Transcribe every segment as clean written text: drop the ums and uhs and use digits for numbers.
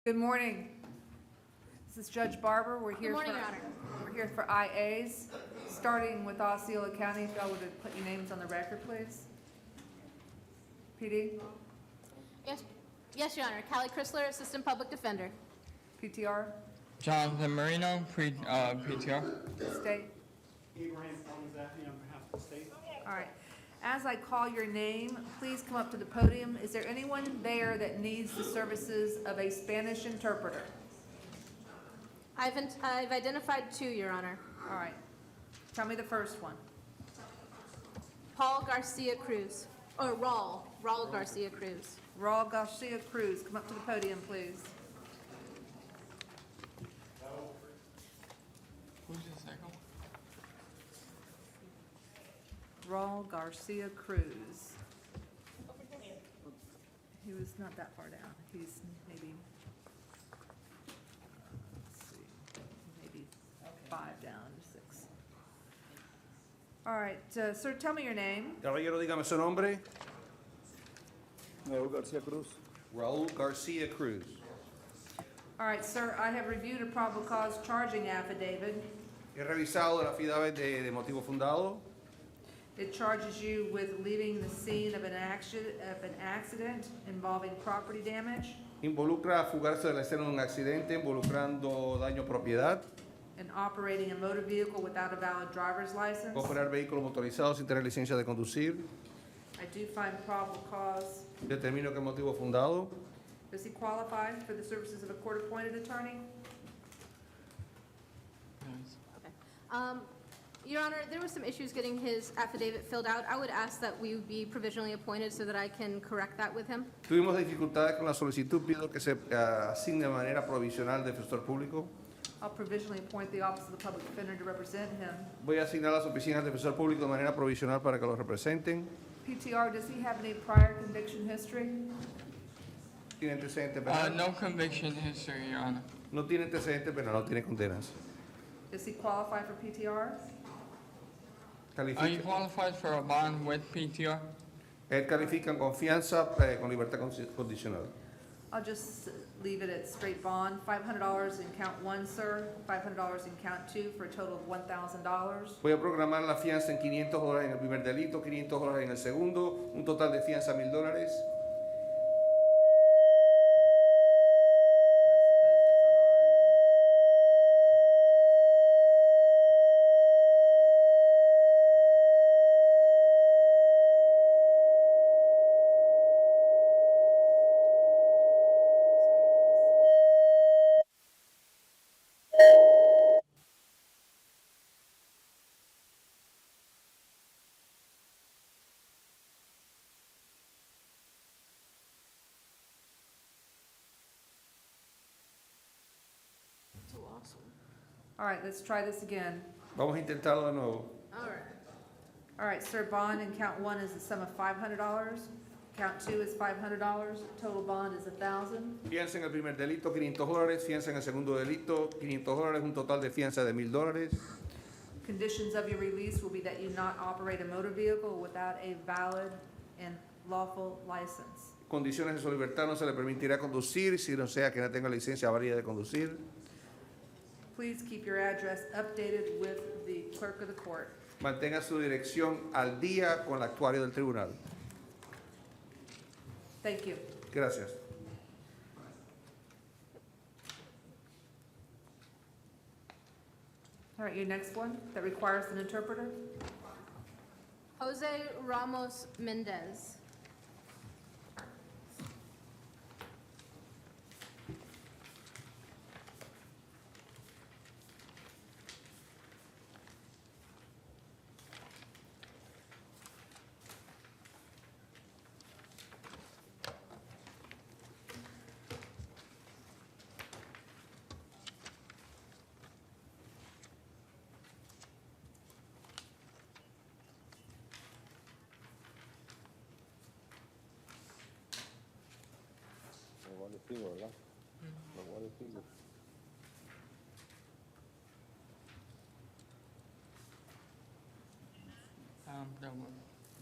Good morning. This is Judge Barber. We're here Good morning, for, Your Honor. We're here for IAs, starting with Osceola County. If y'all would put your names on the record, please. PD, Yes, Your Honor. Callie Chrysler, Assistant Public Defender. PTR, Jonathan Marino, PTR. State. Abraham Palmazani on behalf of the state. All right. As I call your name, please come up to the podium. Is there anyone there that needs the services of a Spanish interpreter? I've identified two, Your Honor. All right. Tell me the first one. Paul Garcia Cruz, or Raul Garcia Cruz. Raul Garcia Cruz, come up to the podium, please. Who's the second one? Raul Garcia Cruz. He was not that far down. He's maybe, let's see, maybe 5 down to 6. All right, sir, tell me your name. Caballero, dígame su nombre. Raúl García Cruz. Raúl Garcia Cruz. All right, sir, I have reviewed a probable cause charging affidavit. He revisado el affidavit de motivo fundado. It charges you with leaving the scene of an accident involving property damage Involucra fugarse de la escena de un accidente involucrando daño a propiedad, and operating a motor vehicle without a valid driver's license. operar vehículos motorizados sin tener licencia de conducir. I do find probable cause. Determino que el motivo fundado. Does he qualify for the services of a court-appointed attorney? Yes. Okay. Your Honor, there were some issues getting his affidavit filled out. I would ask that we be provisionally appointed so that I can correct that with him. Tuvimos dificultades con la solicitud, pido que se asigne de manera provisional defensor público. I'll provisionally appoint the Office of the Public Defender to represent him. Voy a asignar las oficinas de defensor público de manera provisional para que lo representen. PTR, does he have any prior conviction history? ¿Tiene antecedente penal? No conviction history, Your Honor. No tiene antecedente penal, no tiene condenas. Does he qualify for PTR? Are you Califica, qualified for a bond with PTR? él califica en confianza con libertad condicional. I'll just leave it at straight bond, $500 in count 1, sir, $500 in count 2, for a total of $1,000. Voy a programar la fianza en $500 en el primer delito, $500 en el segundo, un total de fianza $1,000. So awesome. All right, let's try this again. Vamos a intentarlo de nuevo. All right. All right, sir, bond in count 1 is the sum of $500. Count 2 is $500. Total bond is $1,000. Fianza en el primer delito, $500. Fianza en el segundo delito, $500. Un total de fianza de $1,000. Conditions of your release will be that you not operate a motor vehicle without a valid and lawful license. Condiciones de su libertad: no se le permitirá conducir si no sea que no tenga licencia válida de conducir. Please keep your address updated with the clerk of the court. Mantenga su dirección al día con el actuario del tribunal. Thank you. Gracias. All right, your next one that requires an interpreter? Jose Ramos Mendez. Igual estilo, ¿verdad? Igual estilo.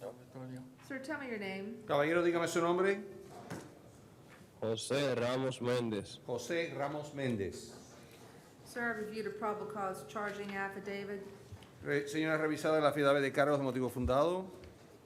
Dormitorio. Sir, tell me your name. Caballero, dígame su nombre. José Ramos Méndez. José Ramos Méndez. Sir, I reviewed a probable cause charging affidavit. Señora, revisada la affidavit de cargos de motivo fundado.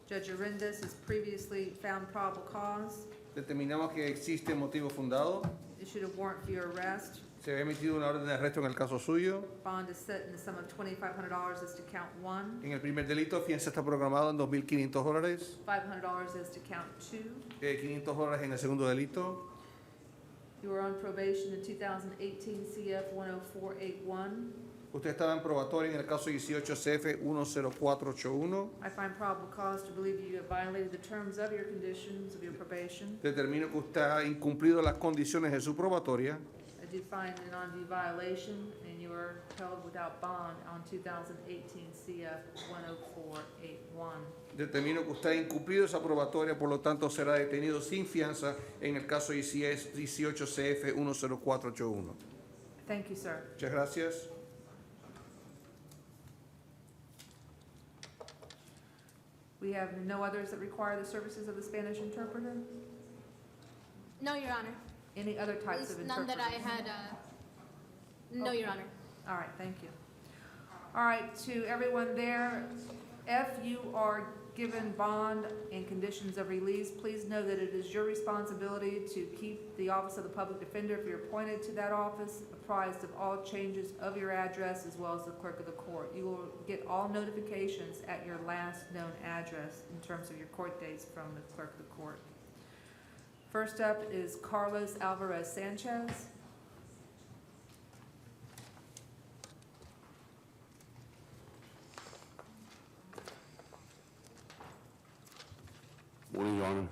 Judge Arendas has previously found probable cause, Determinamos que existe motivo fundado. issued a warrant for your arrest. Se había emitido una orden de arresto en el caso suyo. Bond is set in the sum of $2,500 as to count one, En el primer delito, fianza está programado en $2,500. $500 as to count two. $500 en el segundo delito. You were on probation in 2018 CF 10481. Usted estaba en probatoria en el caso 18 CF 10481. I find probable cause to believe you have violated the terms of your conditions of your probation. Determino que usted ha incumplido las condiciones de su probatoria. I do find an on-view violation, and you are held without bond on 2018 CF 10481. Determino que usted ha incumplido esa probatoria, por lo tanto será detenido sin fianza en el caso 18 CF 10481. Thank you, sir. Muchas gracias. We have no others that require the services of the Spanish interpreter? No, Your Honor. Any other At types of least none interpreters? that I had, no, Your Honor. All right, thank you. All right, to everyone there, if you are given bond and conditions of release, please know that it is your responsibility to keep the Office of the Public Defender, if you're appointed to that office, apprised of all changes of your address as well as the clerk of the court. You will get all notifications at your last known address in terms of your court dates from the clerk of the court. First up is Carlos Alvarez Sanchez. Morning, Your Honor.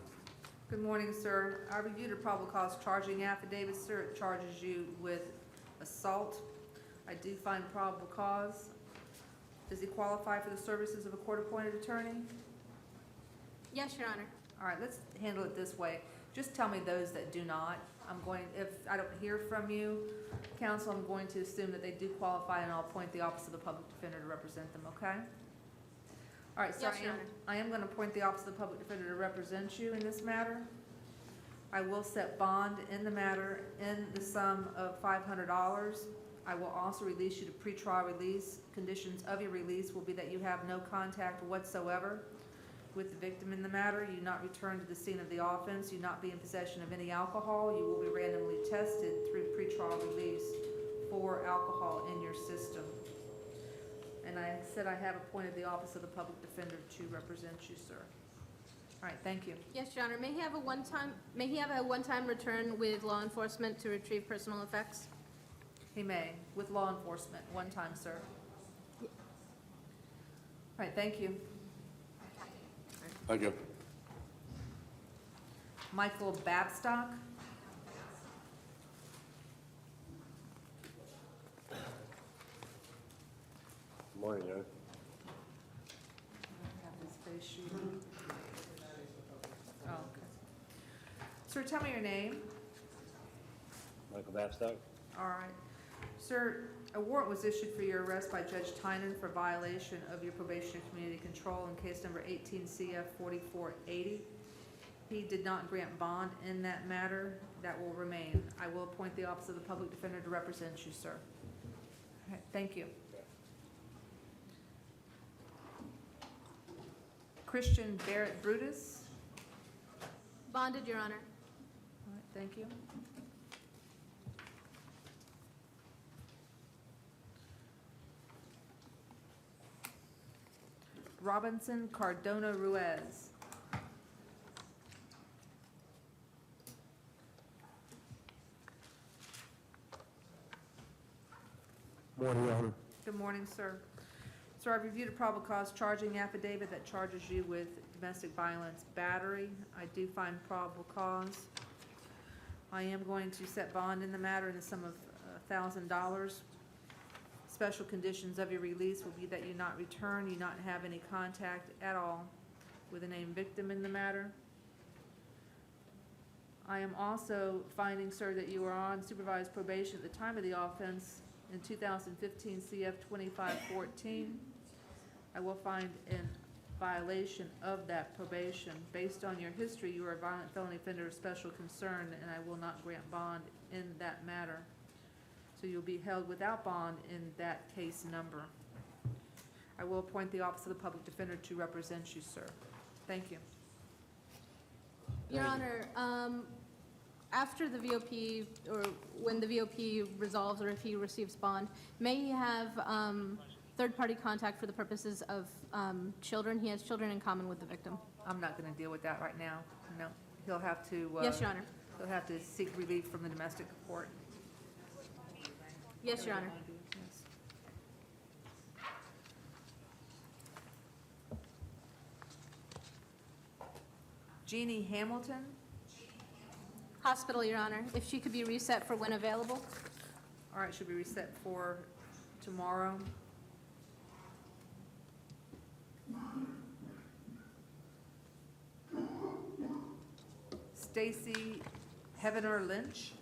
Good morning, sir. I reviewed a probable cause charging affidavit, sir. It charges you with assault. I do find probable cause. Does he qualify for the services of a court-appointed attorney? Yes, Your Honor. All right, let's handle it this way. Just tell me those that do not. If I don't hear from you, counsel, I'm going to assume that they do qualify, and I'll appoint the Office of the Public Defender to represent them, okay? All right, so Yes, Your Honor. I am going to appoint the Office of the Public Defender to represent you in this matter. I will set bond in the matter in the sum of $500. I will also release you to pretrial release. Conditions of your release will be that you have no contact whatsoever with the victim in the matter. You not return to the scene of the offense. You not be in possession of any alcohol. You will be randomly tested through pretrial release for alcohol in your system. And I said I have appointed the Office of the Public Defender to represent you, sir. All right, thank you. Yes, Your Honor. May he have a one-time return with law enforcement to retrieve personal effects? He may, with law enforcement, one time, sir. All right, thank you. Thank you. Michael Babstock. Morning, Your Honor. Have his face sheet. Oh, okay. Sir, tell me your name. Michael Babstock. All right. Sir, a warrant was issued for your arrest by Judge Tynan for violation of your probation and community control in case number 18 CF 4480. He did not grant bond in that matter. That will remain. I will appoint the Office of the Public Defender to represent you, sir. All right, thank you. Christian Barrett Brutus. Bonded, Your Honor. All right, thank you. Robinson Cardona Ruiz. Morning, Your Honor. Good morning, sir. Sir, I've reviewed a probable cause charging affidavit that charges you with domestic violence battery. I do find probable cause. I am going to set bond in the matter in the sum of $1,000. Special conditions of your release will be that you not return, you not have any contact at all with a named victim in the matter. I am also finding, sir, that you are on supervised probation at the time of the offense in 2015 CF 2514. I will find an violation of that probation. Based on your history, you are a violent felony offender of special concern, and I will not grant bond in that matter. So you'll be held without bond in that case number. I will appoint the Office of the Public Defender to represent you, sir. Thank you. Your Honor, after the VOP, or when the VOP resolves, or if he receives bond, may he have third-party contact for the purposes of children? He has children in common with the victim. I'm not gonna deal with that right now. No, he'll have to, Yes, Your Honor. he'll have to seek relief from the domestic court. Yes, Your Honor. Yes. Jeannie Hamilton, Hospital, Your Honor. If she could be reset for when available. all right, should be reset for tomorrow. Stacy Heavener Lynch.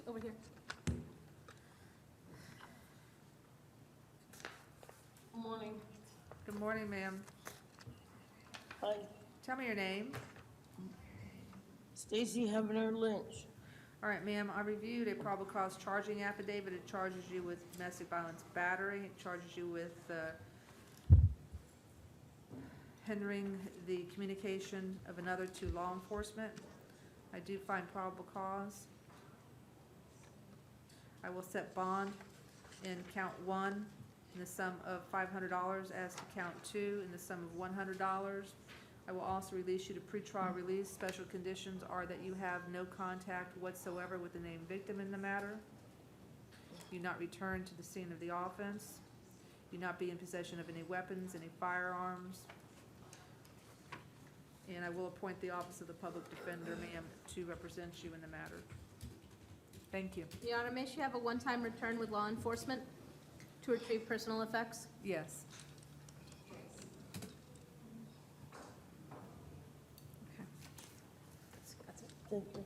Over here. Morning. Good morning, ma'am. Hi, Tell me your name. Stacy Heavener Lynch. All right, ma'am, I reviewed a probable cause charging affidavit. It charges you with domestic violence battery. It charges you with hindering the communication of another to law enforcement. I do find probable cause. I will set bond in count 1 in the sum of $500, as to count 2 in the sum of $100. I will also release you to pretrial release. Special conditions are that you have no contact whatsoever with the named victim in the matter. You not return to the scene of the offense. You not be in possession of any weapons, any firearms. And I will appoint the Office of the Public Defender, ma'am, to represent you in the matter. Thank you. Your Honor, may she have a one-time return with law enforcement to retrieve personal effects? Yes. Okay. That's it. Thank you.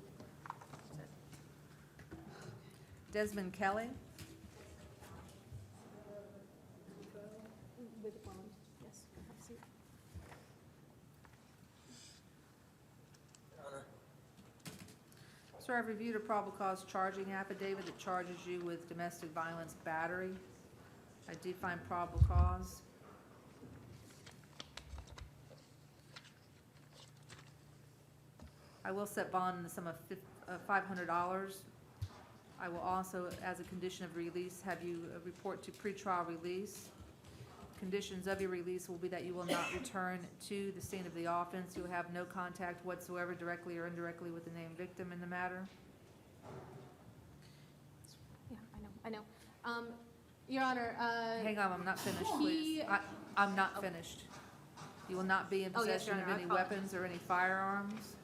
Desmond Kelly. With bond, yes. Have a seat. Sir, I've reviewed a probable cause charging affidavit that charges you with domestic violence battery. I do find probable cause. I will set bond in the sum of $500. I will also, as a condition of release, have you report to pretrial release. Conditions of your release will be that you will not return to the scene of the offense. You will have no contact whatsoever, directly or indirectly, with the named victim in the matter. Yeah, I know. Your Honor, Hang on, I'm not finished, he- please. I'm not finished. You will not be in Oh, yes, Your possession of Honor, I any apologize. weapons or any firearms.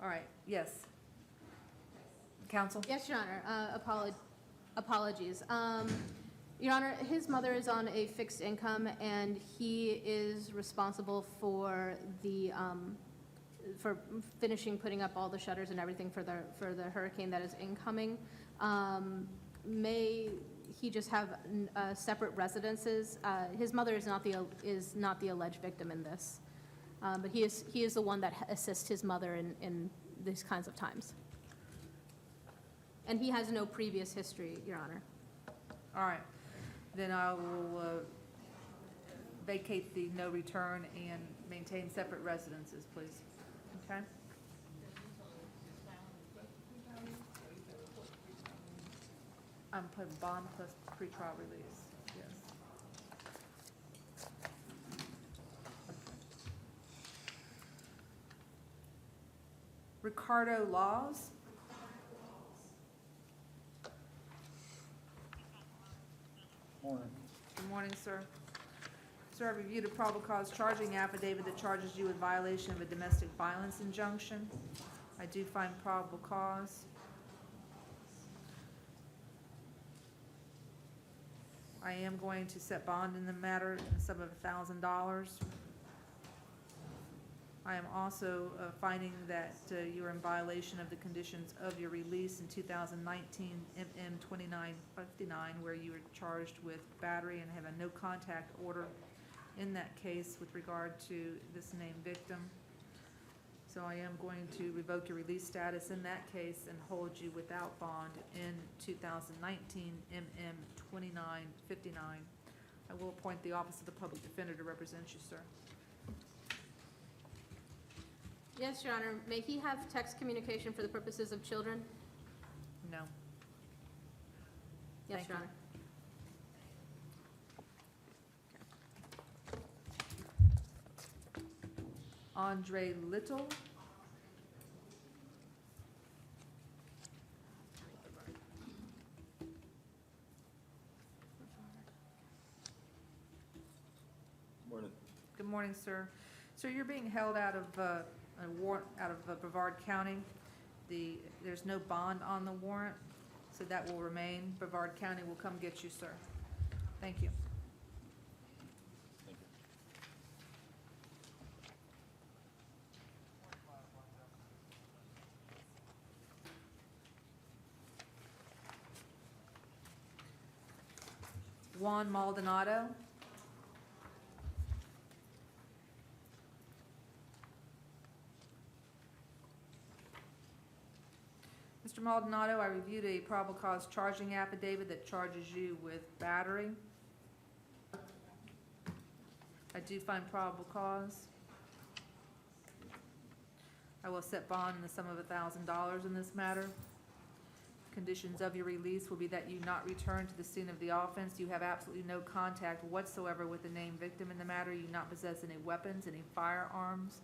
All right, yes. Counsel? yes, Your Honor, apologies. Your Honor, his mother is on a fixed income, and he is responsible for the, for finishing putting up all the shutters and everything for the hurricane that is incoming. May he just have separate residences? His mother is not the alleged victim in this, but he is the one that assists his mother in these kinds of times. And he has no previous history, Your Honor. All right, then I will vacate the no return and maintain separate residences, please. Okay? I'm putting bond plus pretrial release, yes. Ricardo Laws. Good morning, sir. Sir, I reviewed a probable cause charging affidavit that charges you with violation of a domestic violence injunction. I do find probable cause. I am going to set bond in the matter in the sum of $1,000. I am also finding that you are in violation of the conditions of your release in 2019 MM 2959, where you were charged with battery and have a no contact order in that case with regard to this named victim. So I am going to revoke your release status in that case and hold you without bond in 2019 MM 2959. I will appoint the Office of the Public Defender to represent you, sir. Yes, Your Honor. May he have text communication for the purposes of children? No. Yes, Thank Your you. Honor. Andre Little. Morning. Good morning, sir. Sir, you're being held out of a warrant out of Brevard County. There's no bond on the warrant, so that will remain. Brevard County will come get you, sir. Thank you. Thank you. Juan Maldonado. Mr. Maldonado, I reviewed a probable cause charging affidavit that charges you with battery. I do find probable cause. I will set bond in the sum of $1,000 in this matter. Conditions of your release will be that you not return to the scene of the offense. You have absolutely no contact whatsoever with the named victim in the matter. You not possess any weapons, any firearms.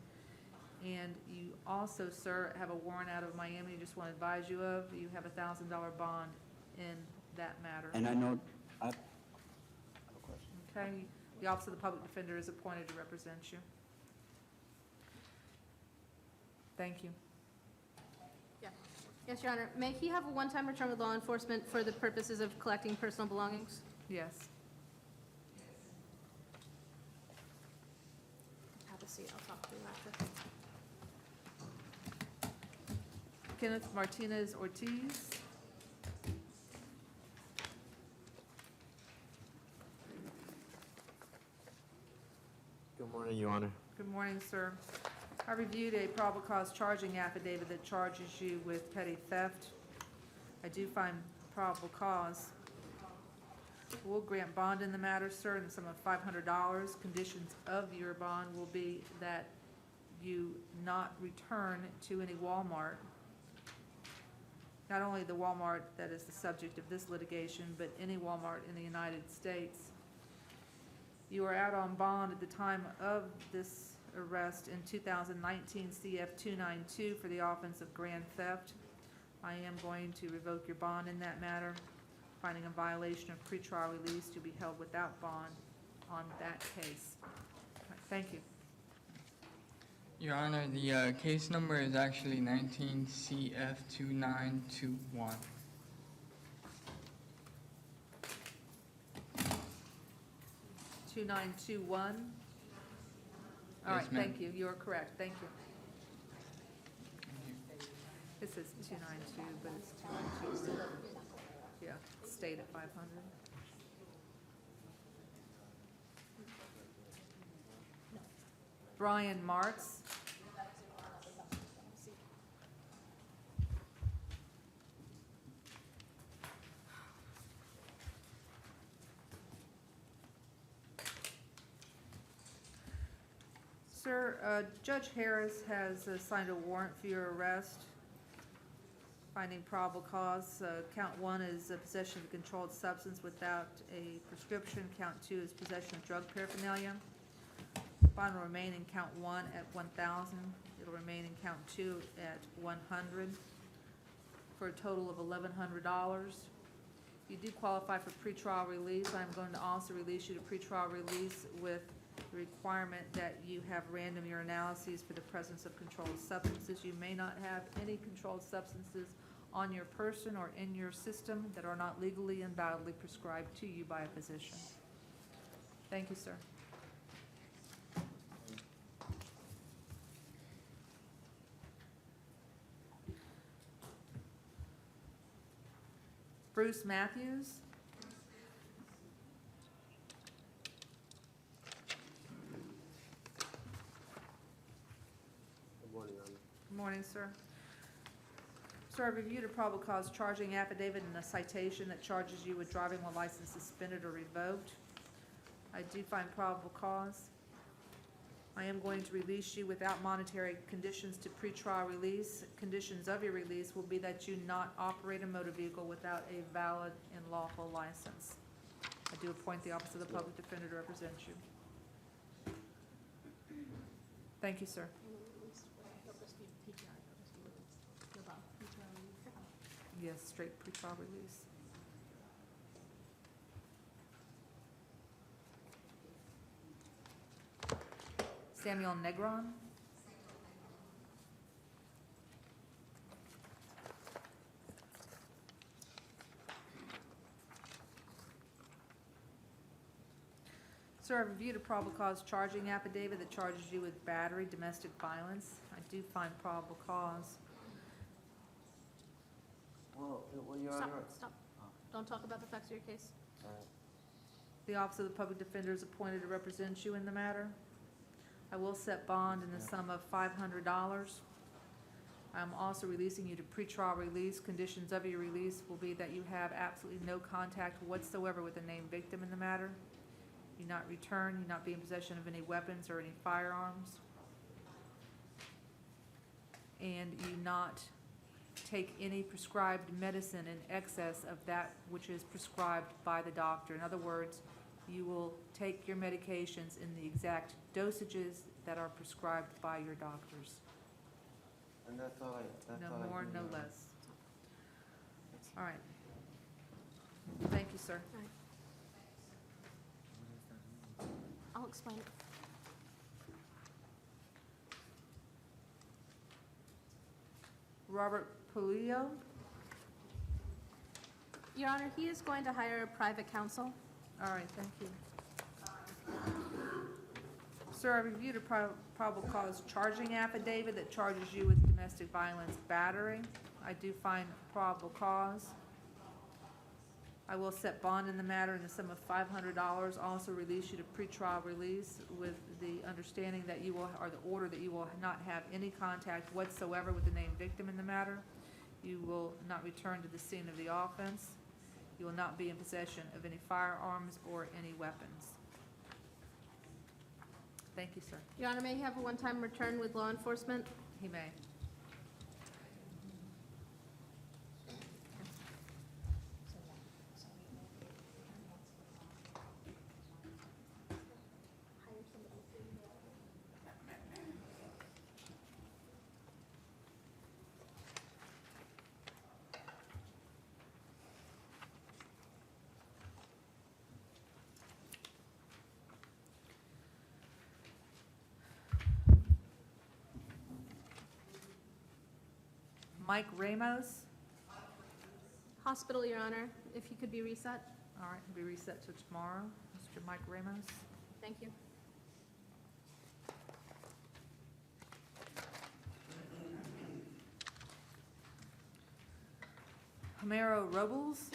And you also, sir, have a warrant out of Miami, just want to advise you of. You have a $1,000 bond in that matter. And I know, I have a question. Okay, the Office of the Public Defender is appointed to represent you. Thank you. Yes, Your Honor. May he have a one-time return with law enforcement for the purposes of collecting personal belongings? Yes. Have a seat. I'll talk to you after. Kenneth Martinez Ortiz. Good morning, Your Honor. Good morning, sir. I reviewed a probable cause charging affidavit that charges you with petty theft. I do find probable cause. We'll grant bond in the matter, sir, in the sum of $500. Conditions of your bond will be that you not return to any Walmart. Not only the Walmart that is the subject of this litigation, but any Walmart in the United States. You are out on bond at the time of this arrest in 2019 CF 292 for the offense of grand theft. I am going to revoke your bond in that matter, finding a violation of pretrial release to be held without bond on that case. All right, thank you. Your Honor, the case number is actually 19 CF 2921. Two 2921. All Yes, right, ma'am. thank you. You are correct. Thank you. It says 292, but it's 292. Yeah, state at 500. Brian Martz. Sir, Judge Harris has signed a warrant for your arrest, finding probable cause. Count 1 is possession of a controlled substance without a prescription. Count 2 is possession of drug paraphernalia. Bond will remain in count 1 at $1,000. It'll remain in count 2 at $100 for a total of $1,100. If you do qualify for pretrial release, I'm going to also release you to pretrial release with the requirement that you have random urinalyses for the presence of controlled substances. You may not have any controlled substances on your person or in your system that are not legally and validly prescribed to you by a physician. Thank you, sir. Bruce Matthews. Good morning, Your Honor. Good morning, sir. Sir, I reviewed a probable cause charging affidavit and a citation that charges you with driving while license suspended or revoked. I do find probable cause. I am going to release you without monetary conditions to pretrial release. Conditions of your release will be that you not operate a motor vehicle without a valid and lawful license. I do appoint the Office of the Public Defender to represent you. Thank you, sir. Yes, straight pretrial release. Samuel Negron. Sir, I reviewed a probable cause charging affidavit that charges you with battery, domestic violence. I do find probable cause. Well, Your Stop, Honor. stop. Don't talk about the facts of your case. The Office of the Public Defender is appointed to represent you in the matter. I will set bond in the sum of $500. I'm also releasing you to pretrial release. Conditions of your release will be that you have absolutely no contact whatsoever with the named victim in the matter. You not return, you not be in possession of any weapons or any firearms. And you not take any prescribed medicine in excess of that which is prescribed by the doctor. In other words, you will take your medications in the exact dosages that are prescribed by your doctors. And that's all I. No more, no less. All right. Thank you, sir. I'll explain it. Robert Polio. Your Honor, he is going to hire a private counsel. All right, thank you. Sir, I reviewed a probable cause charging affidavit that charges you with domestic violence battery. I do find probable cause. I will set bond in the matter in the sum of $500. Also release you to pretrial release with the understanding that you will, or the order that you will not have any contact whatsoever with the named victim in the matter. You will not return to the scene of the offense. You will not be in possession of any firearms or any weapons. Thank you, sir. Your Honor, may he have a one-time return with law enforcement? He may. Mike Ramos. Hospital, Your Honor, if he could be reset. All right, he'll be reset to tomorrow. Mr. Mike Ramos. Thank you. Homero Robles.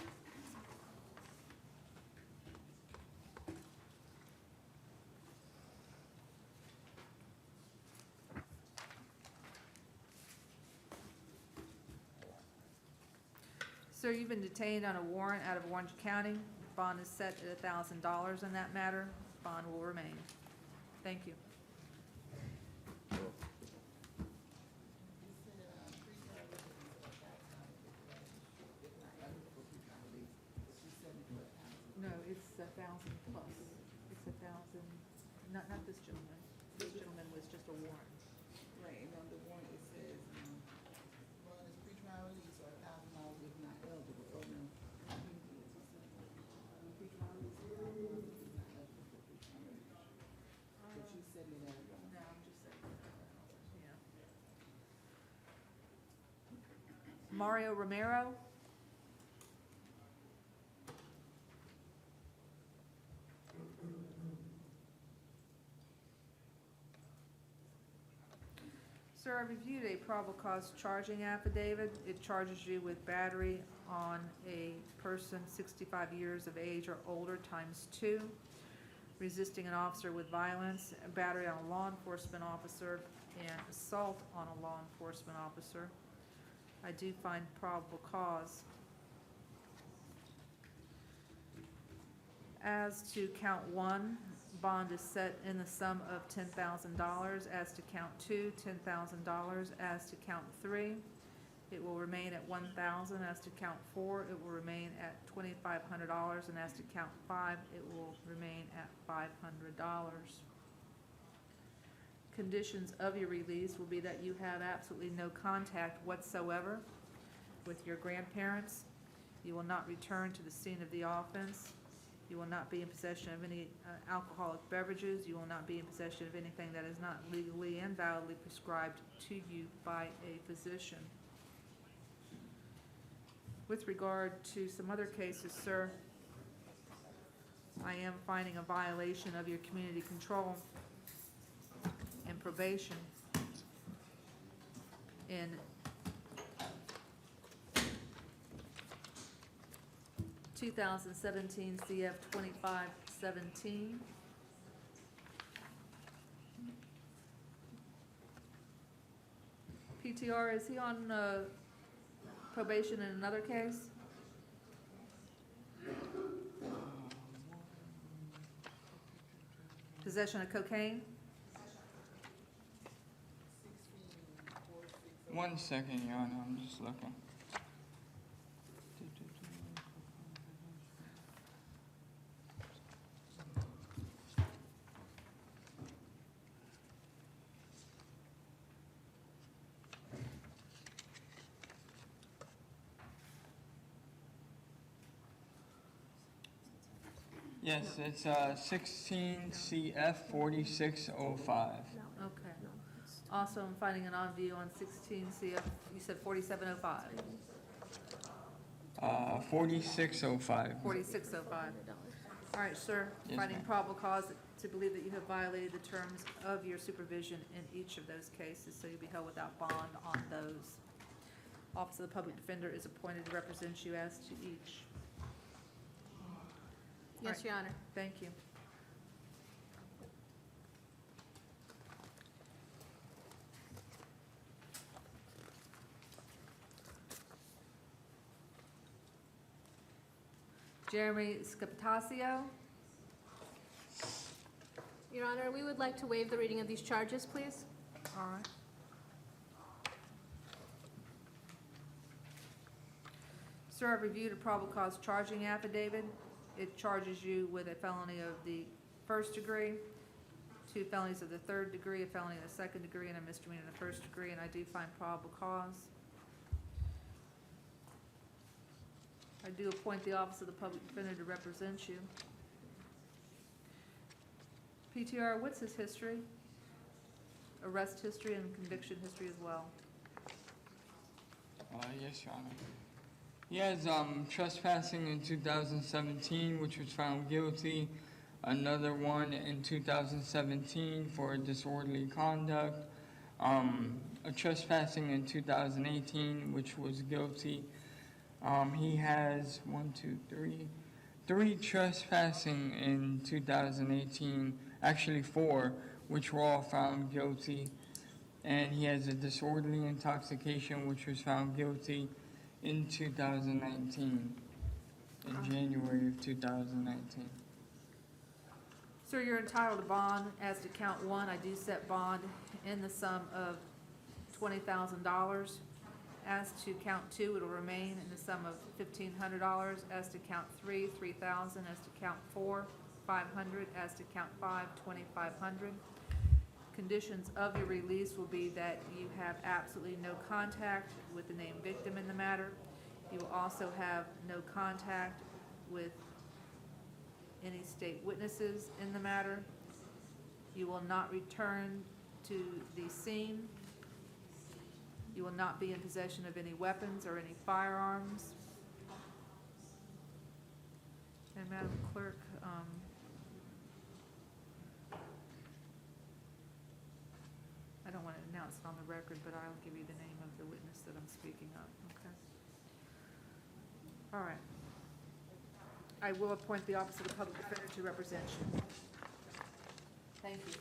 Sir, you've been detained on a warrant out of Orange County. Bond is set at $1,000 in that matter. Bond will remain. Thank you. No, it's 1,000 plus. It's 1,000, not this gentleman. This gentleman was just a warrant. Right, and on the warrant it says, well, it's pretrial release or $1,000 if not eligible, so no. Pretrial release, not eligible for pretrial release. But you said it as, No, I'm just saying, yeah. Mario Romero. Sir, I reviewed a probable cause charging affidavit. It charges you with battery on a person 65 years of age or older ×2, resisting an officer with violence, battery on a law enforcement officer, and assault on a law enforcement officer. I do find probable cause. As to count 1, bond is set in the sum of $10,000. As to count 2, $10,000. As to count 3, it will remain at $1,000. As to count 4, it will remain at $2,500. And as to count 5, it will remain at $500. Conditions of your release will be that you have absolutely no contact whatsoever with your grandparents. You will not return to the scene of the offense. You will not be in possession of any alcoholic beverages. You will not be in possession of anything that is not legally and validly prescribed to you by a physician. With regard to some other cases, sir, I am finding a violation of your community control and probation in 2017 CF 2517. PTR, is he on probation in another case? Possession of cocaine? 1 second, Your Honor, I'm just looking. Yes, it's 16 CF 4605. Okay. Also, I'm finding an on view on 16 CF, you said 4705, 4605. 4605. All right, sir, Yes, finding ma'am. probable cause to believe that you have violated the terms of your supervision in each of those cases, so you'll be held without bond on those. Office of the Public Defender is appointed to represent you as to each. Yes, right. Your Honor. Thank you. Jeremy Scapatasio. Your Honor, we would like to waive the reading of these charges, please. All right. Sir, I've reviewed a probable cause charging affidavit. It charges you with a felony of the 1st degree, 2 felonies of the 3rd degree, a felony of the 2nd degree, and a misdemeanor of the 1st degree, and I do find probable cause. I do appoint the Office of the Public Defender to represent you. PTR, what's his history? Arrest history and conviction history as well. Yes, Your Honor. He has trespassing in 2017, which was found guilty. Another one in 2017 for disorderly conduct. A trespassing in 2018, which was guilty. He has 3 trespassing in 2018, actually 4, which were all found guilty. And he has a disorderly intoxication, which was found guilty in 2019, in January of 2019. Sir, you're entitled to bond. As to count 1, I do set bond in the sum of $20,000. As to count 2, it'll remain in the sum of $1,500. As to count 3, $3,000. As to count 4, $500. As to count 5, $2,500. Conditions of your release will be that you have absolutely no contact with the named victim in the matter. You will also have no contact with any state witnesses in the matter. You will not return to the scene. You will not be in possession of any weapons or any firearms. And Madam Clerk, I don't want to announce it on the record, but I'll give you the name of the witness that I'm speaking of, okay? All right. I will appoint the Office of the Public Defender to represent you. Thank you.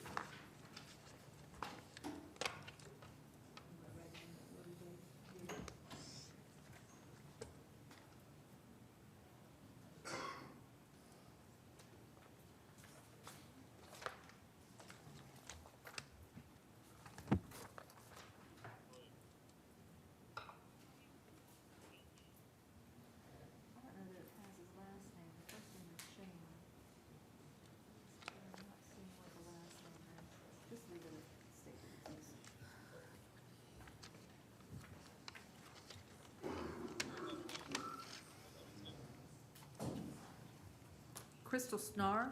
I don't know that it has his last name. The first name is Shane. I'm not seeing what the last name is. Just leave it at stated as is. Crystal Snar.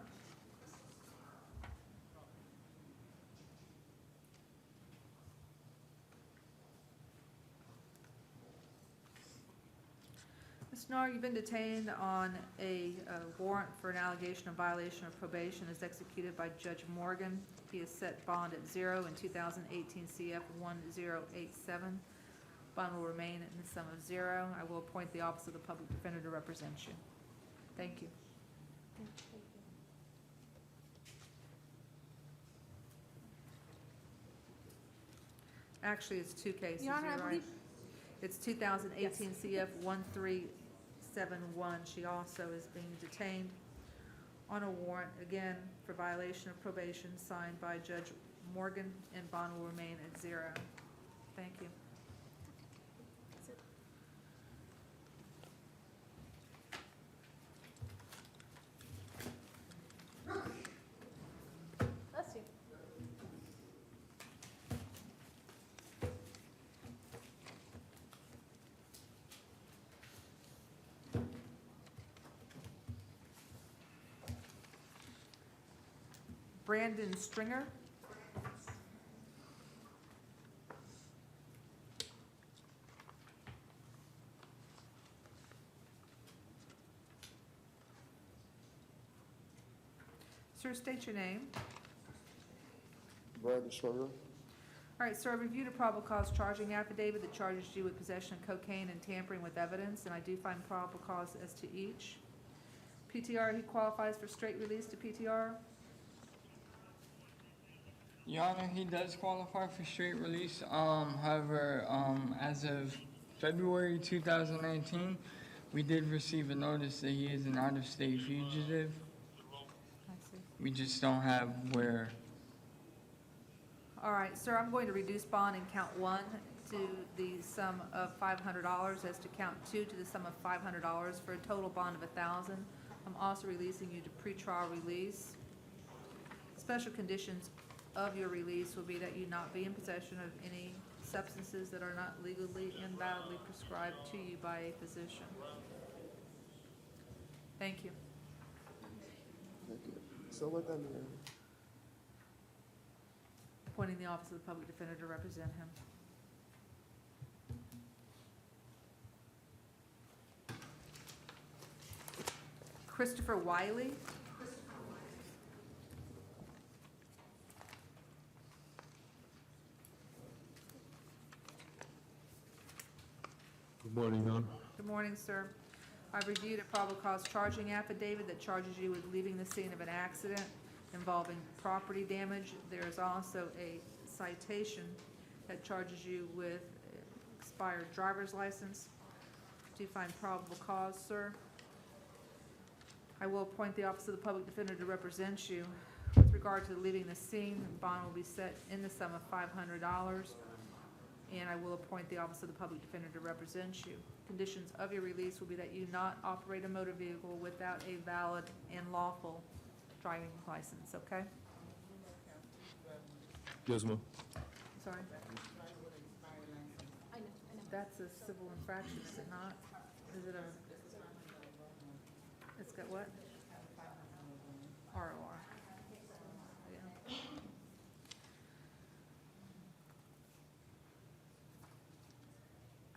Ms. Snar, you've been detained on a warrant for an allegation of violation of probation as executed by Judge Morgan. He has set bond at 0 in 2018 CF 1087. Bond will remain in the sum of 0. I will appoint the Office of the Public Defender to represent you. Thank you. Actually, it's two cases, Your Honor, you're I right. believe- It's 2018 CF 1371. She also is being detained on a warrant, again, for violation of probation signed by Judge Morgan, and bond will remain at 0. Thank you. Bless you. Brandon Stringer. Sir, state your name. Brandon Stringer. All right, sir, I reviewed a probable cause charging affidavit that charges you with possession of cocaine and tampering with evidence, and I do find probable cause as to each. PTR, he qualifies for straight release to PTR. Your Honor, he does qualify for straight release. However, as of February 2019, we did receive a notice that he is an out-of-state fugitive. I see. We just don't have where. All right, sir, I'm going to reduce bond in count 1 to the sum of $500, as to count 2 to the sum of $500, for a total bond of $1,000. I'm also releasing you to pretrial release. Special conditions of your release will be that you not be in possession of any substances that are not legally and validly prescribed to you by a physician. Thank you. So what that mean? Appointing the Office of the Public Defender to represent him. Christopher Wiley. Good morning, Your Honor. Good morning, sir. I've reviewed a probable cause charging affidavit that charges you with leaving the scene of an accident involving property damage. There is also a citation that charges you with expired driver's license. Do you find probable cause, sir? I will appoint the Office of the Public Defender to represent you. With regard to leaving the scene, bond will be set in the sum of $500. And I will appoint the Office of the Public Defender to represent you. Conditions of your release will be that you not operate a motor vehicle without a valid and lawful driving license, okay? Yes, ma'am. Sorry? I know. That's a civil infraction, is it not? Is it a, it's got what? ROR. Yeah.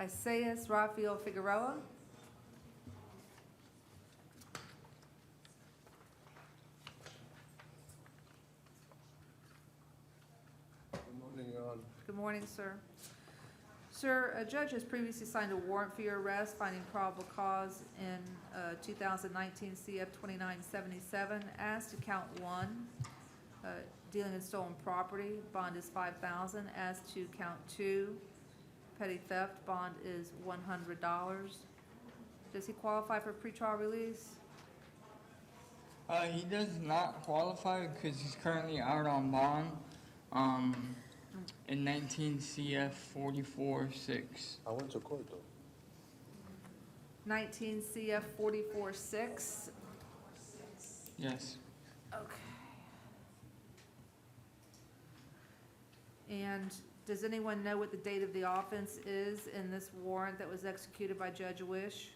Isaias Rafael Figueroa. Good morning, Your Honor. Good morning, sir. Sir, a judge has previously signed a warrant for your arrest, finding probable cause in 2019 CF 2977 as to count 1, dealing in stolen property. Bond is $5,000. As to count 2, petty theft. Bond is $100. Does he qualify for pretrial release? He does not qualify because he's currently out on bond, in 19 CF 44-6. I went to court though. 19 CF 44-6. Yes. Okay. And does anyone know what the date of the offense is in this warrant that was executed by Judge Wish?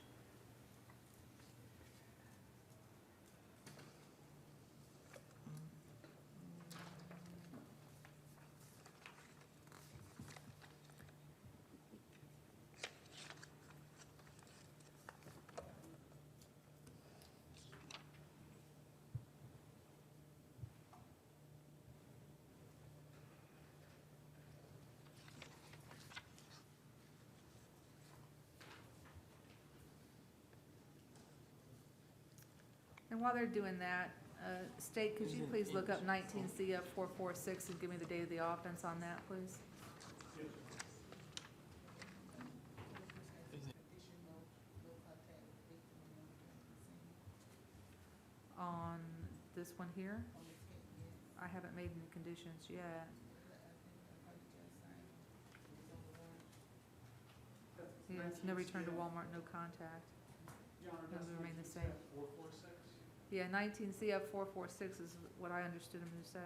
And while they're doing that, State, could you please look up 19 CF 446 and give me the date of the offense on that, please? On this one here? I haven't made any conditions yet. Yes, no return to Walmart, no contact. Your Honor, No, that's they remain the 19 same. CF 446? Yeah, 19 CF 446 is what I understood him to say.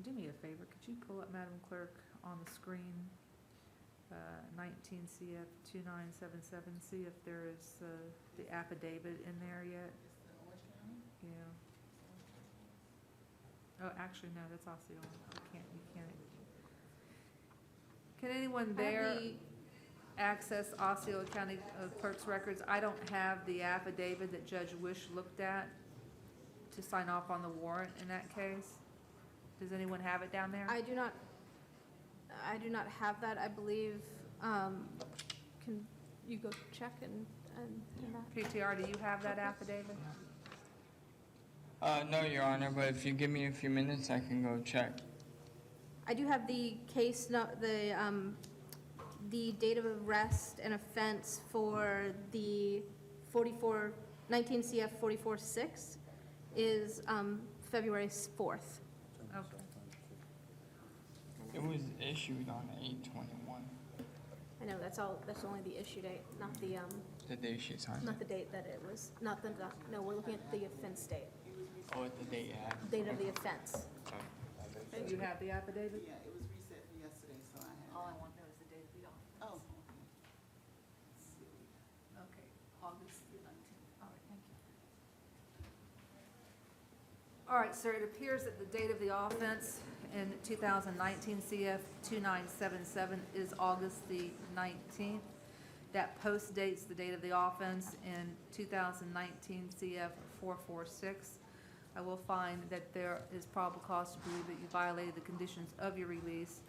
Do me a favor, could you pull up, Madam Clerk, on the screen, 19 CF 2977, see if there is the affidavit in there yet? Yeah. Oh, actually, no, that's Osceola. You can't. Can anyone there access Osceola County Clerk's records? I don't have the affidavit that Judge Wish looked at to sign off on the warrant in that case. Does anyone have it down there? I do not have that, I believe. Can you go check and that? PTR, do you have that affidavit? No, Your Honor, but if you give me a few minutes, I can go check. I do have the case, the date of arrest and offense for the 19 CF 44-6 is February 4th. Okay. It was issued on 8/21, I know, that's only the issue date, not the, the day she signed not it. the date that it was, no, we're looking at the offense date, Oh, at the date you had. date of the offense. Do you have the affidavit? Yeah, it was reset from yesterday, so I had. All I want to know is the date of the offense. Oh, Okay, August the 19th. All right, thank you. All right, sir, it appears that the date of the offense in 2019 CF 2977 is August the 19th. That post dates the date of the offense in 2019 CF 446. I will find that there is probable cause to believe that you violated the conditions of your release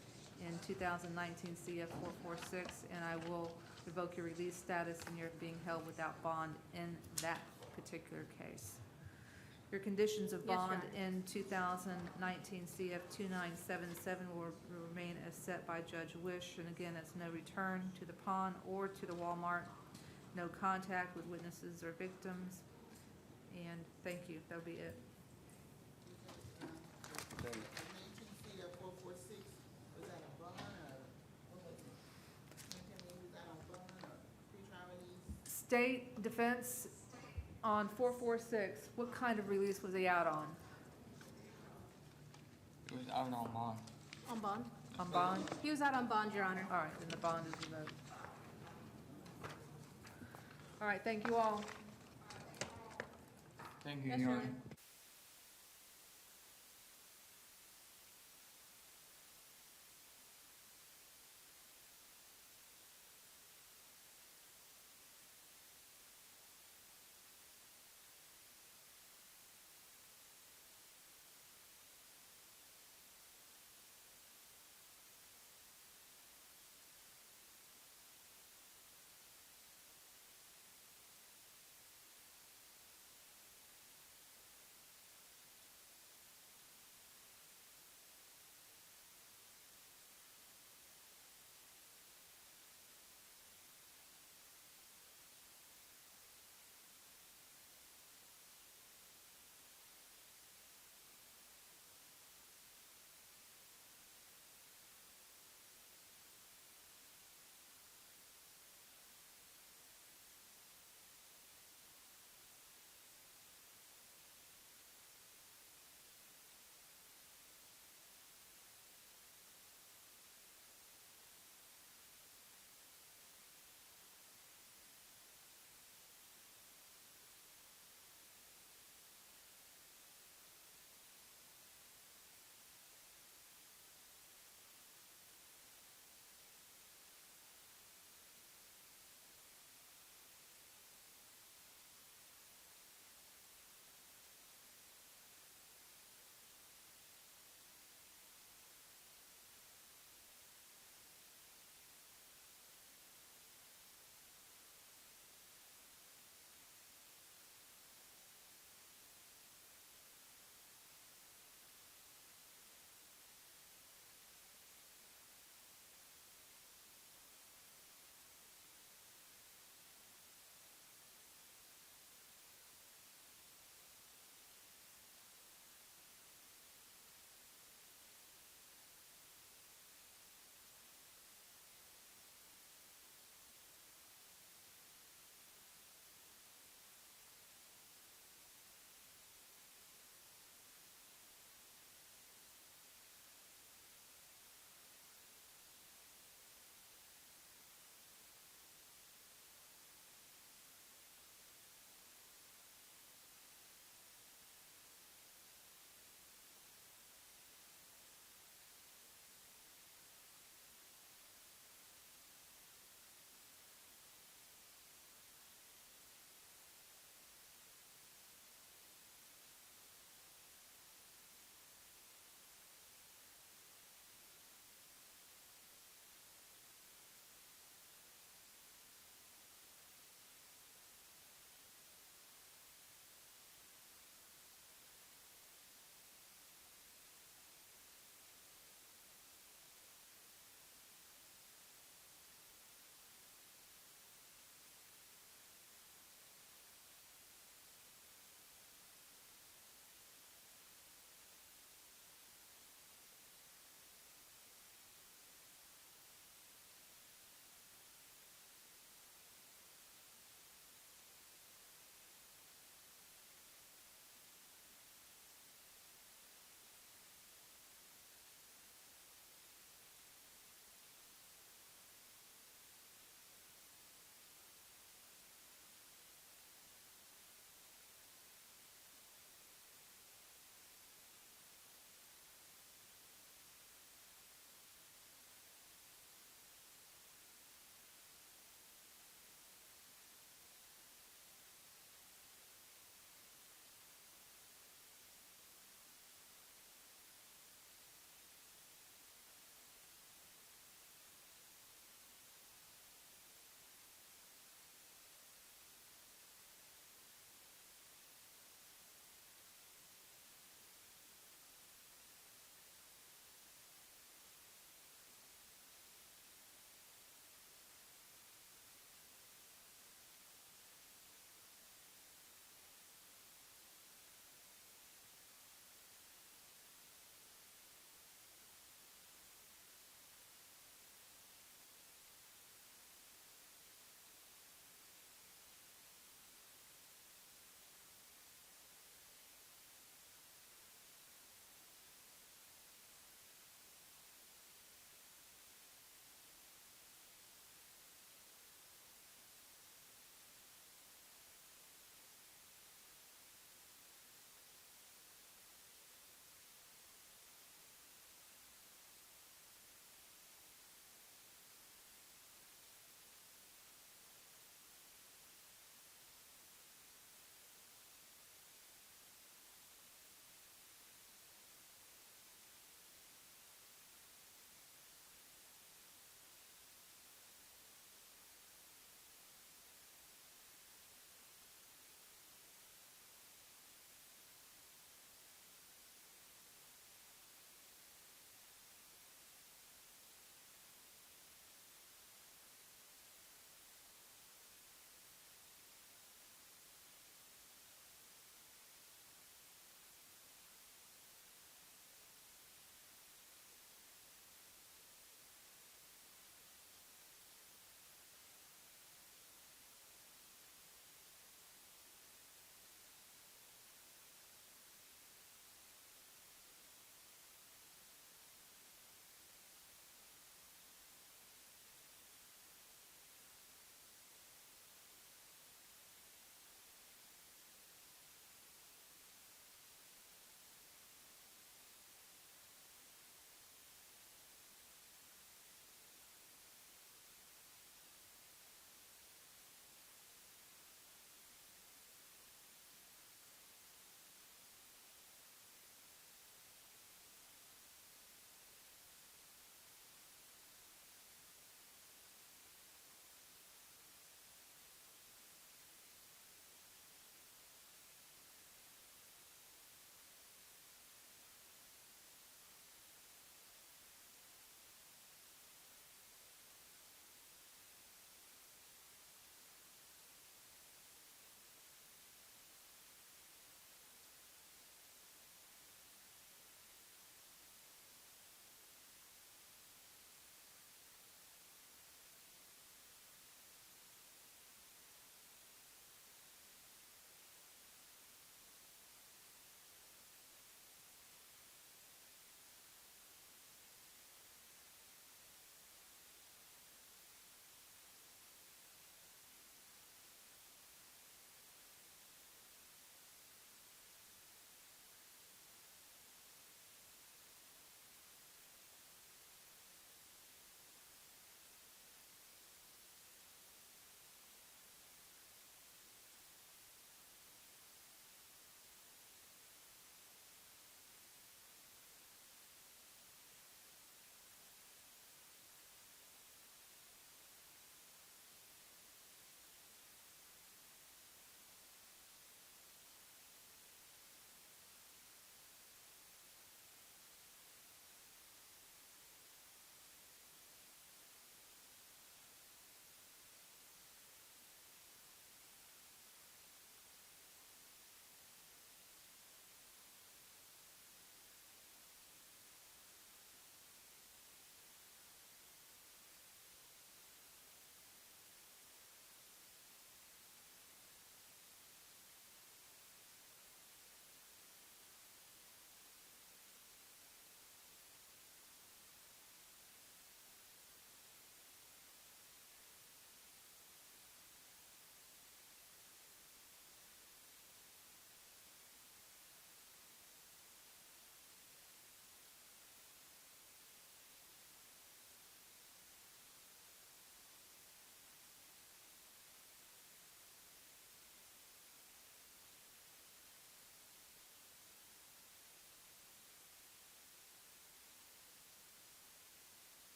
in 2019 CF 446, and I will revoke your release status and you're being held without bond in that particular case. Your conditions of Yes, Your bond Honor. in 2019 CF 2977 will remain as set by Judge Wish, and again, that's no return to the pawn or to the Walmart, no contact with witnesses or victims, and thank you, that'll be it. 19 CF 446, was that a bond or what was it? Can you tell me, was that on bond or pretrial release? State defense on 446, what kind of release was he out on? It was out on bond. On bond? On bond? He was out on bond, Your Honor. All right, then the bond is revoked. All right, thank you all. Thank you, Yes, Your Your Honor. Honor.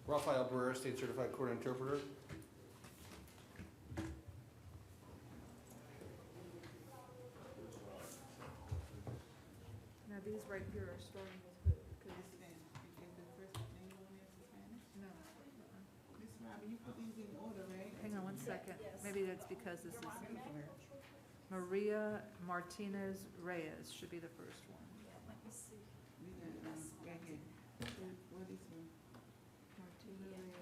Rafael Barrera, State Certified Court Interpreter. Now, these right here are starting with who? 'Cause Spanish. Is the first name on there for Spanish? no. Miss Robin, you put these in order, right? Hang on one second. Maybe that's because this is Maria Martinez Reyes should be the first one. We got, right here. What is one? Martinez.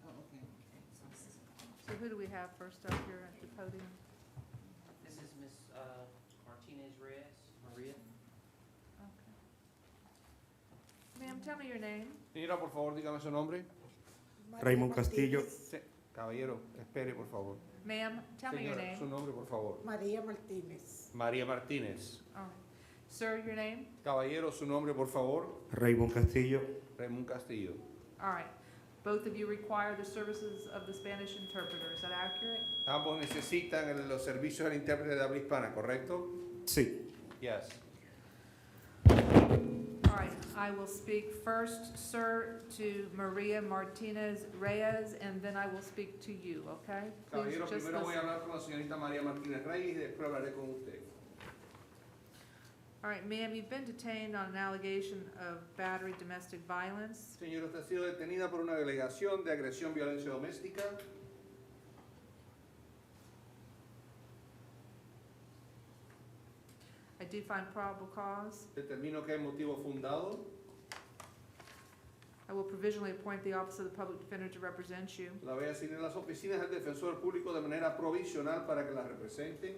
Oh, okay. So who do we have first up here at the podium? This is Miss Martinez Reyes, Maria. Okay. Ma'am, tell me your name. Señora, por favor, dígame su nombre. Raymond Castillo. Caballero, espere, por favor. Ma'am, tell me your Señora, su name. nombre, por favor. María Martínez. María Martínez. All right. Sir, your name? Caballero, su nombre, por favor. Raymond Castillo. Raymond Castillo. All right. Both of you require the services of the Spanish interpreter. Is that accurate? Ambos necesitan los servicios del intérprete de habla hispana, ¿correcto? Sí. Yes. All right. I will speak first, sir, to Maria Martinez Reyes, and then I will speak to you, okay? Please Caballero, just primero voy a listen. hablar con la señorita María Martínez Reyes y después hablaré con usted. All right, ma'am, you've been detained on an allegation of battery domestic violence. Señora, usted ha sido detenida por una alegación de agresión, violencia doméstica. I do find probable cause. Determino que hay motivo fundado. I will provisionally appoint the Office of the Public Defender to represent you. La voy a asignar a las oficinas del defensor público de manera provisional para que la representen.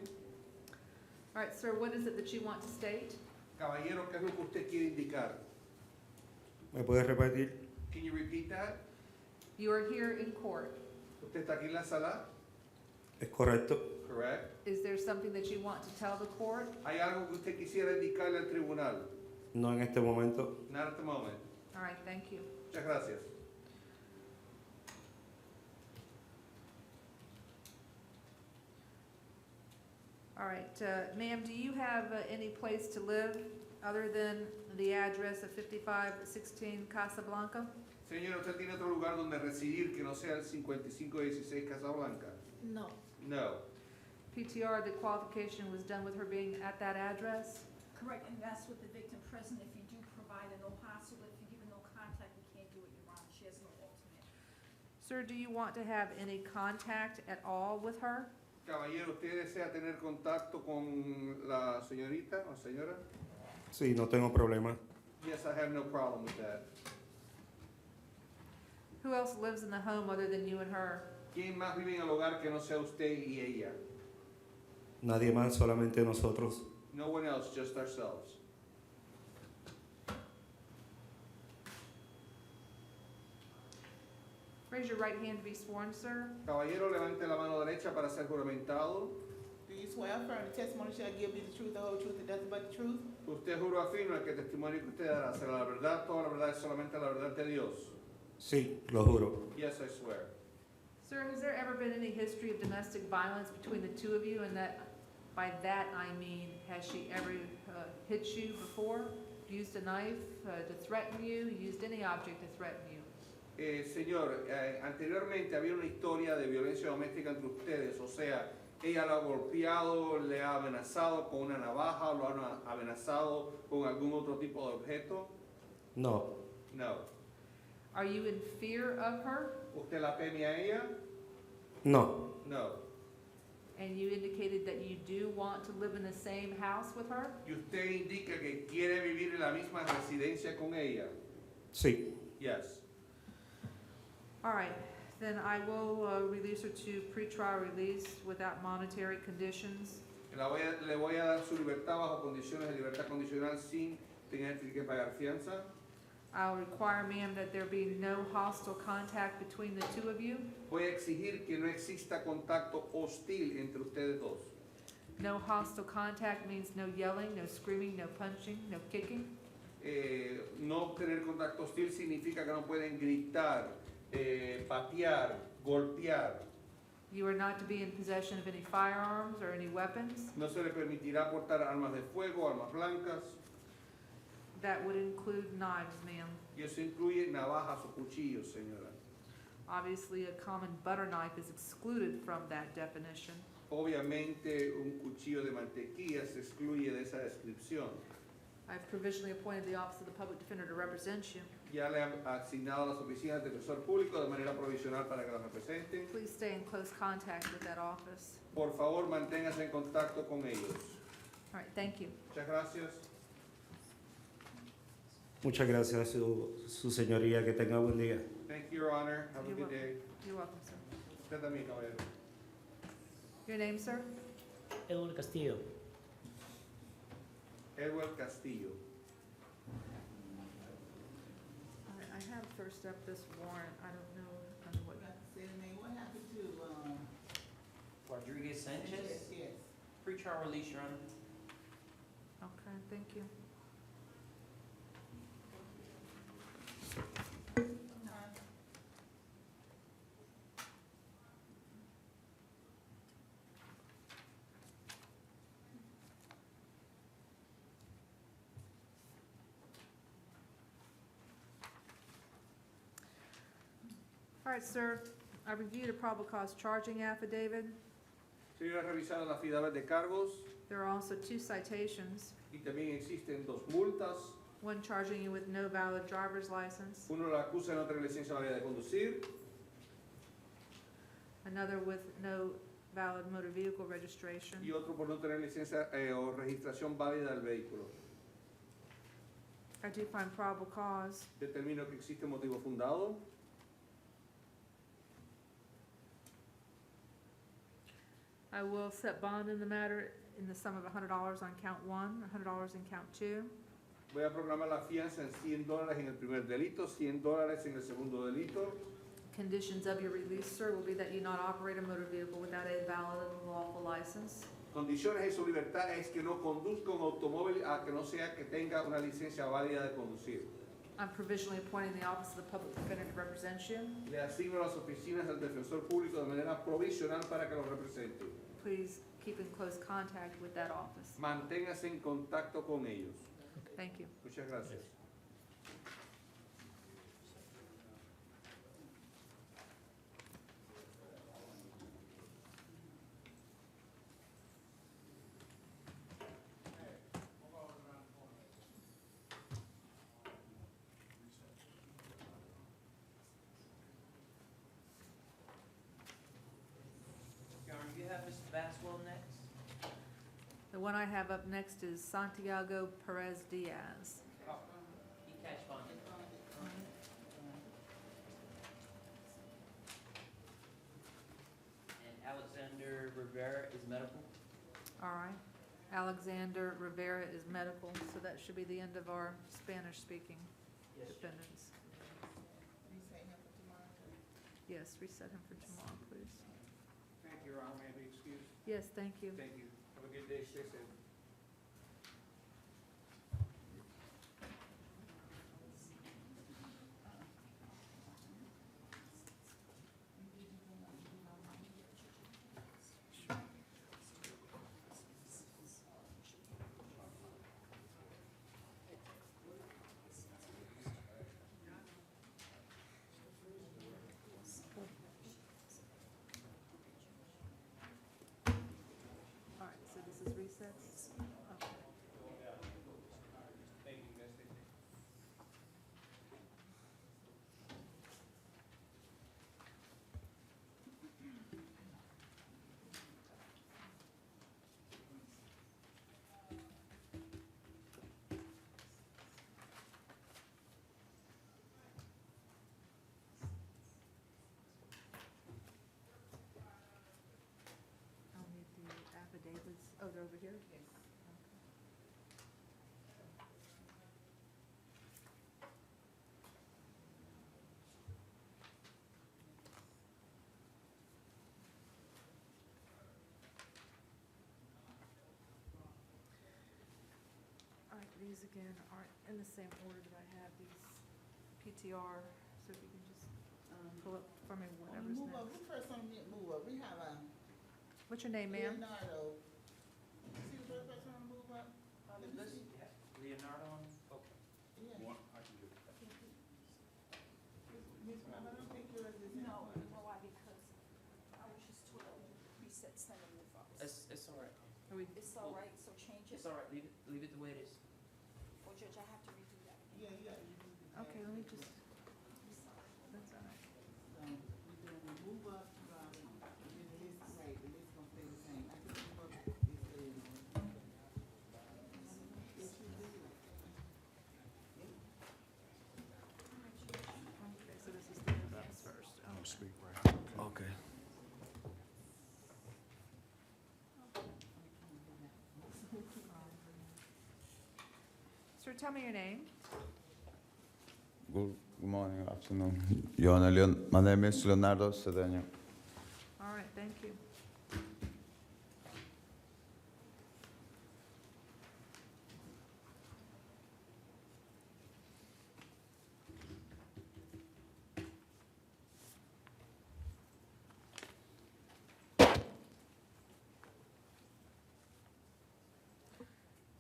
All right, sir, what is it that you want to state? Caballero, ¿qué es lo que usted quiere indicar? ¿Me puedes repetir? Can you repeat that? You are here in court. ¿Usted está aquí en la sala? ¿Es correcto? Correct. Is there something that you want to tell the court? ¿Hay algo que usted quisiera indicarle al tribunal? No en este momento. Not at the moment. All right, thank you. Muchas gracias. All right, ma'am, do you have any place to live other than the address of 5516 Casablanca? Señora, ¿usted tiene otro lugar donde residir que no sea el 5516 Casablanca? No. No. PTR, the qualification was done with her being at that address? Correct, and that's with the victim present. If you do provide a no hostile, if you give a no contact, we can't do it, Your Honor. She has no alternate. Sir, do you want to have any contact at all with her? Caballero, ¿usted desea tener contacto con la señorita o señora? Sí, no tengo problema. Yes, I have no problem with that. Who else lives in the home other than you and her? ¿Quién más vive en el hogar que no sea usted y ella? Nadie más, solamente nosotros. No one else, just ourselves. Raise your right hand to be sworn, sir. Caballero, levante la mano derecha para ser juramentado. Do you swear affirm the testimony shall give you the truth, the whole truth, and nothing but the truth? Usted juro afirma que el testimonio que usted dará será la verdad, toda la verdad y solamente la verdad de Dios. Sí, lo juro. Yes, I swear. Sir, has there ever been any history of domestic violence between the two of you? And that, by that I mean, has she ever hit you before? Used a knife to threaten you? Used any object to threaten you? Señor, anteriormente había una historia de violencia doméstica entre ustedes, o sea, ella lo ha golpeado, le ha amenazado con una navaja, lo ha amenazado con algún otro tipo de objeto. No. No. Are you in fear of her? ¿Usted la teme a ella? No. No. And you indicated that you do want to live in the same house with her? ¿Y usted indica que quiere vivir en la misma residencia con ella? Sí. Yes. All right, then I will release her to pretrial release without monetary conditions. Le voy a dar su libertad bajo condiciones de libertad condicional sin tener que pagar fianza. I'll require, ma'am, that there be no hostile contact between the two of you. Voy a exigir que no exista contacto hostil entre ustedes dos. No hostile contact means no yelling, no screaming, no punching, no kicking. No tener contacto hostil significa que no pueden gritar, patear, golpear. You are not to be in possession of any firearms or any weapons. No se le permitirá portar armas de fuego, armas blancas. That would include knives, ma'am. Y eso incluye navajas o cuchillos, señora. Obviously, a common butter knife is excluded from that definition. Obviamente, un cuchillo de mantequilla se excluye de esa descripción. I've provisionally appointed the Office of the Public Defender to represent you. Ya le han asignado las oficinas del defensor público de manera provisional para que las representen. Please stay in close contact with that office. Por favor, manténgase en contacto con ellos. All right, thank you. Muchas gracias. Muchas gracias, su señoría. Que tenga buen día. Thank you, Your Honor. Have a You're good welcome. day. You're welcome, sir. Usted también, caballero. Your name, sir? Edward Castillo. Edward Castillo. I have first up this warrant. I don't know what. Say the name, what happened to, Rodriguez Sanchez, yes, pretrial release, Your Honor. Okay, thank you. All right, sir. I reviewed a probable cause charging affidavit. Señora, ha revisado las affidavit de cargos There are also 2 citations, y también existen 2 multas. one charging you with no valid driver's license, Uno la acusa de no tener licencia válida de conducir another with no valid motor vehicle registration. y otro por no tener licencia o registración válida del vehículo. I do find probable cause. Determino que existe motivo fundado. I will set bond in the matter in the sum of $100 on count 1, $100 in count 2. Voy a programar la fianza en $100 en el primer delito, $100 en el segundo delito. Conditions of your release, sir, will be that you not operate a motor vehicle without a valid and lawful license. Condiciones de su libertad es que no conduzca un automóvil a que no sea que tenga una licencia válida de conducir. I'm provisionally appointing the Office of the Public Defender to represent you. Le asigno las oficinas del defensor público de manera provisional para que lo represente. Please keep in close contact with that office. Manténgase en contacto con ellos. Thank you. Muchas gracias. Your Honor, you have Mr. Baswell next. The one I have up next is Santiago Perez Diaz. He catch bonded. And Alexander Rivera is medical. All right. Alexander Rivera is medical, so that should be the end of our Spanish-speaking defendants. reset him for tomorrow. Yes, reset him for tomorrow, please. Thank you, Your Honor. May I be excused? Yes, thank you. Thank you. Have a good day. Stay safe. All right, so this is recess? Okay. Thank you, guys. Stay safe. I'll need the affidavits. Oh, they're over here? Yes. these again are in the same order that I have these PTR, so if you can just pull up for me On the whatever's move up, next. who first on the move up? We have What's your name, ma'am? Leonardo. See the first person on the move up? Let me see. Leonardo on, okay. Yeah. I can do it. Ms. Brown, I don't think yours is in No, order. you know why? Because I was just told that we reset sending the files. It's all right. Are we- It's all right, so change it. It's all right, leave it the way it is. Or Judge, I have to redo that. Yeah, yeah. you do the Okay, back. let me just, that's all right. We're doing the move up, and then the list, right, the list gonna stay the same. I think the move up is staying on. It should be. Okay, so this is the move-ups first. Okay. Speak right. Okay. Sir, tell me your name. Good morning, afternoon. Your Honor, my name is Leonardo Cedeno. All right, thank you.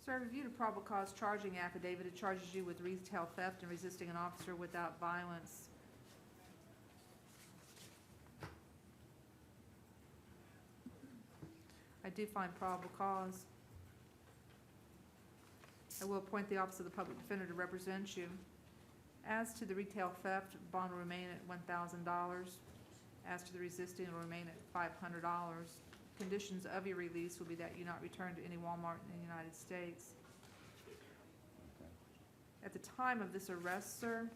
Sir, I reviewed a probable cause charging affidavit. It charges you with retail theft and resisting an officer without violence. I do find probable cause. I will appoint the Office of the Public Defender to represent you. As to the retail theft, bond will remain at $1,000. As to the resisting, it will remain at $500. Conditions of your release will be that you not return to any Walmart in the United States. At the time of this arrest, sir,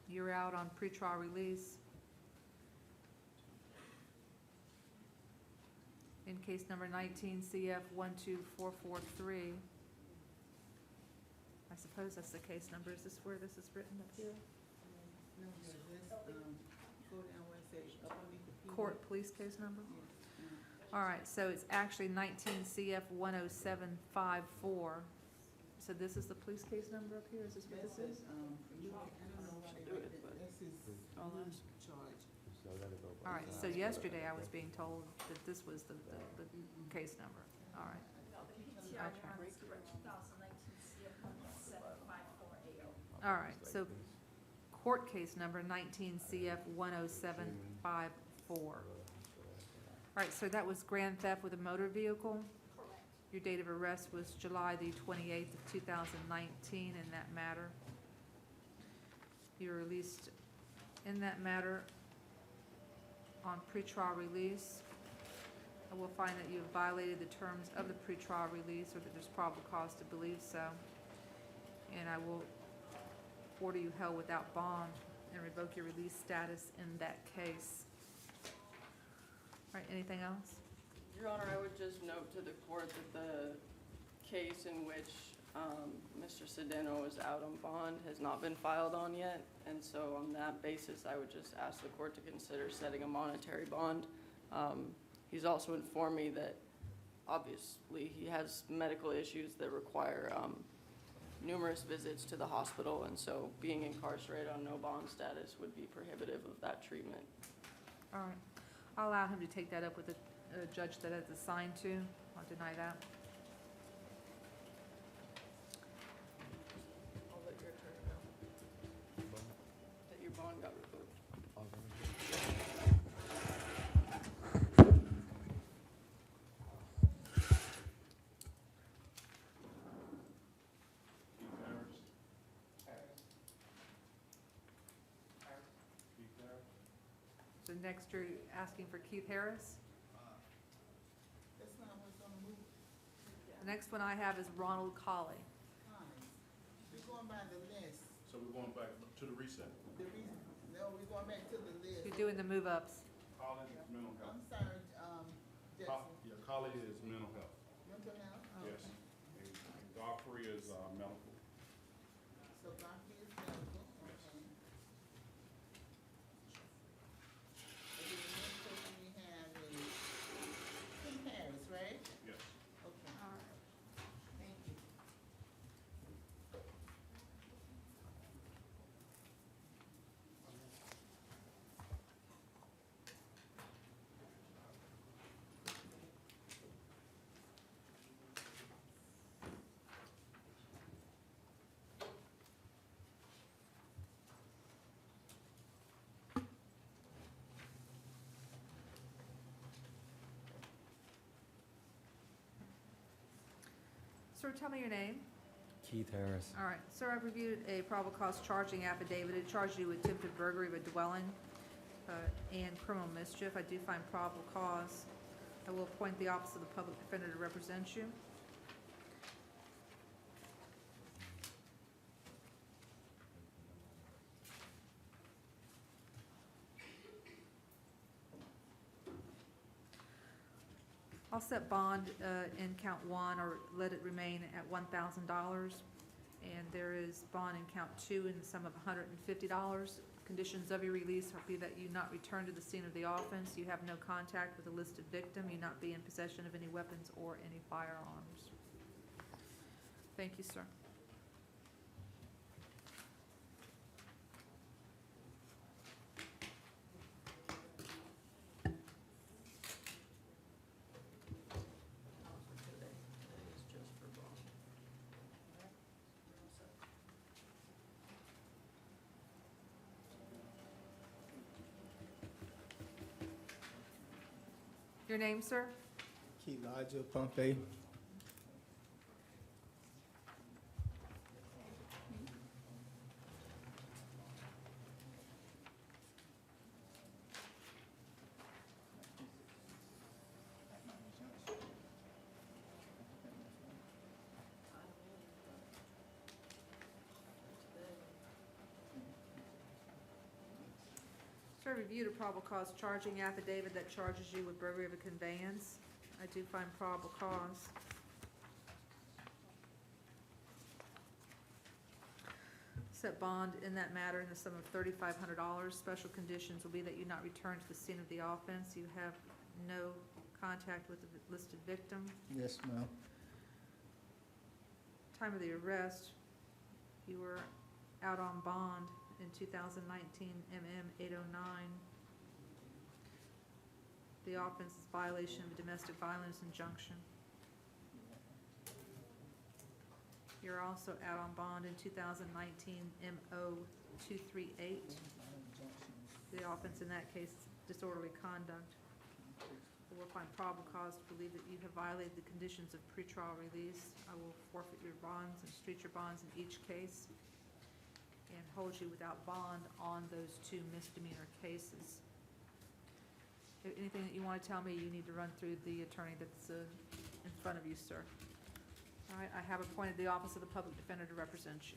you're out on pretrial release. In case number 19 CF 12443. I suppose that's the case number. Is this where this is written up here? No, yeah, just, go down where it says up underneath the P. Court police case number? Yeah. All right, so it's actually 19 CF 10754. So this is the police case number up here? Is this what That's this is? I don't know why they write that. That's his charge. All right, so yesterday I was being told that this was the case number. All right. No, the PTR Okay. number is correct, 2019 CF 17540. All right, so court case number 19 CF 10754. All right, so that was grand theft with a motor vehicle. Correct. Your date of arrest was July the 28th of 2019 in that matter. You were released in that matter on pretrial release. I will find that you have violated the terms of the pretrial release or that there's probable cause to believe so. And I will order you held without bond and revoke your release status in that case. All right, anything else? Your Honor, I would just note to the court that the case in which Mr. Cedeno is out on bond has not been filed on yet, and so on that basis, I would just ask the court to consider setting a monetary bond. He's also informed me that obviously he has medical issues that require numerous visits to the hospital, and so being incarcerated on no bond status would be prohibitive of that treatment. All right, I'll allow him to take that up with the judge that it's assigned to. I'll deny that. I'll let your attorney know that your bond got revoked. So next you're asking for Keith Harris. That's not what's on the move. The next one I have is Ronald Colley. We're going by the list. So we're going back to the reset. The reason, no, we're going back to the list. You're doing the move-ups. College is mental health. I'm sorry, Jackson. Yeah, college is mental health, Mental health? yes. And Godfrey is medical. So Godfrey is medical, okay. And then the next person we have is Kim Harris, right? Yes. Okay, All right. thank you. Sir, tell me your name. Keith Harris. All right, sir, I've reviewed a probable cause charging affidavit. It charged you with attempted burglary of a dwelling and criminal mischief. I do find probable cause. I will appoint the Office of the Public Defender to represent you. I'll set bond in count 1, or let it remain at $1,000. And there is bond in count 2 in the sum of $150. Conditions of your release will be that you not return to the scene of the offense, you have no contact with the listed victim, you not be in possession of any weapons or any firearms. Thank you, sir. Your name, sir? Elijah Pompey. Sir, reviewed a probable cause charging affidavit that charges you with burglary of a conveyance. I do find probable cause. Set bond in that matter in the sum of $3,500. Special conditions will be that you not return to the scene of the offense. You have no contact with the listed victim. Yes, ma'am. Time of the arrest, you were out on bond in 2019 MM 809. The offense is violation of a domestic violence injunction. You're also out on bond in 2019 MO 238. The offense in that case is disorderly conduct. We'll find probable cause to believe that you have violated the conditions of pretrial release. I will forfeit your bonds and street your bonds in each case and hold you without bond on those 2 misdemeanor cases. Anything that you want to tell me, you need to run through the attorney that's in front of you, sir. All right, I have appointed the Office of the Public Defender to represent you.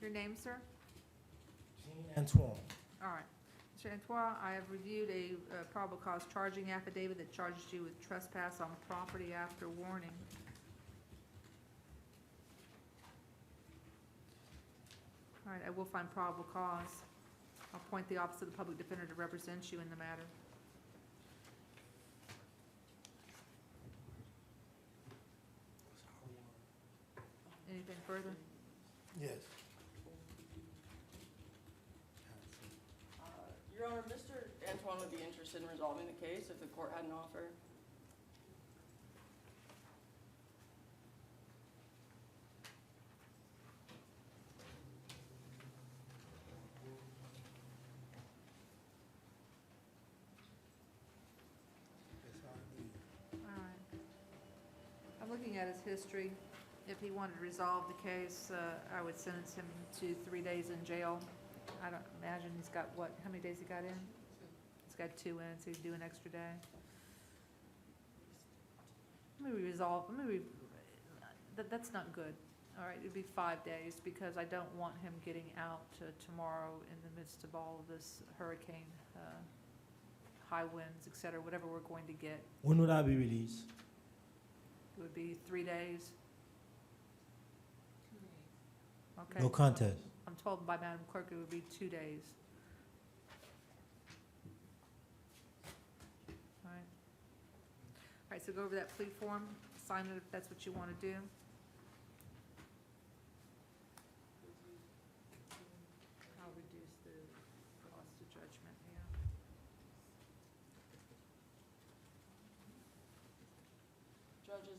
Your name, sir? Antoine. All right. Mr. Antoine, I have reviewed a probable cause charging affidavit that charges you with trespass on property after warning. All right, I will find probable cause. I'll appoint the Office of the Public Defender to represent you in the matter. Anything further? Yes. Your Honor, Mr. Antoine would be interested in resolving the case if the court had an offer. All right. I'm looking at his history. If he wanted to resolve the case, I would sentence him to 3 days in jail. I don't imagine he's got, what, how many days he got in? He's got 2 in, so he'd do an extra day. That's not good. All right, it'd be 5 days, because I don't want him getting out tomorrow in the midst of all of this hurricane, high winds, et cetera, whatever we're going to get. When would I be released? It would be 3 days. Okay. No contest. I'm told by Madam Clerk it would be 2 days. All right. All right, so go over that plea form, sign it if that's what you want to do.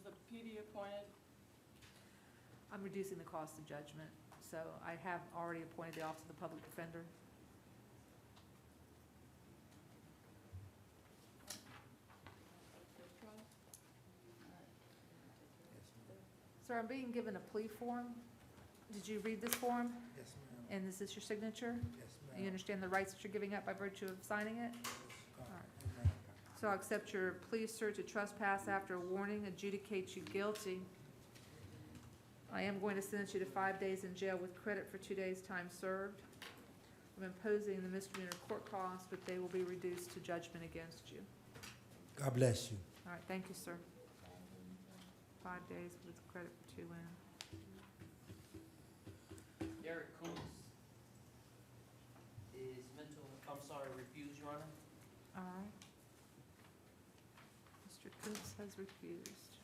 the PD appointed? I'm reducing the cost of judgment, so I have already appointed the Office of the Public Defender. Sir, I'm being given a plea form. Did you read this form? Yes, ma'am. And is this your signature? Yes, You ma'am. understand the rights that you're giving up by virtue of signing it? Yes, right. So I'll accept your plea, sir, to trespass after a warning, adjudicate you guilty. I am going to sentence you to 5 days in jail with credit for 2 days' time served. I'm imposing the misdemeanor court costs, but they will be reduced to judgment against you. God bless you. All right, thank you, sir. 5 days with credit for 2 in. Derek Coons is refused, Your Honor. All right. Mr. Coots has refused.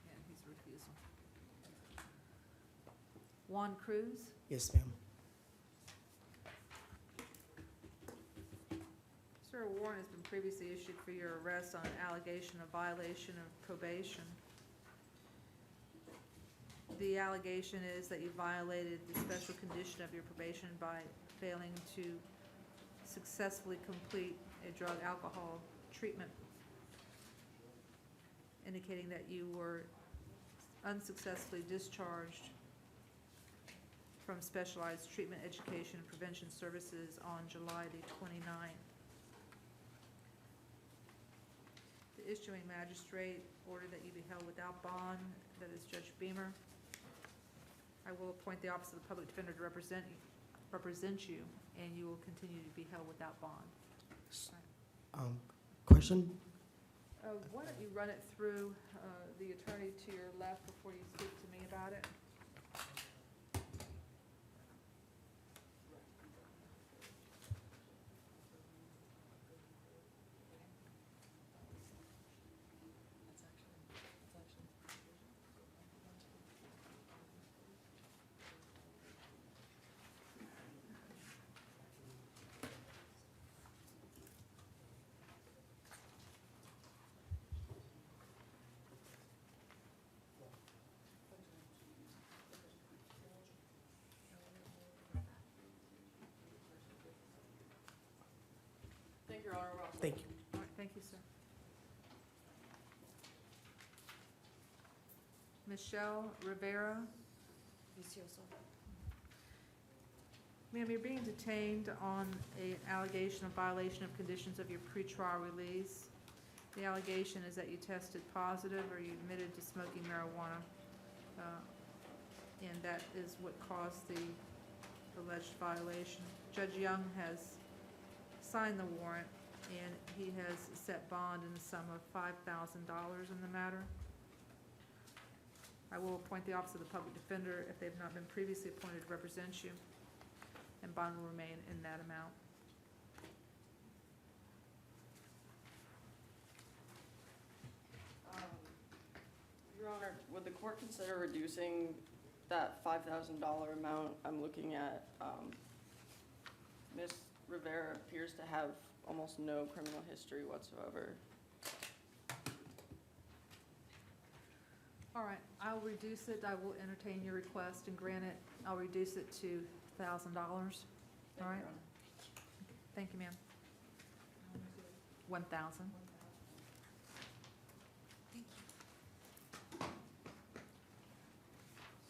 And he's refusal. Juan Cruz? Yes, ma'am. Sir, a warrant has been previously issued for your arrest on allegation of violation of probation. The allegation is that you violated the special condition of your probation by failing to successfully complete a drug alcohol treatment, indicating that you were unsuccessfully discharged from specialized treatment, education, and prevention services on July the 29th. The issuing magistrate ordered that you be held without bond, that is Judge Beamer. I will appoint the Office of the Public Defender to represent you, and you will continue to be held without bond. Question? Why don't you run it through the attorney to your left before you speak to me about it? Thank you, Your Honor. Thank you. All right, thank you, sir. Michelle Rivera. Ma'am, you're being detained on an allegation of violation of conditions of your pretrial release. The allegation is that you tested positive or you admitted to smoking marijuana, and that is what caused the alleged violation. Judge Young has signed the warrant, and he has set bond in the sum of $5,000 in the matter. I will appoint the Office of the Public Defender if they've not been previously appointed to represent you, and bond will remain in that amount. Your Honor, would the court consider reducing that $5,000 amount? I'm looking at, Ms. Rivera appears to have almost no criminal history whatsoever. All right, I'll reduce it. I will entertain your request and grant it. I'll reduce it to $1,000. All right? Thank you, ma'am. 1,000.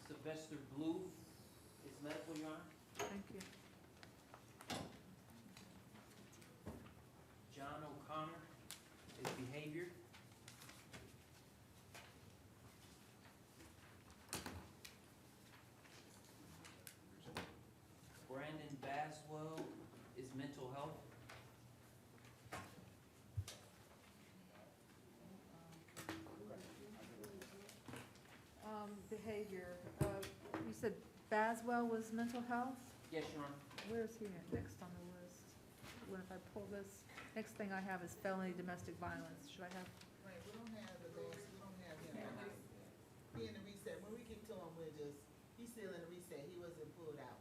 Sylvester Blue is medical, Your Honor. Thank you. John O'Connor is behavior. Brandon Baswell is mental health. Behavior, you said Baswell was mental health? Yes, Your Honor. Where is he next on the list? when if I pull this, next thing I have is felony domestic violence. Should I have? Right, we don't have the last, we don't have him. He in the reset, when we get to him, we'll just, he's still in the reset, he wasn't pulled out.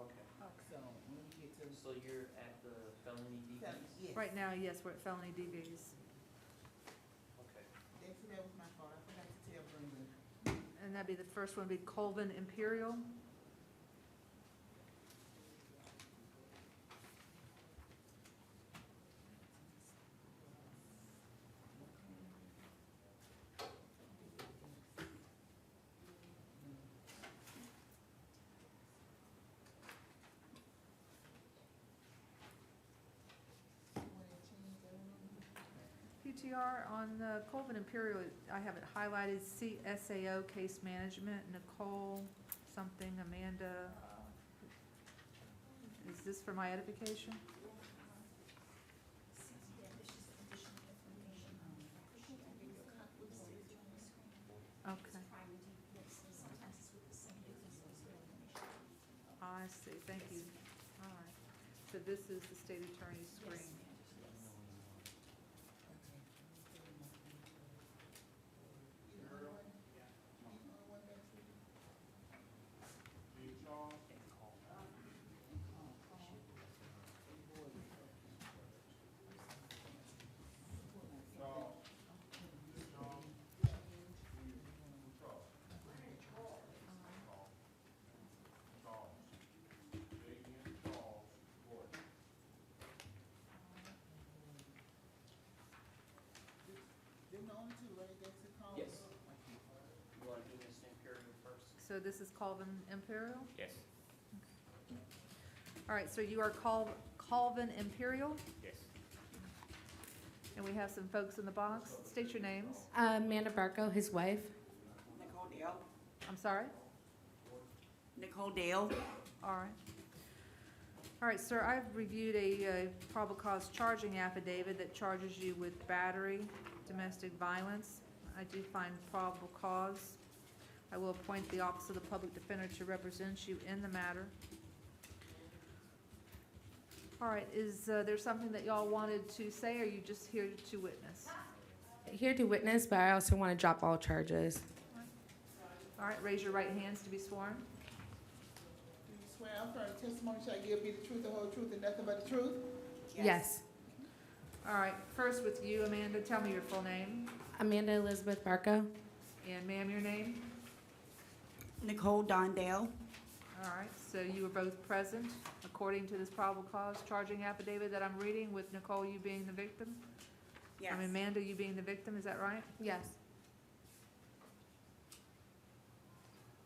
Okay. So when we get to. So you're at the felony DVs? Yes. Right now, yes, we're at felony DVs. Okay. Actually, that was my fault, I forgot to tell Brenda. And that'd be the first one, would be Colvin Imperial. PTR on Colvin Imperial, I have it highlighted, CSAO Case Management, Nicole something, Amanda. Is this for my edification? Okay. I see, thank you. All right. So this is the state attorney's screen. Them the only two, right, that's the call? Yes. You want to do Mr. Imperial first? So this is Colvin Imperial? Yes. All right, so you are Colvin Imperial, Yes. and we have some folks in the box. State your names. Amanda Barco, his wife. Nicole Dale. I'm sorry? Nicole Dale. All right. All right, sir, I've reviewed a probable cause charging affidavit that charges you with battery, domestic violence. I do find probable cause. I will appoint the Office of the Public Defender to represent you in the matter. All right, is there something that y'all wanted to say, or are you just here to witness? Here to witness, but I also want to drop all charges. All right, raise your right hands to be sworn. Do you swear affirm testimony shall give me the truth, the whole truth, and nothing but the truth? Yes. All right, first with you, Amanda, tell me your full name. Amanda Elizabeth Barco. And ma'am, your name? Nicole Dondale. All right, so you were both present according to this probable cause charging affidavit that I'm reading, with Nicole, you being the victim? Yes. I mean, Amanda, you being the victim, is that right? Yes.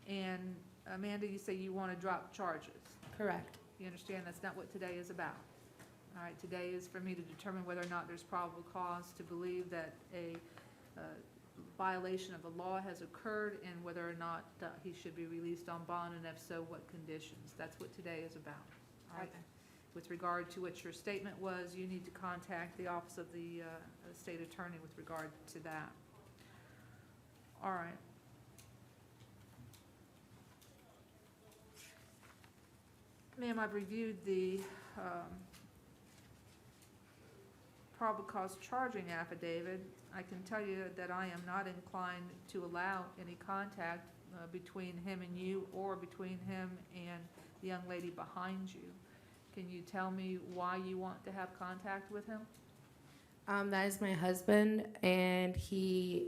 And Amanda, you say you want to drop charges. Correct. You understand that's not what today is about. All right, today is for me to determine whether or not there's probable cause to believe that a violation of the law has occurred, and whether or not he should be released on bond, and if so, what conditions. That's what today is about. All right. Okay. With regard to what your statement was, you need to contact the Office of the State Attorney with regard to that. All right. Ma'am, I've reviewed the probable cause charging affidavit. I can tell you that I am not inclined to allow any contact between him and you, or between him and the young lady behind you. Can you tell me why you want to have contact with him? That is my husband, and he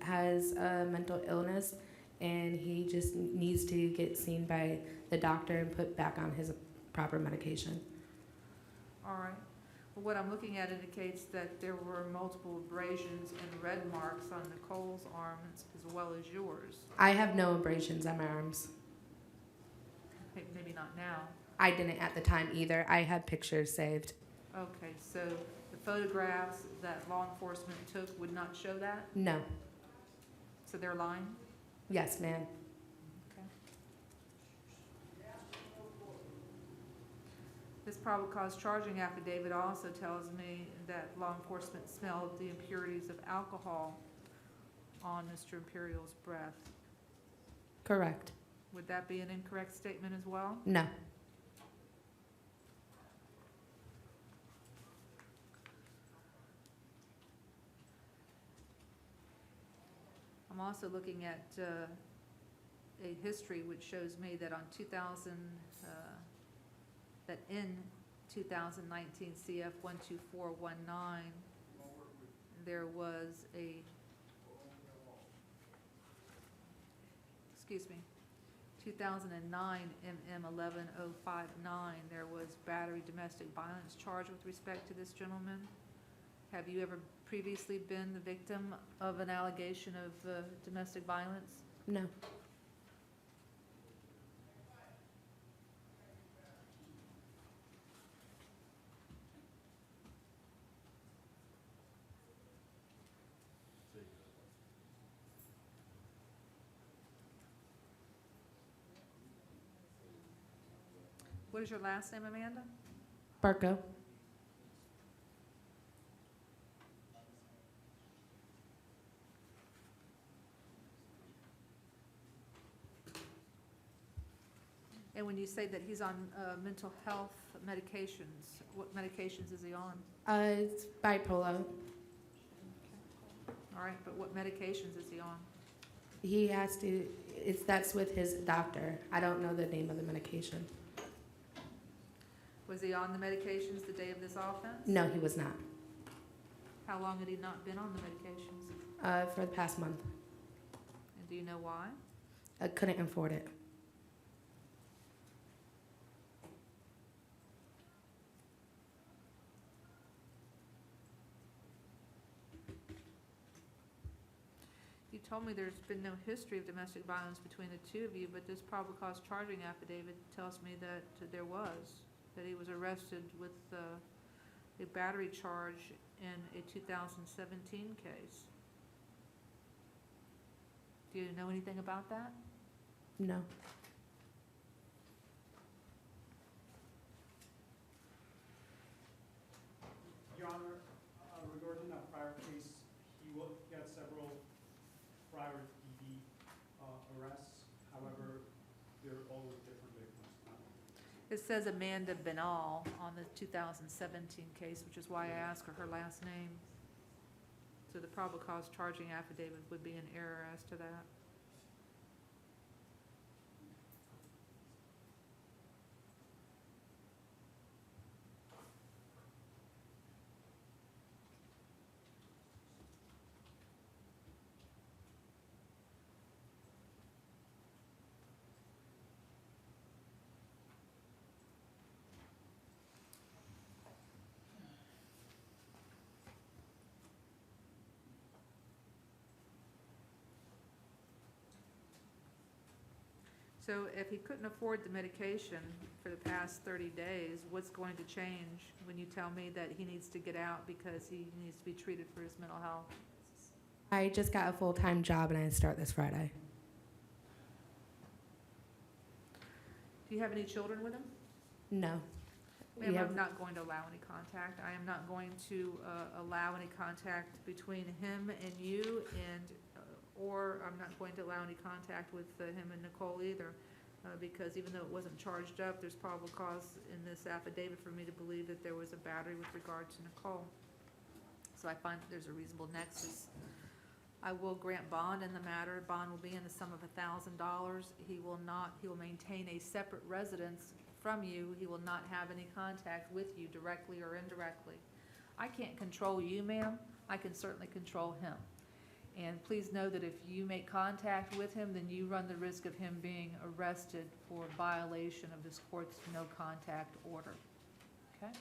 has a mental illness, and he just needs to get seen by the doctor and put back on his proper medication. All right. Well, what I'm looking at indicates that there were multiple abrasions and red marks on Nicole's arms as well as yours. I have no abrasions on my arms. Maybe not now. I didn't at the time either. I have pictures saved. Okay, so the photographs that law enforcement took would not show that? No. So they're lying? Yes, ma'am. Okay. This probable cause charging affidavit also tells me that law enforcement smelled the impurities of alcohol on Mr. Imperial's breath. Correct. Would that be an incorrect statement as well? No. I'm also looking at a history which shows me that on 2000, that in 2019 CF 12419, there was a, excuse me, 2009 MM 11059, there was battery domestic violence charge with respect to this gentleman. Have you ever previously been the victim of an allegation of domestic violence? No. What is your last name, Amanda? Barco. And when you say that he's on mental health medications, what medications is he on? It's bipolar. All right, but what medications is he on? He has to, that's with his doctor. I don't know the name of the medication. Was he on the medications the day of this offense? No, he was not. How long had he not been on the medications? For the past month. And do you know why? I couldn't afford it. You told me there's been no history of domestic violence between the two of you, but this probable cause charging affidavit tells me that there was, that he was arrested with a battery charge in a 2017 case. Do you know anything about that? No. Your Honor, regarding that prior case, he had several prior PD arrests. However, they're all with different victims. It says Amanda Benal on the 2017 case, which is why I asked her last name. So the probable cause charging affidavit would be in error as to that. So if he couldn't afford the medication for the past 30 days, what's going to change when you tell me that he needs to get out because he needs to be treated for his mental health? I just got a full-time job and I start this Friday. Do you have any children with him? No. Ma'am, We have- I'm not going to allow any contact. I am not going to allow any contact between him and you, and or I'm not going to allow any contact with him and Nicole either, because even though it wasn't charged up, there's probable cause in this affidavit for me to believe that there was a battery with regard to Nicole. So I find that there's a reasonable nexus. I will grant bond in the matter. Bond will be in the sum of $1,000. He will maintain a separate residence from you. He will not have any contact with you directly or indirectly. I can't control you, ma'am. I can certainly control him. And please know that if you make contact with him, then you run the risk of him being arrested for violation of this court's no contact order. Okay?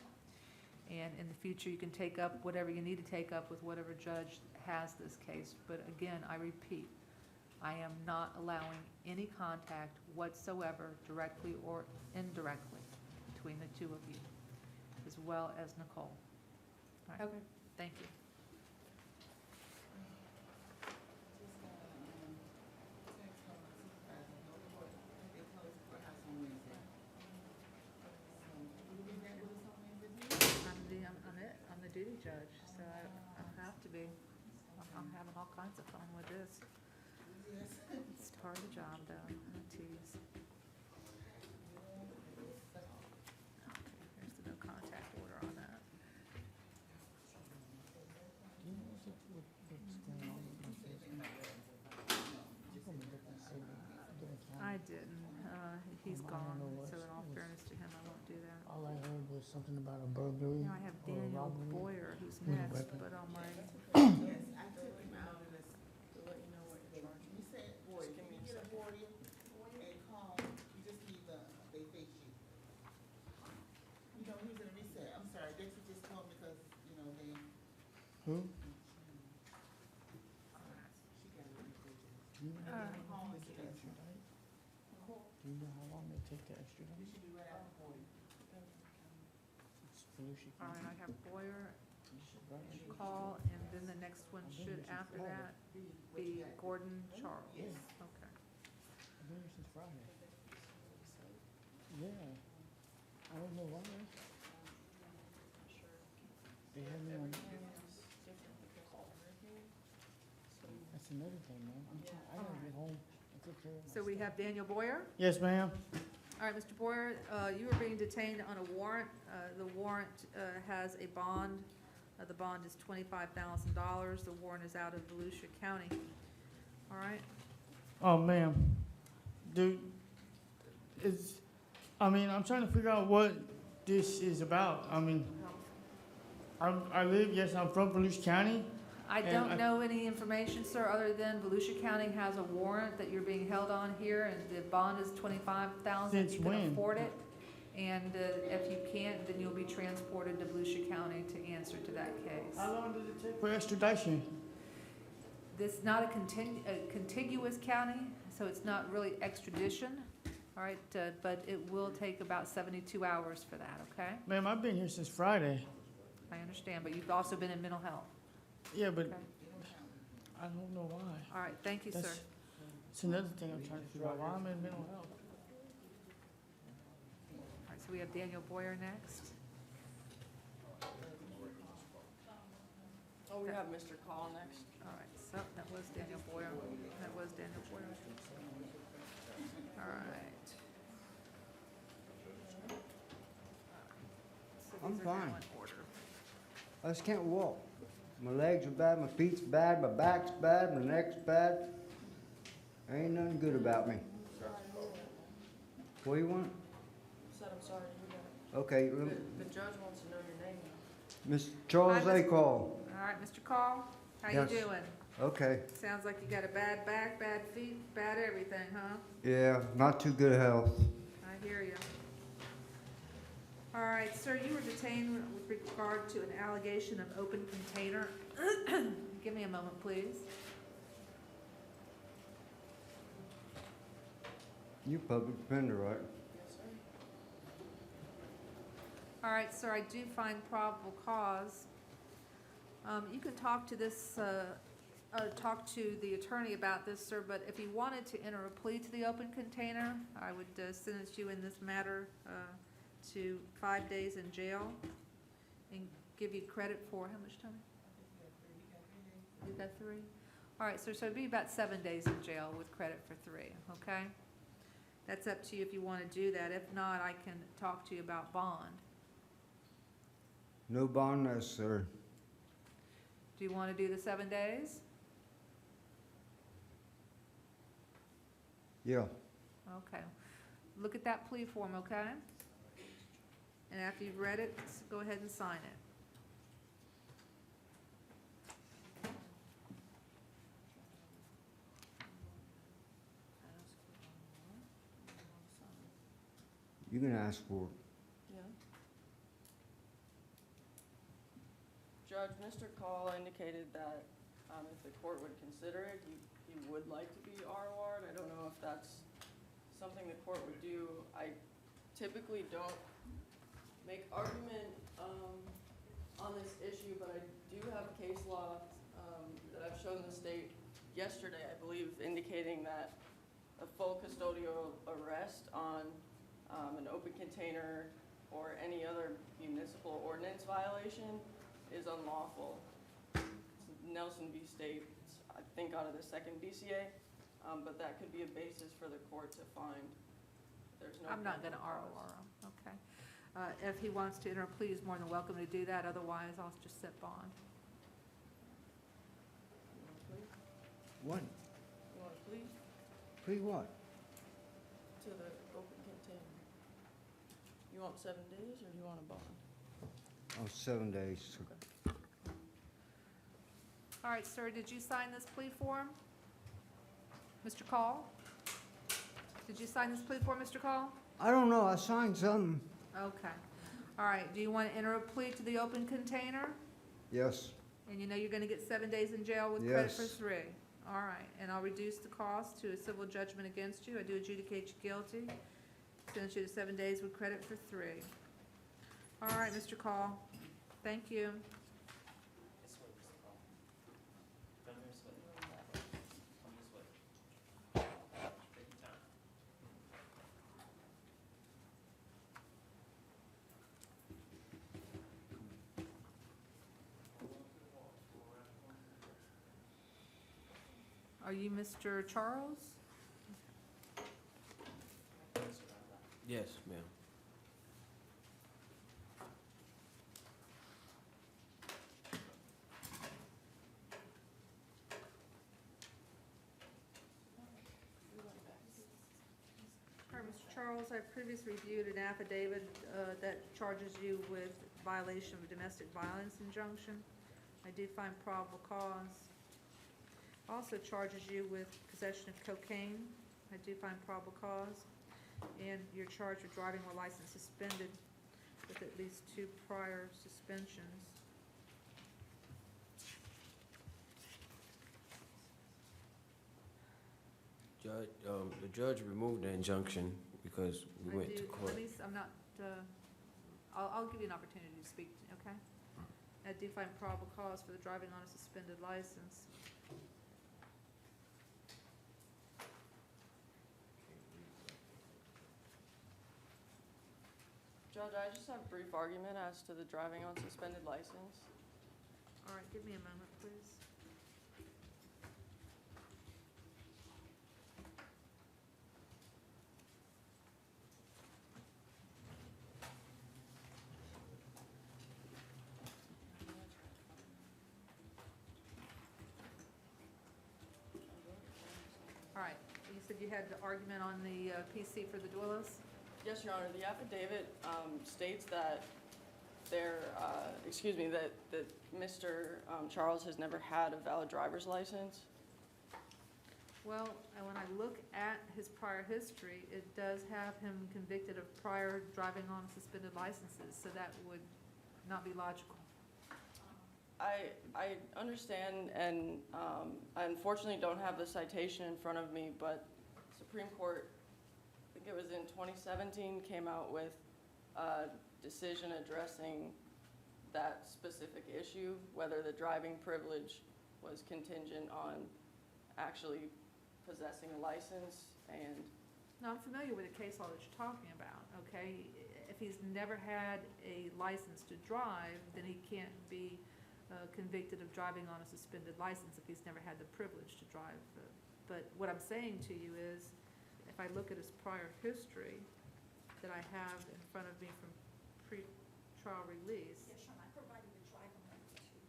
And in the future, you can take up whatever you need to take up with whatever judge has this case. But again, I repeat, I am not allowing any contact whatsoever, directly or indirectly, between the two of you, as well as Nicole. All right. Okay. Thank you. I'm the duty judge, so I have to be. I'm having all kinds of fun with this. It's part of the job, though. I tease. Okay, here's the no contact order on that. gone, so in all fairness to him, I won't do that. All I heard was something about a burglary. Now I have or a Daniel robbery. Boyer, who's With a next, weapon. but on my, Yes, I took him out and to let you know what the charge. You said, boy, Just if give me you a get a second. warrior and call, you just need they face you. You know, he was in a reset. I'm sorry, Dixie just told me because, you know, they. Who? She got a reset. Do you know how Call long is they the take to best. extradite? Do you know how long they take to extradite? You should be right after 40. It's Volusia all County. right, I have Boyer You should write and it. Call, and then the next one should, after that, be Gordon Charles. Yes. Okay. I've been here since Friday. Yeah. I don't know why. They had me on. That's another thing, man. I gotta get home and take care of my So we have Daniel Boyer. Yes, ma'am. All right, Mr. Boyer, you are being detained on a warrant. The warrant has a bond. The bond is $25,000. The warrant is out of Volusia County. All right? Oh, ma'am. Dude, I'm trying to figure out what this is about. I mean, I'm from Volusia County. I And don't I- know any information, sir, other than Volusia County has a warrant that you're being held on here, and the bond is $25,000. Since You can when? afford it. And if you can't, then you'll be transported to Volusia County to answer to that case. How long does it take for extradition? This is not a contiguous county, so it's not really extradition, all right? But it will take about 72 hours for that, okay? Ma'am, I've been here since Friday. I understand, but you've also been in mental health, Yeah, but okay? I don't know why. All right, thank you, sir. It's another thing I'm trying to figure out. Why I'm in mental health. All right, so we have Daniel Boyer next. Oh, we have Mr. Call next. All right, so that was Daniel Boyer. That was Daniel Boyer. All right. So I'm these are now fine. in order. I just can't walk. My legs are bad, my feet's bad, my back's bad, my neck's bad. Ain't nothing good about me. What do you want? Said I'm sorry, you got Okay, it. The judge wants to know your name now. Miss Charles Hi, A. Miss- Call. All right, Mr. Call, how you Yes. doing? Okay, Sounds like you got a bad back, bad feet, bad everything, huh? yeah, not too good health. I hear you. All right, sir, you were detained with regard to an allegation of open container. Give me a moment, please. You public defender, right? Yes, sir. All right, sir, I do find probable cause. You can talk to this, talk to the attorney about this, sir, but if you wanted to enter a plea to the open container, I would sentence you in this matter to 5 days in jail and give you credit for, how much time? You got 3? All right, sir, so it'd be about 7 days in jail with credit for 3, okay? That's up to you if you want to do that. If not, I can talk to you about bond. No bond necessary. Do you want to do the 7 days? Yeah. Okay. Look at that plea form, okay? And after you've read it, go ahead and sign it. You can ask for it. Yeah. Judge, Mr. Call indicated that if the court would consider it, he would like to be ROR'd. I don't know if that's something the court would do. I typically don't make argument on this issue, but I do have case law that I've shown the state yesterday, I believe, indicating that a full custodial arrest on an open container or any other municipal ordinance violation is unlawful. It's Nelson v. State, it's, I think out of the 2nd DCA, but that could be a basis for the court to find there's no. I'm not gonna ROR him, okay? If he wants to enter a plea, he's more than welcome to do that, otherwise I'll just set bond. What? You want to plea Plea what? to the open container? You want 7 days, or do you want a bond? Oh, 7 days. All right, sir, did you sign this plea form? Mr. Call? Did you sign this plea form, Mr. Call? I don't know, I signed something. Okay. All right, do you want to enter a plea to the open container? Yes. And you know you're gonna get 7 days in jail with credit for Yes. 3. All right, and I'll reduce the cost to a civil judgment against you. I do adjudicate you guilty. Sentence you to 7 days with credit for 3. All right, Mr. Call. Thank you. This way, Mr. Call. Come here, this way. Come this way. Take your time. Are you Mr. Charles? Yes, ma'am. All right, Mr. Charles, I previously reviewed an affidavit that charges you with violation of a domestic violence injunction. I do find probable cause. Also charges you with possession of cocaine. I do find probable cause. And you're charged with driving while license suspended with at least 2 prior suspensions. Judge, the judge removed the injunction because we went to court. I'm not, I'll give you an opportunity to speak, okay? I do find probable cause for the driving on a suspended license. Judge, I just have a brief argument as to the driving on suspended license. All right, give me a moment, please. All right, you said you had the argument on the PC for the Duelos? Yes, Your Honor, the affidavit states that that Mr. Charles has never had a valid driver's license. Well, and when I look at his prior history, it does have him convicted of prior driving on suspended licenses, so that would not be logical. I understand, and I unfortunately don't have the citation in front of me, but Supreme Court, I think it was in 2017, came out with a decision addressing that specific issue, whether the driving privilege was contingent on actually possessing a license. And No, I'm familiar with the case law that you're talking about, okay? If he's never had a license to drive, then he can't be convicted of driving on a suspended license if he's never had the privilege to drive. But what I'm saying to you is, if I look at his prior history that I have in front of me from pre-trial release, Yes, Sean, I provided the driving record too.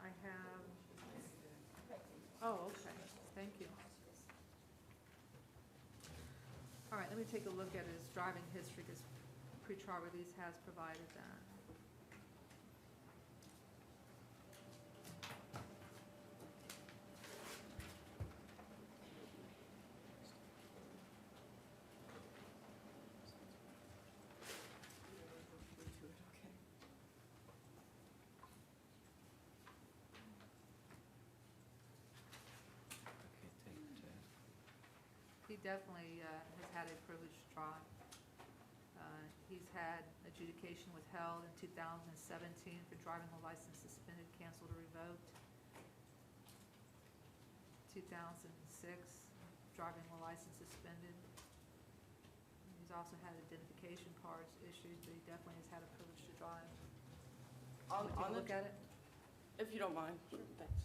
I have, oh, okay, thank you. All right, let me take a look at his driving history, because pre-trial release has provided that. He definitely has had a privileged drive. He's had adjudication withheld in 2017 for driving while license suspended, canceled, or revoked. 2006, driving while license suspended. He's also had identification cards issued, but he definitely has had a privilege to drive. on Take a the, look at it? if you don't mind, thanks.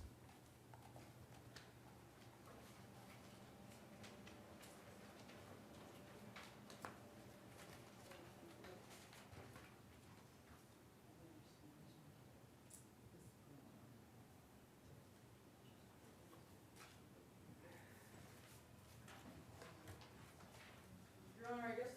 Your Honor, I guess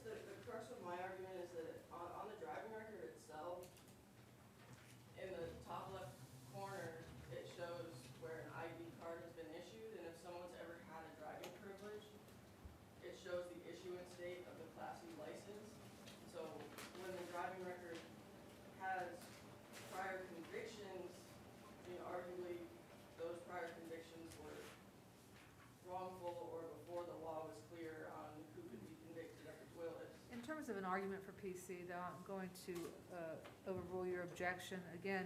terms of an argument for PC, though, I'm going to overrule your objection. Again,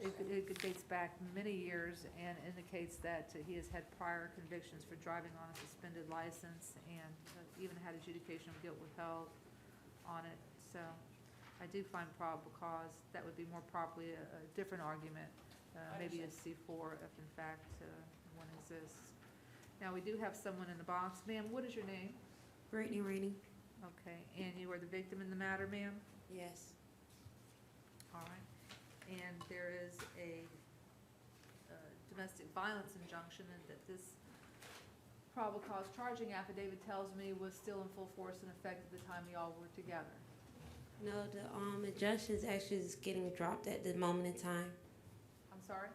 it dates back many years and indicates that he has had prior convictions for driving on a suspended license and even had adjudication of guilt withheld on it. So I do find probable cause. That would be more properly a different argument, maybe a C4 if in fact one exists. Now, we do have someone in the box. Ma'am, what is your name? Brittany Rainey. Okay, and you are the victim in the matter, ma'am? Yes. All right. And there is a domestic violence injunction, and that this probable cause charging affidavit tells me was still in full force and effect at the time y'all were together. No, the injunction actually is getting dropped at the moment in time. I'm sorry?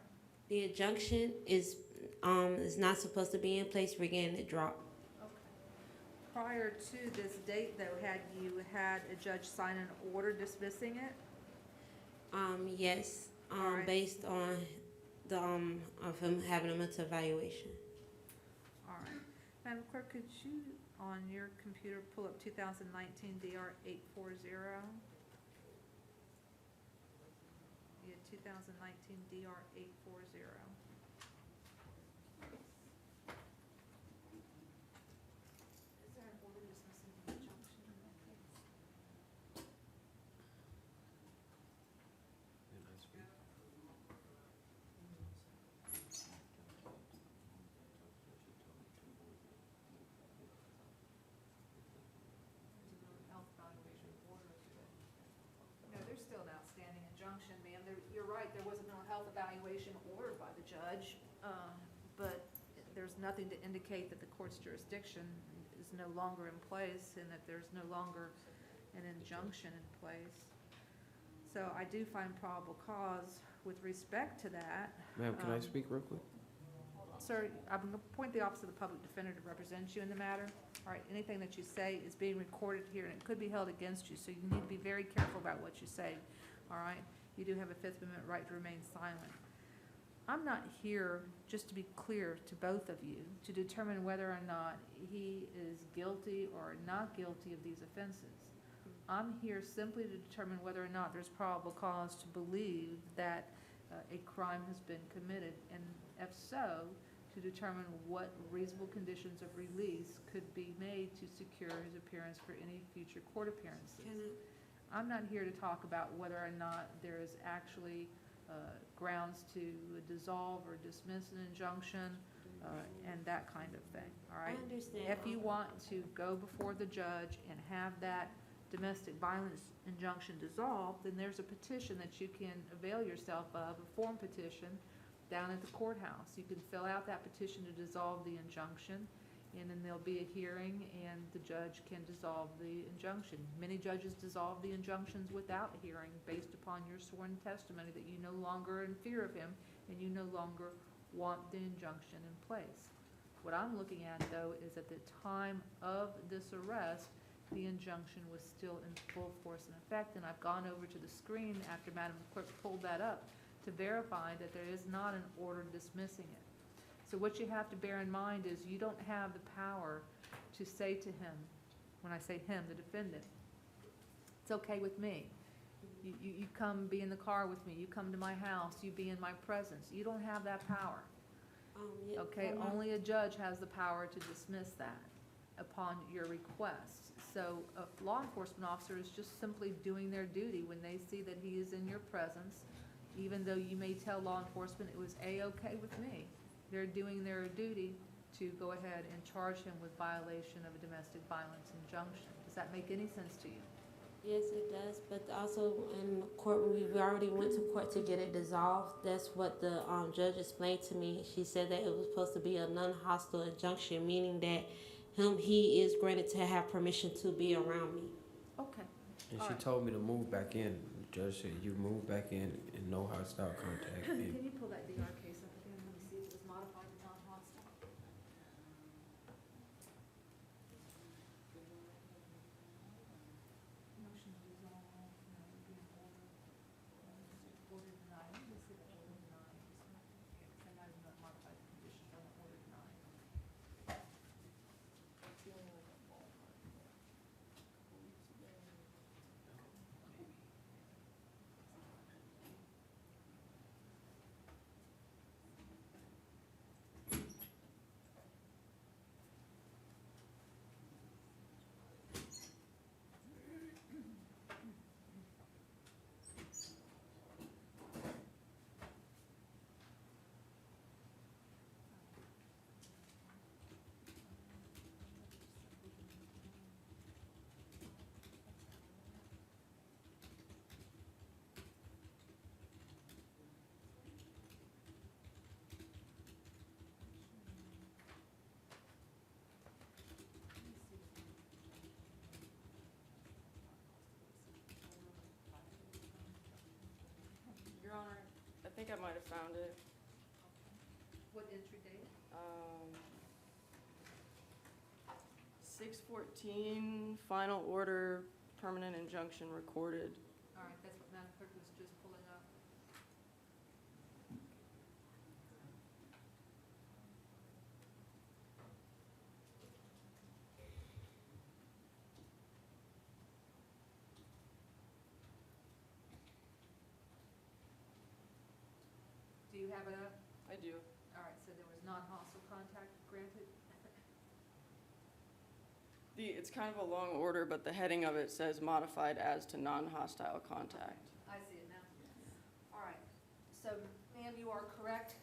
The injunction is not supposed to be in place. We're getting it dropped. Okay. Prior to this date, though, had you had a judge sign an order dismissing it? Yes. Alright. Based on the of him having a mental evaluation. All right. Madam Clerk, could you, on your computer, pull up 2019 DR 840? Yeah, 2019 DR 840. Is there an order dismissing the injunction in that case? Health evaluation order. No, there's still an outstanding injunction, ma'am. You're right, there was a mental health evaluation ordered by the judge, but there's nothing to indicate that the court's jurisdiction is no longer in place and that there's no longer an injunction in place. So I do find probable cause with respect to that. Ma'am, can I speak real quick? Sir, I'm going to appoint the Office of the Public Defender to represent you in the matter. All right, anything that you say is being recorded here, and it could be held against you, so you need to be very careful about what you say, all right? You do have a Fifth Amendment right to remain silent. I'm not here, just to be clear to both of you, to determine whether or not he is guilty or not guilty of these offenses. I'm here simply to determine whether or not there's probable cause to believe that a crime has been committed, and if so, to determine what reasonable conditions of release could be made to secure his appearance for any future court appearances. I'm not here to talk about whether or not there is actually grounds to dissolve or dismiss an injunction and that kind of thing, all right? I understand. If you want to go before the judge and have that domestic violence injunction dissolved, then there's a petition that you can avail yourself of, a form petition, down at the courthouse. You can fill out that petition to dissolve the injunction, and then there'll be a hearing, and the judge can dissolve the injunction. Many judges dissolve the injunctions without a hearing based upon your sworn testimony that you no longer are in fear of him and you no longer want the injunction in place. What I'm looking at, though, is at the time of this arrest, the injunction was still in full force and effect, and I've gone over to the screen after Madam Clerk pulled that up to verify that there is not an order dismissing it. So what you have to bear in mind is you don't have the power to say to him, when I say him, the defendant, it's okay with me. You come be in the car with me. You come to my house. You be in my presence. You don't have that power. Yeah, Okay, only a judge has the power to dismiss that upon your request. So a law enforcement officer is just simply doing their duty when they see that he is in your presence, even though you may tell law enforcement it was A-okay with me. They're doing their duty to go ahead and charge him with violation of a domestic violence injunction. Does that make any sense to you? Yes, it does, but also in court, we already went to court to get it dissolved. That's what the judge explained to me. She said that it was supposed to be a non-hostile injunction, meaning that he is granted to have permission to be around me. Okay. And All she right. told me to move back in. The judge said, you move back in and no hostile contact. Can you pull that DR case up again? Let me see if it was modified to non-hostile. Motion to dissolve, no, would be an order. Order denied. Let me see the order denied. Because I might have not modified the conditions on the order denied. think I might have found it. What entry date? 6/14, final order, permanent injunction recorded. All right, that's what Madam Clerk was just pulling up. Do you have it up? I do. All right, so there was non-hostile contact granted? It's kind of a long order, but the heading of it says modified as to non-hostile contact. I see it now. All right, so ma'am, you are correct.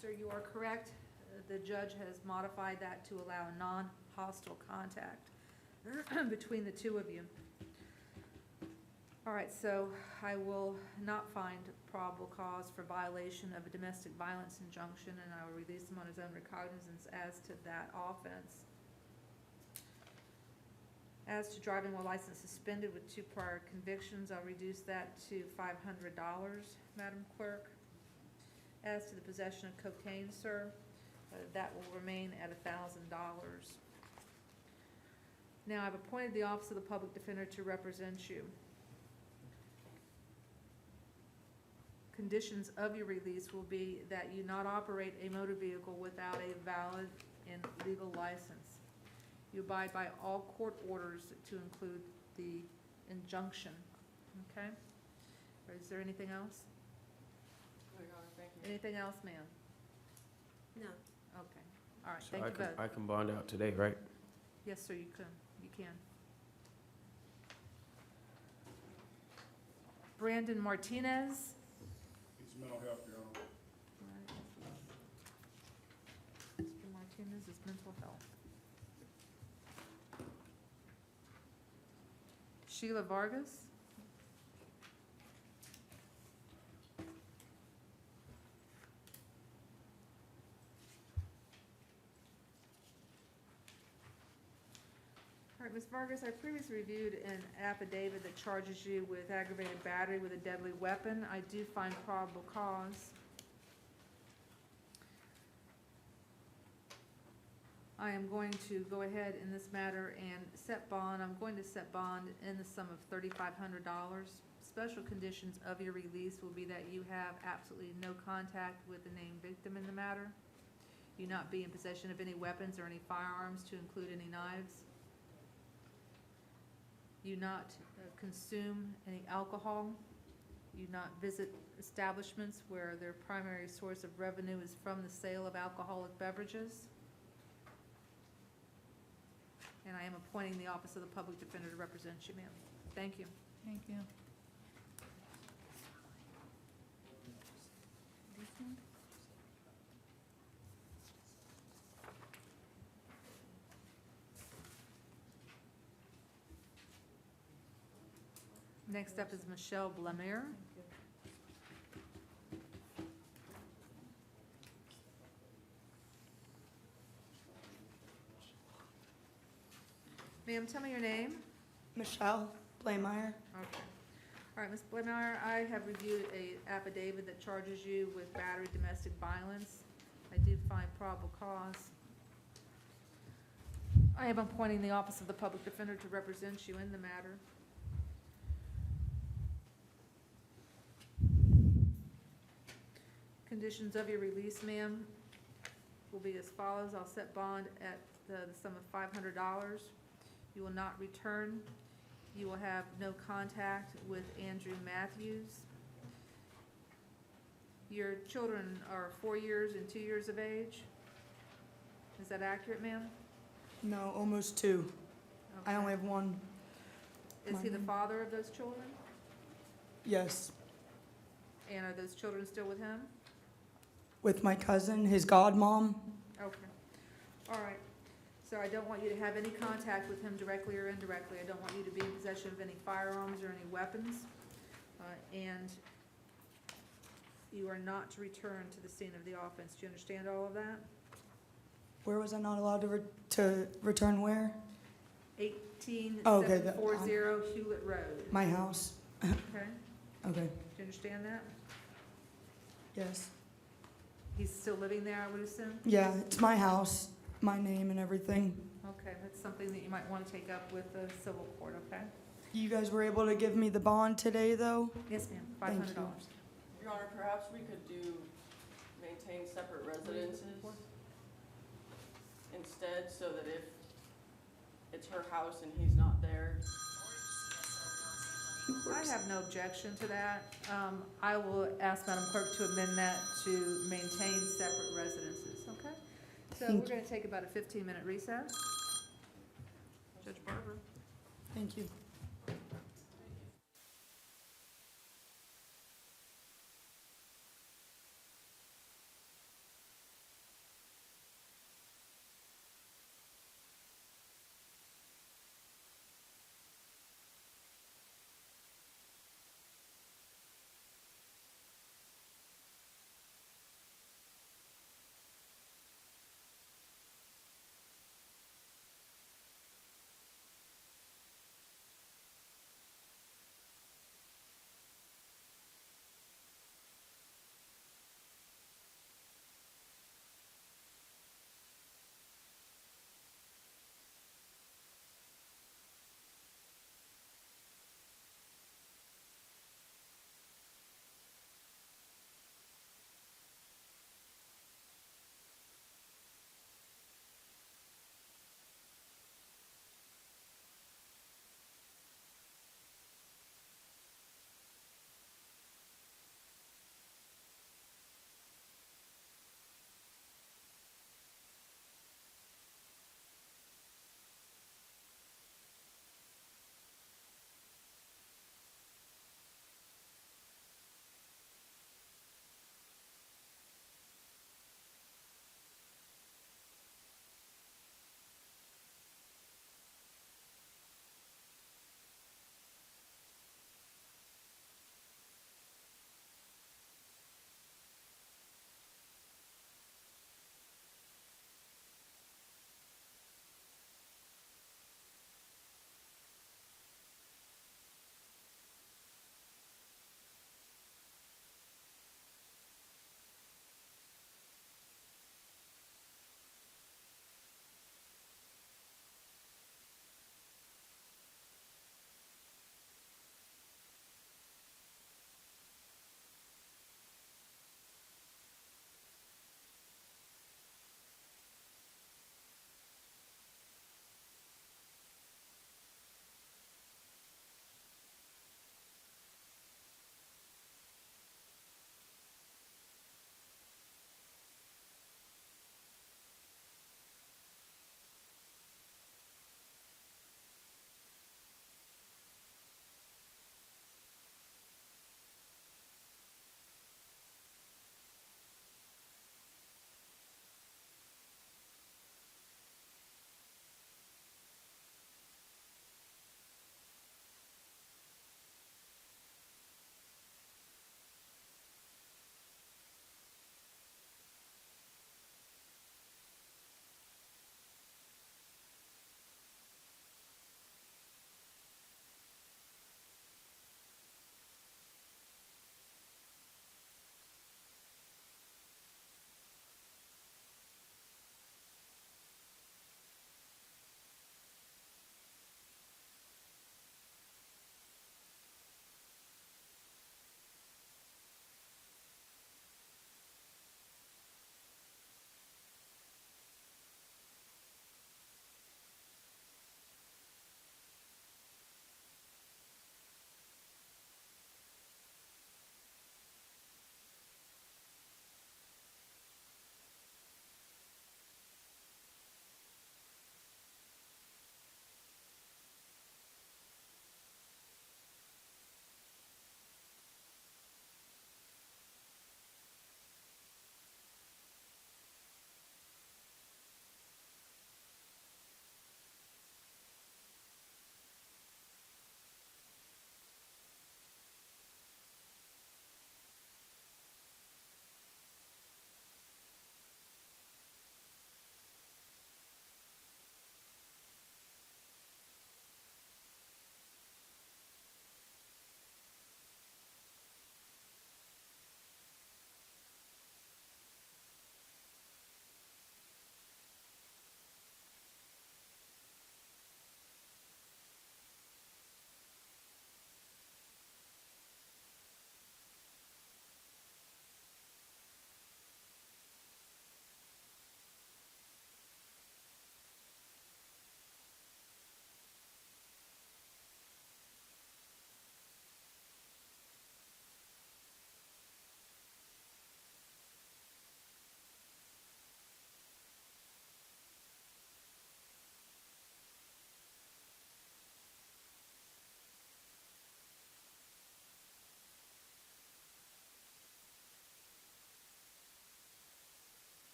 Sir, you are correct. The judge has modified that to allow a non-hostile contact between the two of you. All right, so I will not find probable cause for violation of a domestic violence injunction, and I will release him on his own recognizance as to that offense. As to driving while license suspended with 2 prior convictions, I'll reduce that to $500, Madam Clerk. As to the possession of cocaine, sir, that will remain at $1,000. Now, I've appointed the Office of the Public Defender to represent you. Conditions of your release will be that you not operate a motor vehicle without a valid and legal license. You abide by all court orders to include the injunction, okay? Or is there anything else? Your Honor, thank you. Anything else, ma'am? No. Okay, all right, So thank you both. I can bond out today, right? Yes, sir, you can. Brandon Martinez. It's mental health, Your Honor. Mr. Martinez is mental health. Sheila Vargas. All right, Ms. Vargas, I previously reviewed an affidavit that charges you with aggravated battery with a deadly weapon. I do find probable cause. I am going to go ahead in this matter and set bond. I'm going to set bond in the sum of $3,500. Special conditions of your release will be that you have absolutely no contact with the named victim in the matter. You not be in possession of any weapons or any firearms, to include any knives. You not consume any alcohol. You not visit establishments where their primary source of revenue is from the sale of alcoholic beverages. And I am appointing the Office of the Public Defender to represent you, ma'am. Thank you. Thank you. Next up is Michelle Blemire. Ma'am, tell me your name. Michelle Blameyer. Okay. All right, Ms. Blemire, I have reviewed a affidavit that charges you with battery domestic violence. I do find probable cause. I am appointing the Office of the Public Defender to represent you in the matter. Conditions of your release, ma'am, will be as follows. I'll set bond at the sum of $500. You will not return. You will have no contact with Andrew Matthews. Your children are 4 years and 2 years of age. Is that accurate, ma'am? No, almost 2. I only have one. Is he the father of those children? Yes. And are those children still with him? With my cousin, his godmom. Okay. All right. So I don't want you to have any contact with him directly or indirectly. I don't want you to be in possession of any firearms or any weapons. And you are not to return to the scene of the offense. Do you understand all of that? Where was I not allowed to return where? 18740 Hewlett Road. My house. Okay? Okay. Do you understand that? Yes. He's still living there, I would assume? Yeah, it's my house, my name and everything. Okay, that's something that you might want to take up with the civil court, okay? You guys were able to give me the bond today, though? Yes, ma'am, Thank $500. you. Your Honor, perhaps we could maintain separate residences instead, so that if it's her house and he's not there. I have no objection to that. I will ask Madam Clerk to amend that to maintain separate residences, okay? So we're going to take about a 15-minute recess. Judge Barber. Thank you.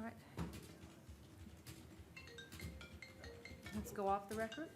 right. Let's go off the record.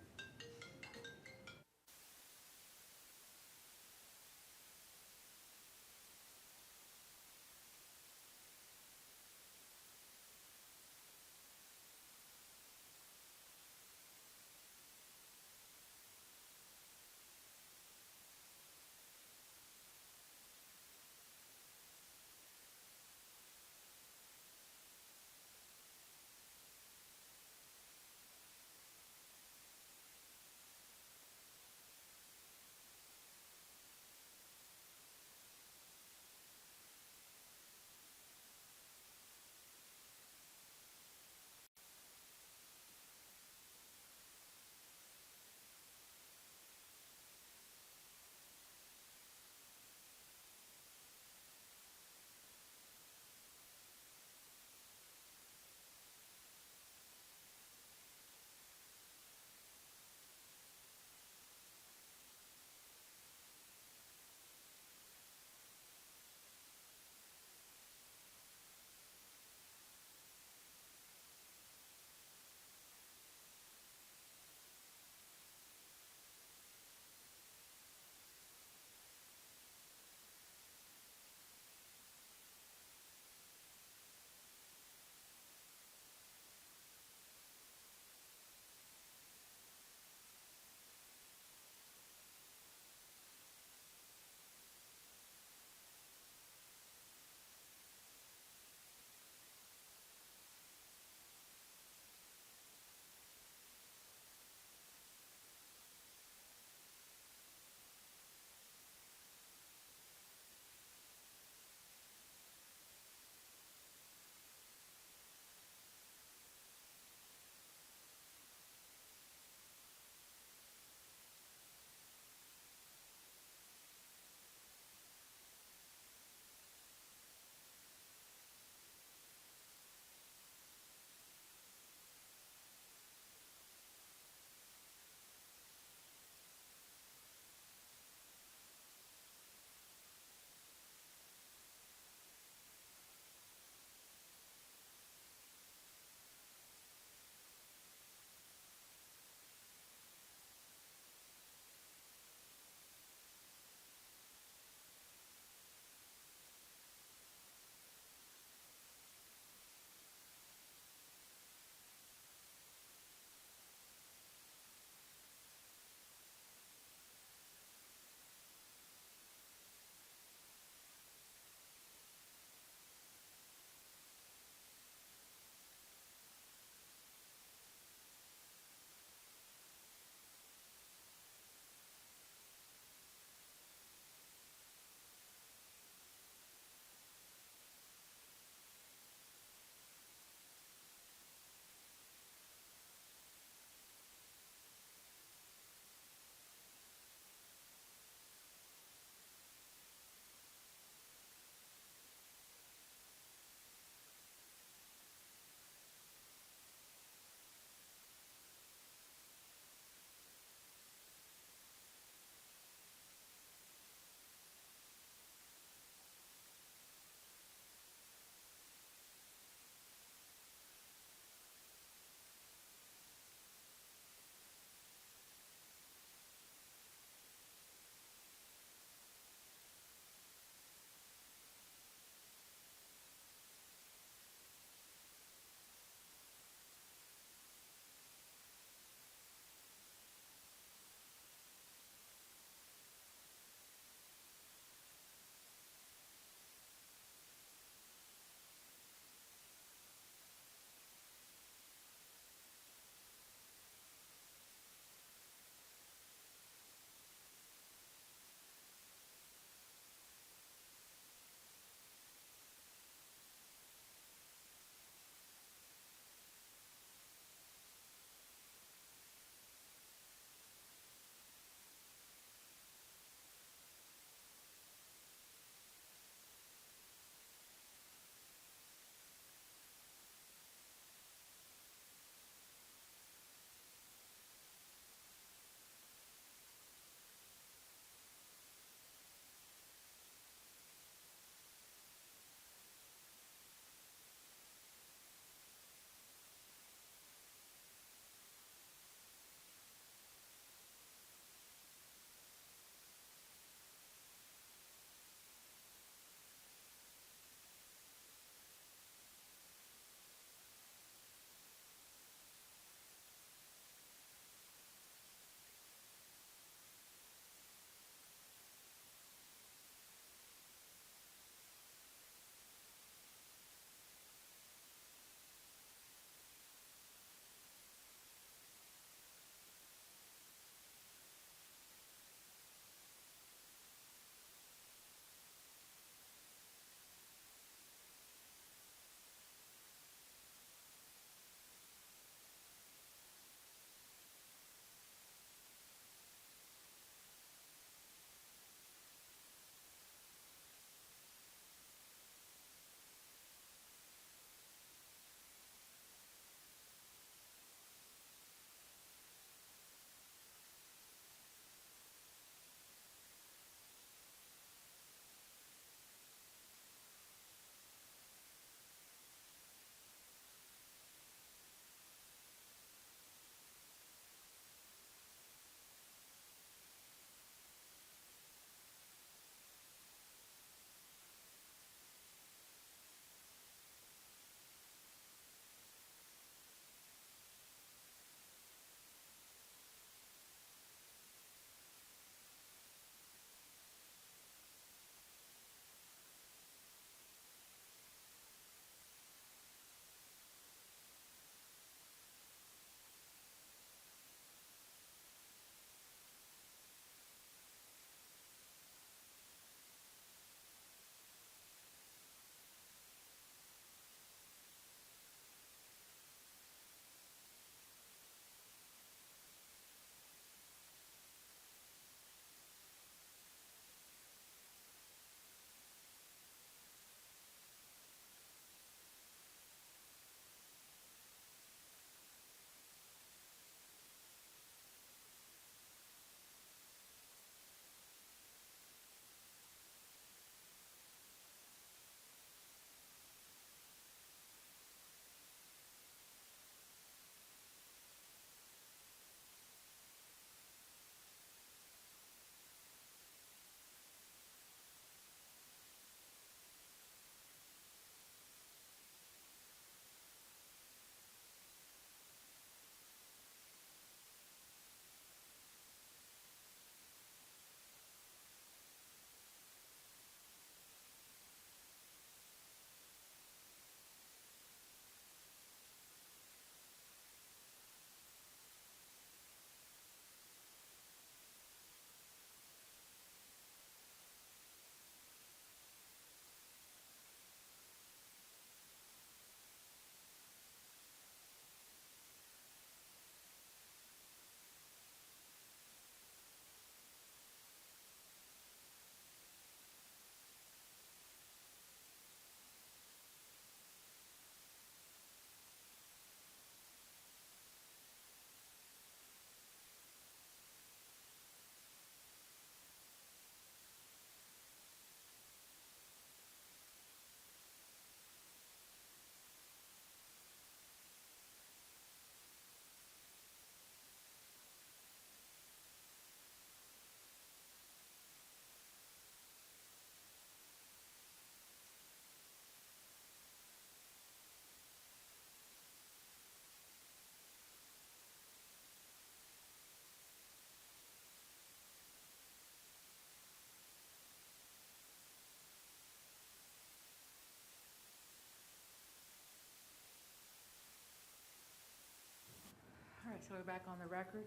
right, so we're back on the record.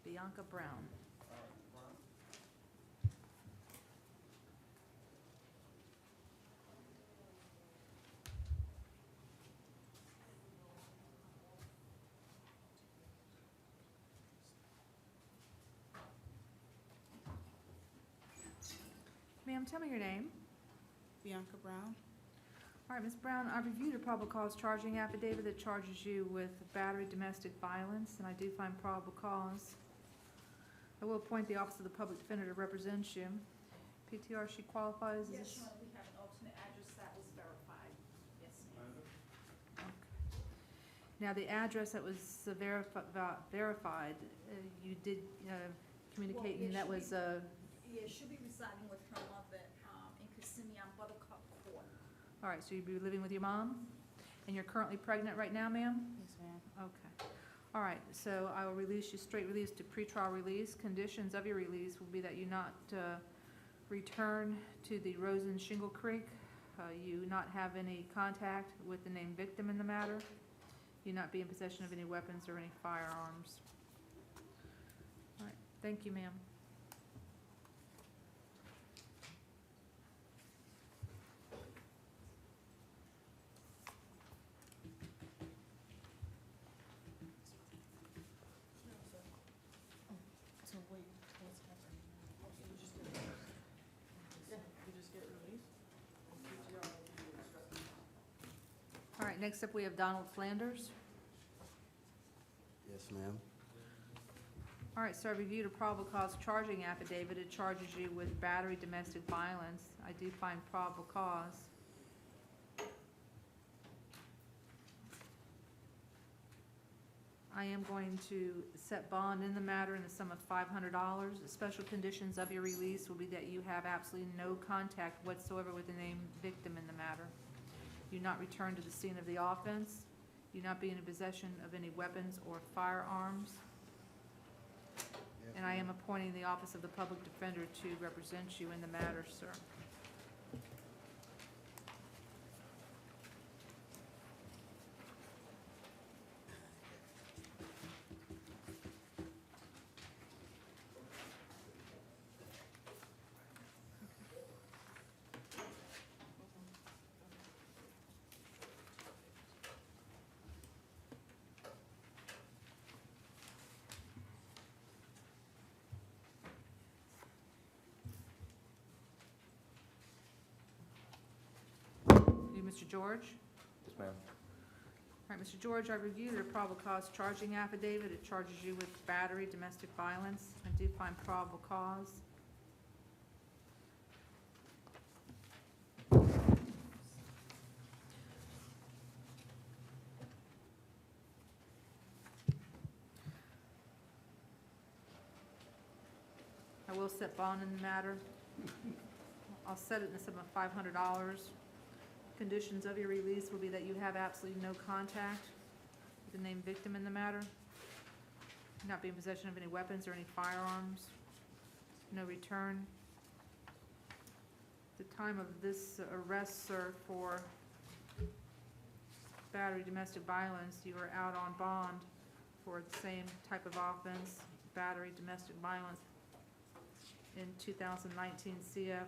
Bianca Brown. Ma'am, tell me your name. Bianca Brown. All right, Ms. Brown, I've reviewed a probable cause charging affidavit that charges you with battery domestic violence, and I do find probable cause. I will appoint the Office of the Public Defender to represent you. PTR, she qualifies as... Yes, Your Honor, we have an alternate address that was verified. Yes, ma'am. Now, the address that was verified, you did communicate, Well, and that was... Yeah, she'll be residing with her mother in Kissimmee on Buttercup Court. All right, so you'll be living with your mom? And you're currently pregnant right now, ma'am? Yes, ma'am. Okay. All right, so I will release you, straight release to pretrial release. Conditions of your release will be that you not return to the Rosen Shingle Creek, you not have any contact with the named victim in the matter, you not be in possession of any weapons or any firearms. All right, thank you, ma'am. So wait, what's happening now? You just get released? All right, next up we have Donald Flanders. Yes, ma'am. All right, so I reviewed a probable cause charging affidavit. It charges you with battery domestic violence. I do find probable cause. I am going to set bond in the matter in the sum of $500. The special conditions of your release will be that you have absolutely no contact whatsoever with the named victim in the matter. You not return to the scene of the offense. You not be in possession of any weapons or firearms. And I am appointing the Office of the Public Defender to represent you in the matter, sir. You, Mr. George? Yes, ma'am. All right, Mr. George, I reviewed a probable cause charging affidavit. It charges you with battery, domestic violence. I do find probable cause. I will set bond in the matter. I'll set it in the sum of $500. Conditions of your release will be that you have absolutely no contact with the named victim in the matter, not be in possession of any weapons or any firearms, no return. The time of this arrest, sir, for battery domestic violence, you are out on bond for the same type of offense, battery domestic violence, in 2019 CF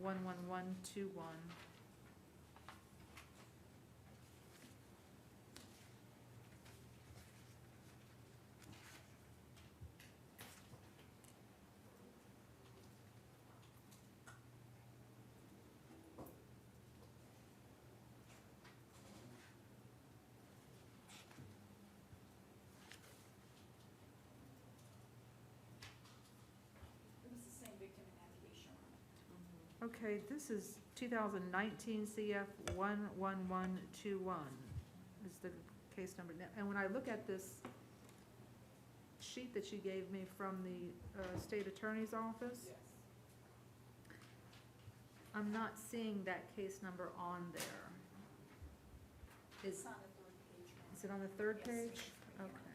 11121. It was the same victim in that case, Your Honor. Okay, this is 2019 CF 11121 is the case number. And when I look at this sheet that you gave me from the state attorney's office, I'm not seeing that case number on there. It's on the third page, Your Honor. Is it on the third Yes, page? right here. Okay.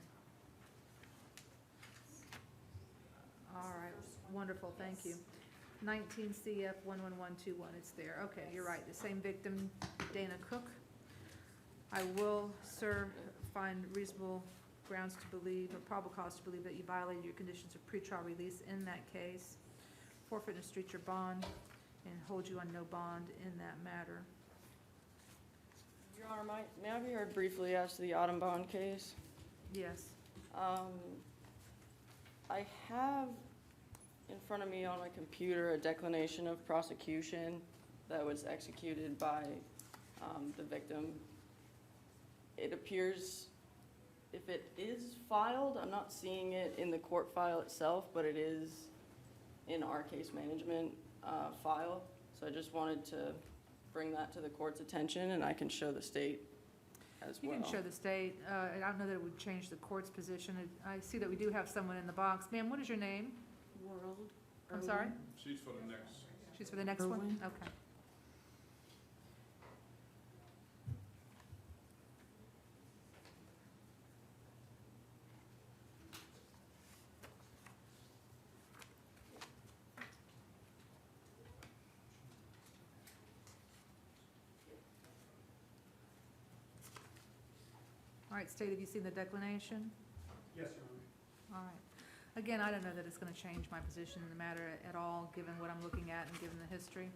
All right, wonderful, thank you. 19 CF 11121, it's there. Okay, you're right, the same victim, Dana Cook. I will, sir, find reasonable grounds to believe, or probable cause to believe that you violated your conditions of pretrial release in that case, forfeit and street your bond, and hold you on no bond in that matter. Your Honor, may I be heard briefly as to the Autumn Bond case? Yes. I have in front of me on my computer a declination of prosecution that was executed by the victim. It appears, if it is filed, I'm not seeing it in the court file itself, but it is in our case management file. So I just wanted to bring that to the court's attention, and I can show the state as well. You can show the state. I don't know that it would change the court's position. I see that we do have someone in the box. Ma'am, what is your name? World. I'm sorry? She's for the next. She's for the next one? Okay. All right, State, have you seen the declination? Yes, Your Honor. All right. Again, I don't know that it's going to change my position in the matter at all, given what I'm looking at and given the history.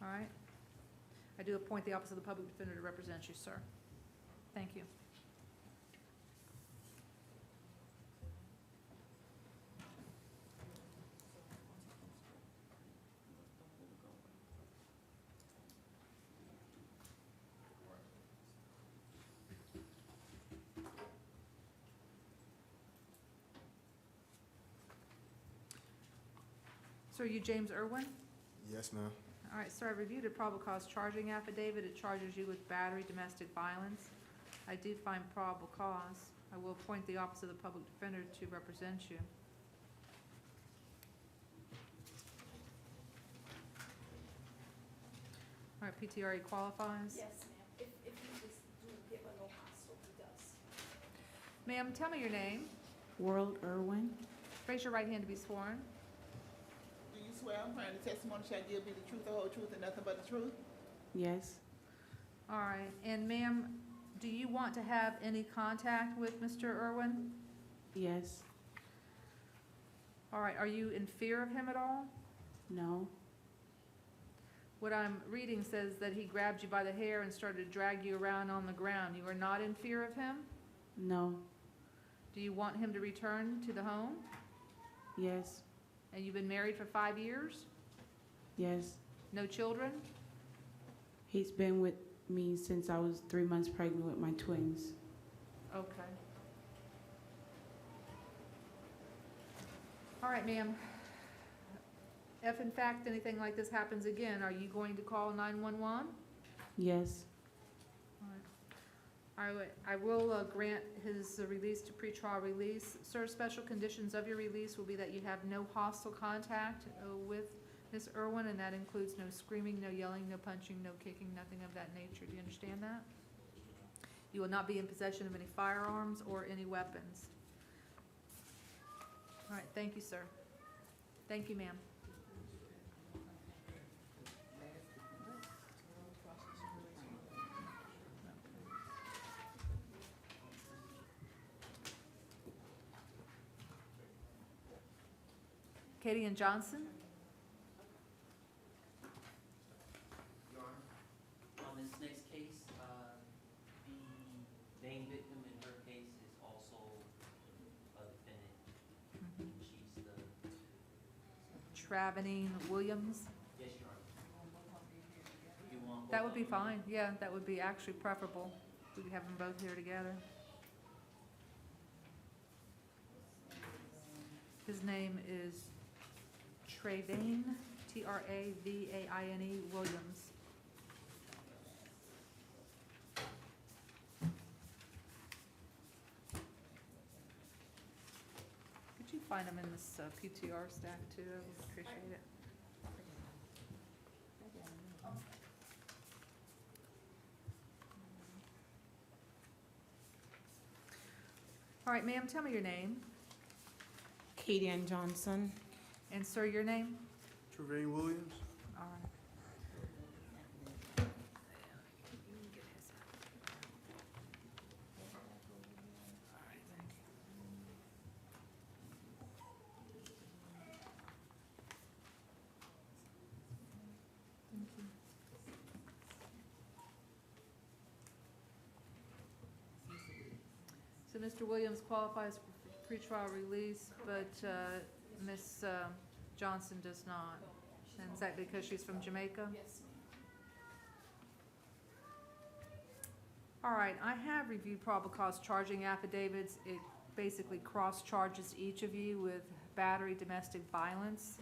All right? I do appoint the Office of the Public Defender to represent you, sir. Thank you. Sir, are you James Irwin? Yes, ma'am. All right, sir, I reviewed a probable cause charging affidavit. It charges you with battery, domestic violence. I do find probable cause. I will appoint the Office of the Public Defender to represent you. All right, PTRE qualifies. Yes, ma'am. If you just do give a no hostile, he does. Ma'am, tell me your name. World Irwin. Raise your right hand to be sworn. Do you swear affirm the testimony shall give me the truth, the whole truth, and nothing but the truth? Yes. All right, and ma'am, do you want to have any contact with Mr. Irwin? Yes. All right, are you in fear of him at all? No. What I'm reading says that he grabbed you by the hair and started to drag you around on the ground. You are not in fear of him? No. Do you want him to return to the home? Yes. And you've been married for 5 years? Yes. No children? He's been with me since I was 3 months pregnant with my twins. Okay. All right, ma'am. If in fact anything like this happens again, are you going to call 911? Yes. I will grant his release to pretrial release. Sir, special conditions of your release will be that you have no hostile contact with Ms. Irwin, and that includes no screaming, no yelling, no punching, no kicking, nothing of that nature. Do you understand that? You will not be in possession of any firearms or any weapons. All right, thank you, sir. Thank you, ma'am. Katie and Johnson? On this next case, the main victim in her case is also a defendant. She's the... Travenine Williams? Yes, Your Honor. You want both That would be of them? fine. Yeah, that would be actually preferable. We could have them both here together. His name is Travaine, Travaine Williams. Could you find him in this PTR stack too? I would appreciate it. All right, ma'am, tell me your name. Katie Ann Johnson. And sir, your name? Trevane Williams. All right. So Mr. Williams qualifies for pretrial release, but Ms. Johnson does not. And is that because she's from Jamaica? Yes, ma'am. All right, I have reviewed probable cause charging affidavits. It basically cross-charges each of you with battery, domestic violence.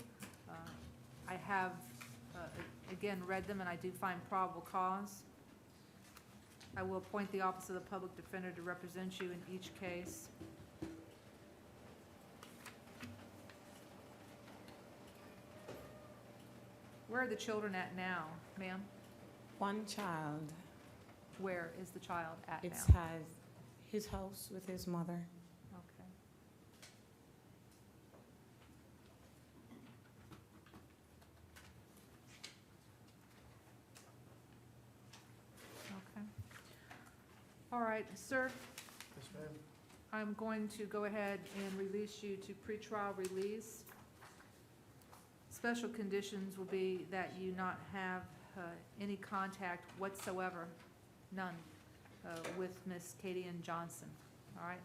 I have, again, read them, and I do find probable cause. I will appoint the Office of the Public Defender to represent you in each case. Where are the children at now, ma'am? One child, Where is the child at now? it's has his house with his mother. Okay. Okay. All right, sir, Yes, ma'am. I'm going to go ahead and release you to pretrial release. Special conditions will be that you not have any contact whatsoever, none, with Miss Katie Ann Johnson, all right?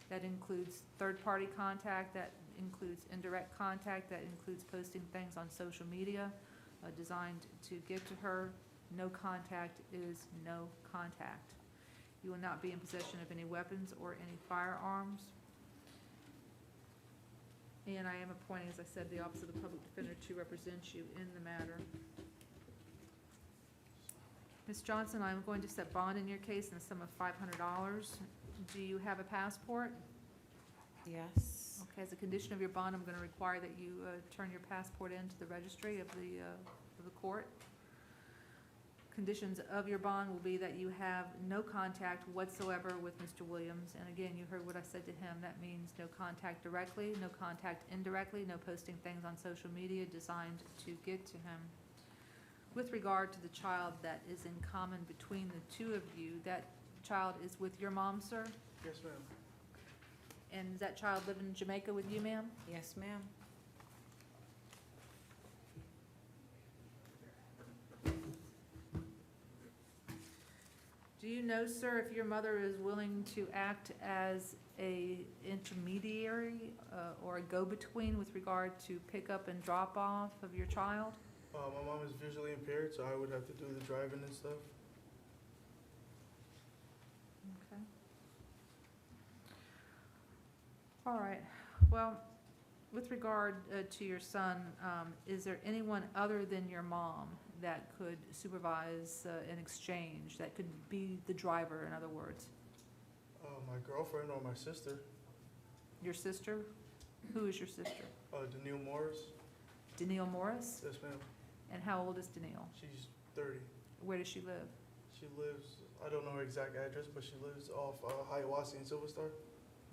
That includes third-party contact, that includes indirect contact, that includes posting things on social media designed to get to her. No contact is no contact. You will not be in possession of any weapons or any firearms. And I am appointing, as I said, the Office of the Public Defender to represent you in the matter. Ms. Johnson, I'm going to set bond in your case in the sum of $500. Do you have a passport? Yes. Okay, as a condition of your bond, I'm going to require that you turn your passport into the registry of the court. Conditions of your bond will be that you have no contact whatsoever with Mr. Williams. And again, you heard what I said to him. That means no contact directly, no contact indirectly, no posting things on social media designed to get to him. With regard to the child that is in common between the two of you, that child is with your mom, sir? Yes, ma'am. And does that child live in Jamaica with you, ma'am? Yes, ma'am. Do you know, sir, if your mother is willing to act as a intermediary or a go-between with regard to pick up and drop off of your child? My mom is visually impaired, so I would have to do the driving and stuff. Okay. All right. Well, with regard to your son, is there anyone other than your mom that could supervise an exchange, that could be the driver, in other words? My girlfriend or my sister, Your sister? Who is your sister? Danielle Morris. Danielle Morris? Yes, ma'am. And how old is Danielle? She's 30. Where does she live? She lives, I don't know her exact address, but she lives off Hiawassee and Silver Star.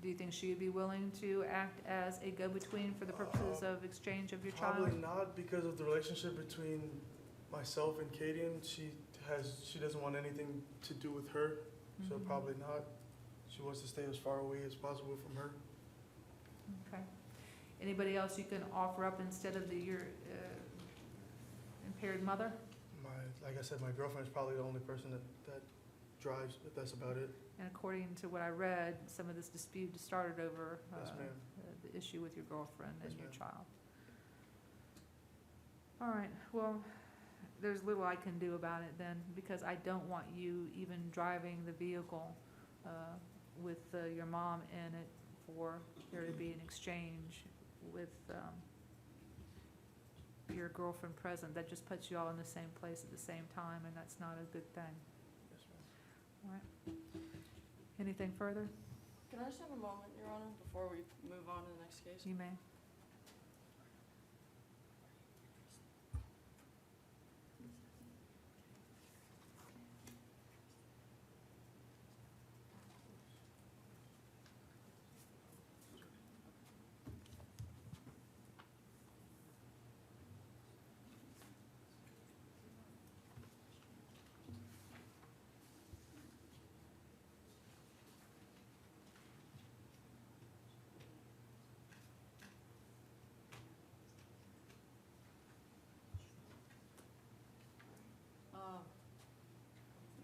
Do you think she would be willing to act as a go-between for the purposes of exchange of your child? Probably not, because of the relationship between myself and Katie. She doesn't want anything to do with her, so Mhm. probably not. She wants to stay as far away as possible from her. Okay. Anybody else you can offer up instead of your impaired mother? Like I said, my girlfriend's probably the only person that drives, but that's about it. And according to what I read, some of this dispute started over Yes, ma'am. the issue with your girlfriend and Yes, your ma'am. child. All right, well, there's little I can do about it then, because I don't want you even driving the vehicle with your mom in it for there to be an exchange with your girlfriend present. That just puts you all in the same place at the same time, and that's not a good thing. Yes, ma'am. All right. Anything further? Can I just have a moment, Your Honor, before we move on to the next case? You may.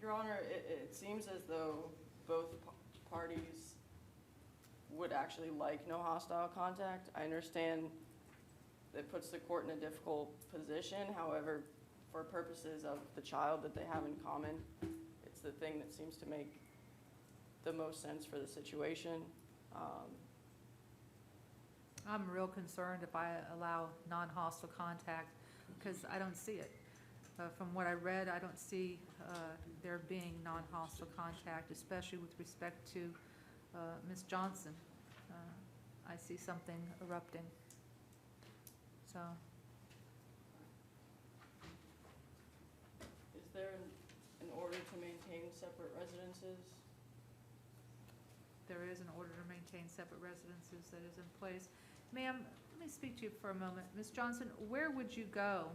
Your Honor, it seems as though both parties would actually like no hostile contact. I understand it puts the court in a difficult position. However, for purposes of the child that they have in common, it's the thing that seems to make the most sense for the situation. I'm real concerned if I allow non-hostile contact, because I don't see it. From what I read, I don't see there being non-hostile contact, especially with respect to Ms. Johnson. I see something erupting. So, Is there an order to maintain separate residences? there is an order to maintain separate residences that is in place. Ma'am, let me speak to you for a moment. Ms. Johnson, where would you go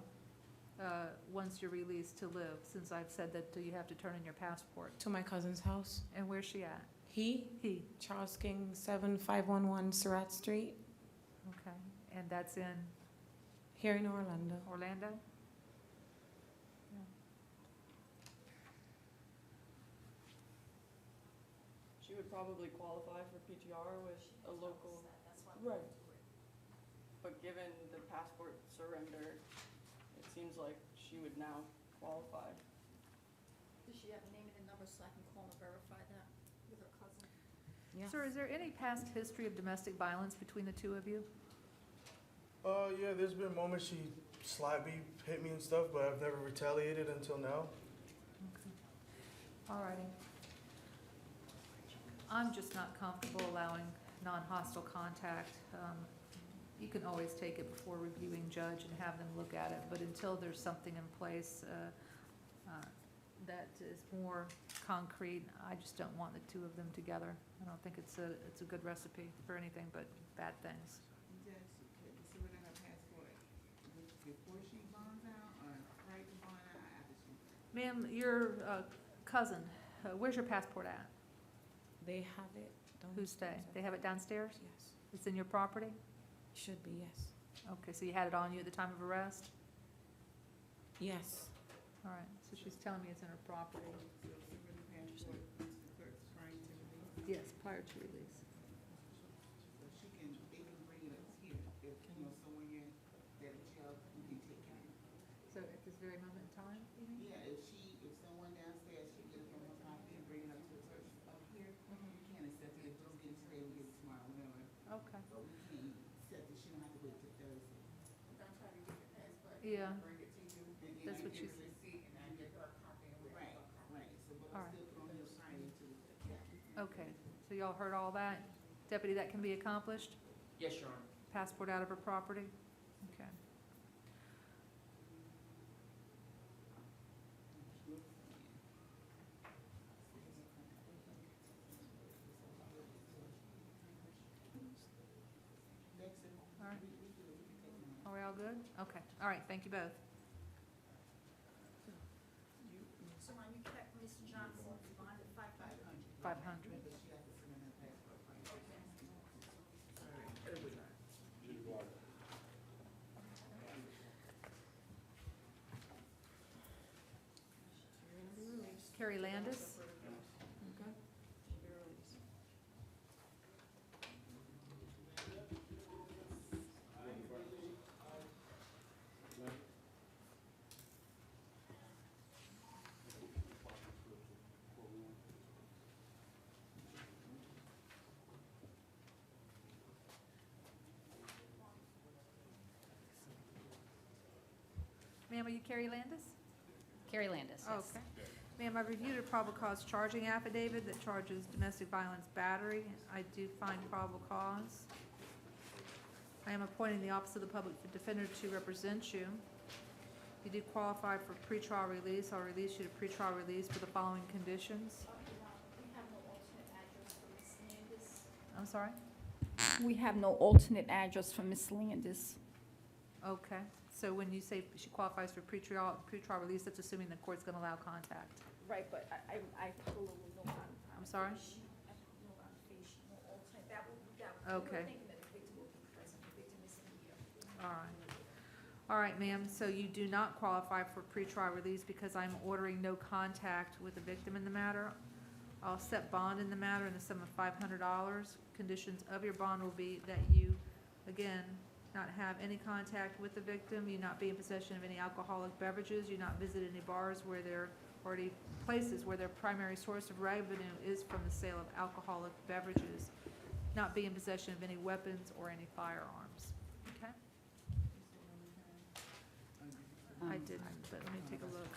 once you're released to live, since I've said that you have to turn in your passport? To my cousin's house. And where's she at? He, Charles King, 7511 Surratt Street, Okay, and that's in here in Orlando. Orlando? She would probably qualify for PTR with a local. Right. But given the passport surrender, it seems like she would now qualify. Does she have a name and a number so I can call and verify that with her cousin? Yeah. Sir, is there any past history of domestic violence between the two of you? Yeah, there's been moments she slapped me, hit me and stuff, but I've never retaliated until now. All righty. I'm just not comfortable allowing non-hostile contact. You can always take it before reviewing judge and have them look at it, but until there's something in place that is more concrete, I just don't want the two of them together. I don't think it's a good recipe for anything but bad things. Judge, could you surrender her passport before she bonds out or prior to bond out or after she? Ma'am, your cousin, where's your passport at? They have it. Who's stay? They have it downstairs? Yes. It's in your property? Should be, yes. Okay, so you had it on you at the time of arrest? Yes. All right, so she's telling me it's in her property. So surrender passport to the clerk prior to release? Yes, prior to release. So she can, they can bring it up here if, you know, someone here that the jail, you can take care of. So at this very moment in time, you mean? Yeah, if someone downstairs, she get it from her property and bring it up to the clerk up here, you can't accept it, just get it today, we get it tomorrow, whatever. Okay. But we can't accept it, she don't have to wait till Thursday. I'm trying to get the passport. Yeah. Bring it to you, and then That's I what give she's- her the receipt, and I give her a copy and wait. Right, right, so but All I'm right. still put on your prior to the. Okay, so y'all heard all that? Deputy, that can be accomplished? Yes, Your Honor. Passport out of her property? Okay. All right. Are we all good? Okay, all right, thank you both. So when you kept Ms. Johnson's bond at 500? 500. Carrie Landis? Ma'am, are you Carrie Landis? Carrie Landis, yes. Okay. Ma'am, I reviewed a probable cause charging affidavit that charges domestic violence battery. I do find probable cause. I am appointing the Office of the Public Defender to represent you. You do qualify for pretrial release. I'll release you to pretrial release with the following conditions. We have no alternate address for Ms. Landis. I'm sorry? We have no alternate address for Ms. Landis. Okay. So when you say she qualifies for pretrial release, that's assuming the court's gonna allow contact. Right, but I put a little note on. I'm sorry? I put a note on the face, no alternate, that would, we Okay. were thinking that the victim would be present, the victim isn't here. All right. All right, ma'am, so you do not qualify for pretrial release because I'm ordering no contact with the victim in the matter. I'll set bond in the matter in the sum of $500. Conditions of your bond will be that you, again, not have any contact with the victim, you not be in possession of any alcoholic beverages, you not visit any bars where they're already places where their primary source of revenue is from the sale of alcoholic beverages, not be in possession of any weapons or any firearms. Okay? I didn't, but let me take a look.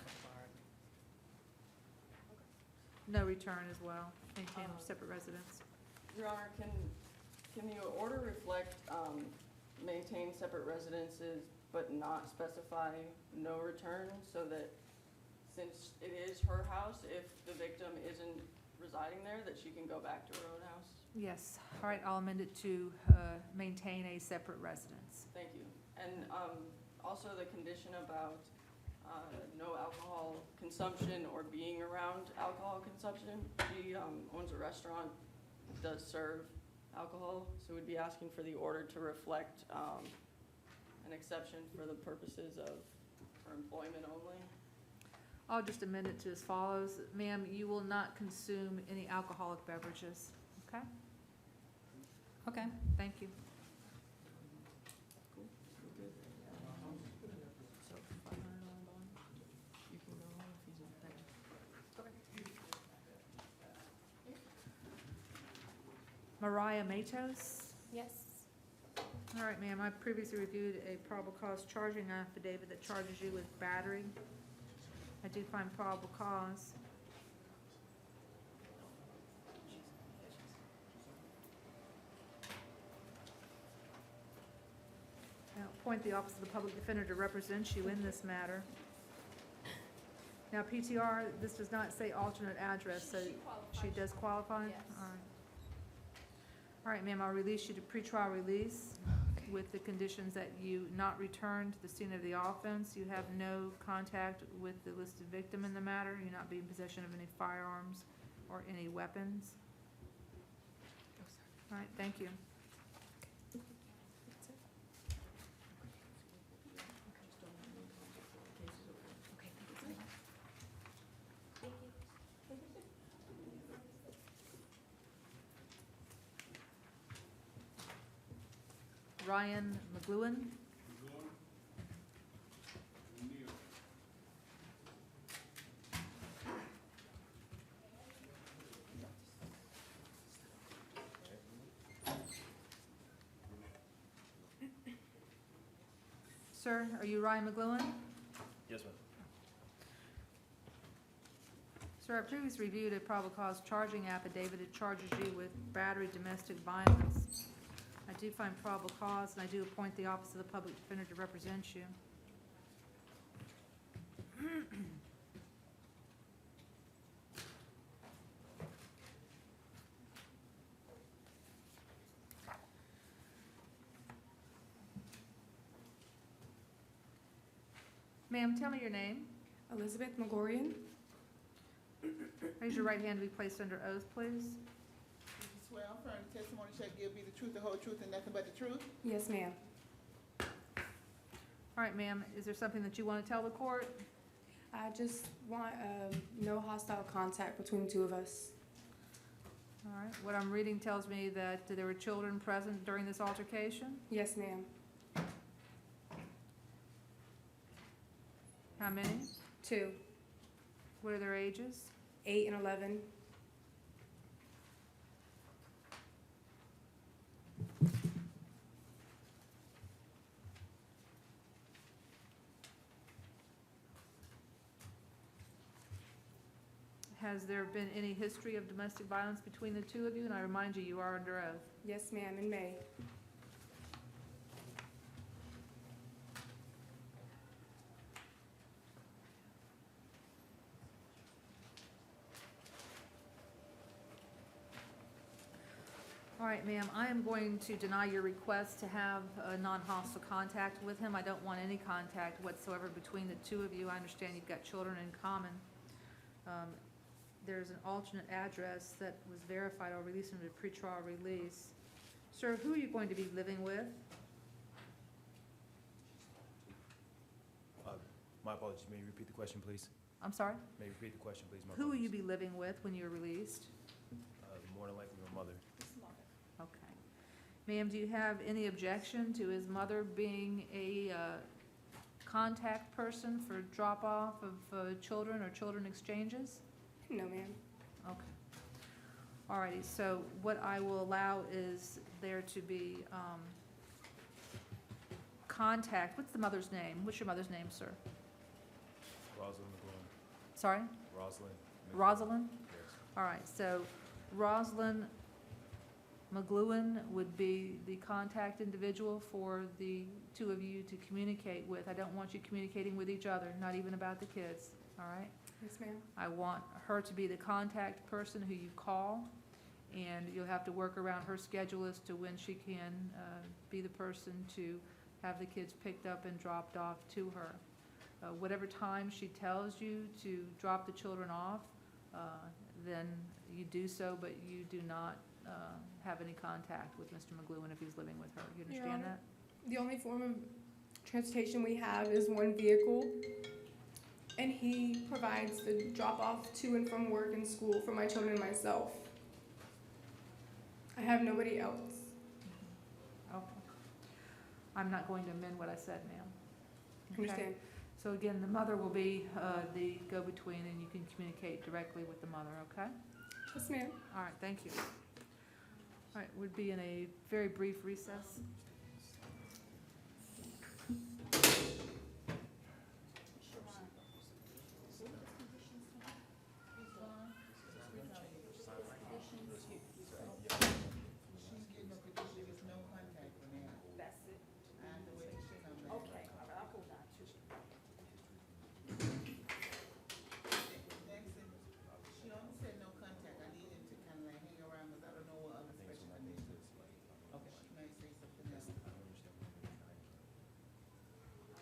No return as well, maintain separate residence. Your Honor, can the order reflect, maintain separate residences but not specify no return, so that since it is her house, if the victim isn't residing there, that she can go back to her own house? Yes, all right, I'll amend it to maintain a separate residence. Thank you. And also the condition about no alcohol consumption or being around alcohol consumption. She owns a restaurant, does serve alcohol, so we'd be asking for the order to reflect an exception for the purposes of her employment only. I'll just amend it to as follows. Ma'am, you will not consume any alcoholic beverages, okay? Okay. Thank you. Cool. We're good. So $500 bond. You can go home if he's in there. Mariah Matos? Yes. All right, ma'am, I previously reviewed a probable cause charging affidavit that charges you with battery. I do find probable cause. Now, appoint the Office of the Public Defender to represent you in this matter. Now, PTR, this does not say alternate address, so she does qualify? Yes. All right. All right, ma'am, I'll release you to pretrial release with the conditions that you not return to the scene of the offense, you have no contact with the listed victim in the matter, you not be in possession of any firearms or any weapons. All right, thank you. Ryan McLuhan. Sir, are you Ryan McLuhan? Yes, ma'am. Sir, I previously reviewed a probable cause charging affidavit. It charges you with battery domestic violence. I do find probable cause, and I do appoint the Office of the Public Defender to represent you. Ma'am, tell me your name. Elizabeth Megorian. Raise your right hand to be placed under oath, please. You swear affirm the testimony shall give me the truth, the whole truth, and nothing but the truth? Yes, ma'am. All right, ma'am, is there something that you want to tell the court? I just want no hostile contact between the two of us. All right, what I'm reading tells me that there were children present during this altercation? Yes, ma'am. How many? 2, What are their ages? 8 and 11. Has there been any history of domestic violence between the two of you? And I remind you, you are under oath. Yes, ma'am, in May. All right, ma'am, I am going to deny your request to have a non-hostile contact with him. I don't want any contact whatsoever between the two of you. I understand you've got children in common. There's an alternate address that was verified. I'll release him to pretrial release. Sir, who are you going to be living with? My apologies. May you repeat the question, please? I'm sorry? May you repeat the question, please? My Who will you apologies. be living with when you're released? more than likely my mother. Okay. Ma'am, do you have any objection to his mother being a contact person for drop-off of children or children exchanges? No, ma'am. Okay. Alrighty, so what I will allow is there to be contact. What's the mother's name? What's your mother's name, sir? Rosalind McGloin. Sorry? Rosalind. Rosalind? Yes. All right, so Rosalind McGloin would be the contact individual for the two of you to communicate with. I don't want you communicating with each other, not even about the kids, all right? Yes, ma'am. I want her to be the contact person who you call, and you'll have to work around her schedule as to when she can be the person to have the kids picked up and dropped off to her. Whatever time she tells you to drop the children off, then you do so, but you do not have any contact with Mr. McGloin if he's living with her. You Your understand Honor, that? the only form of transportation we have is one vehicle, and he provides the drop-off to and from work and school for my children and myself. I have nobody else. Okay. I'm not going to amend what I said, ma'am. Okay? Understand? So again, the mother will be the go-between, and you can communicate directly with the mother, okay? Yes, ma'am. All right, thank you. All right, we'd be in a very brief recess. She's getting a petition with no contact for now. That's it. I have to wait till she comes back. Okay, all right, I'll go down to. Next, she only said no contact. I need him to kind of like hang around because I don't know what other special conditions. Okay. She might say something else. I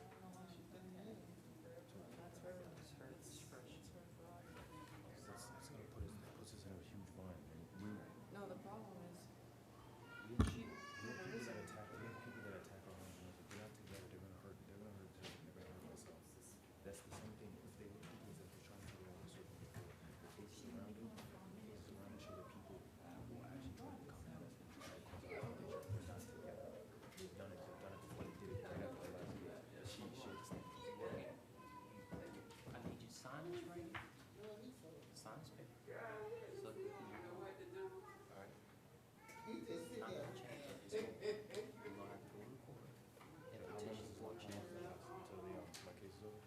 don't know why she couldn't have it. That's her, it's her, it's fresh. It's her prerogative. It's gonna puts us in a huge bind. No, the problem is, We have people that attack our homes. If they're not together, they're gonna hurt children, they're gonna hurt themselves. That's the same thing if they were people that were trying to get around this before. The cases around you, show that people will actually try to come at us and try to cause a confrontation. They're not together. They've done it before they did it right after the last year. She understands. I need you to sign this right here. Sign this paper. So you know what to do. All right. He just sit Not there. gonna change it. You're gonna have to go to court. And How long petition does this law change until my case is over?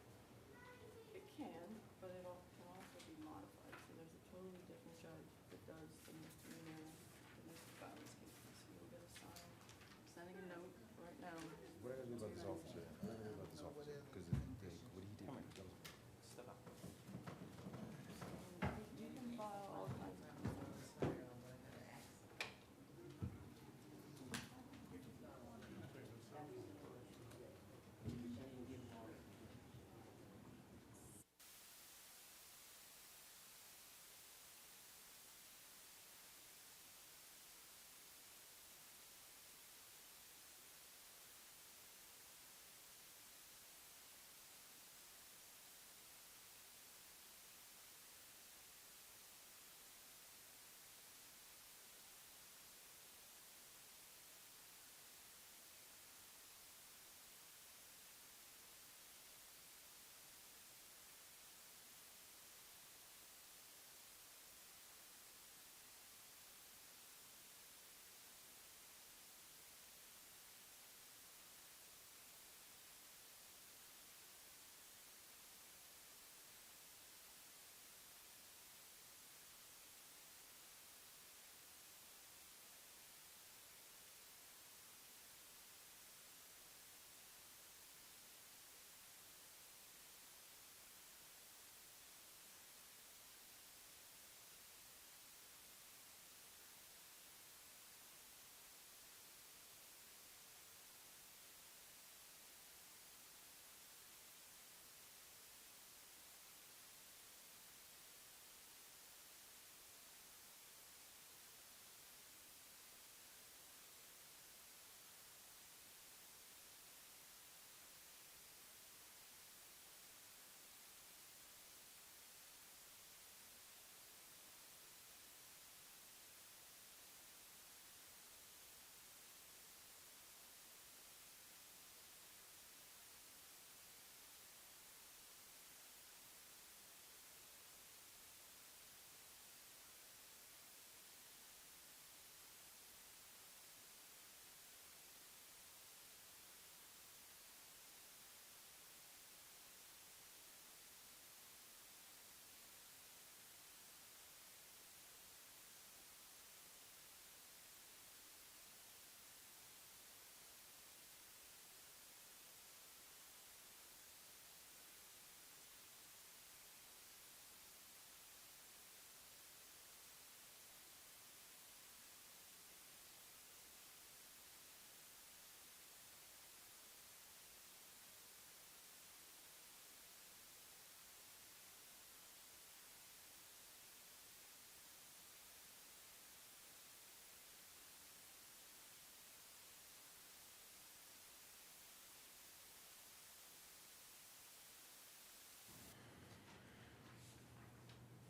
it can, but it can also be modified. So there's a totally different judge that does the misdemeanor, domestic violence cases. So you'll get a sign. I'm sending a note right now. What do I do about this officer? What do I do about this officer? Because what he did, that was Step out. You can file all kinds of complaints.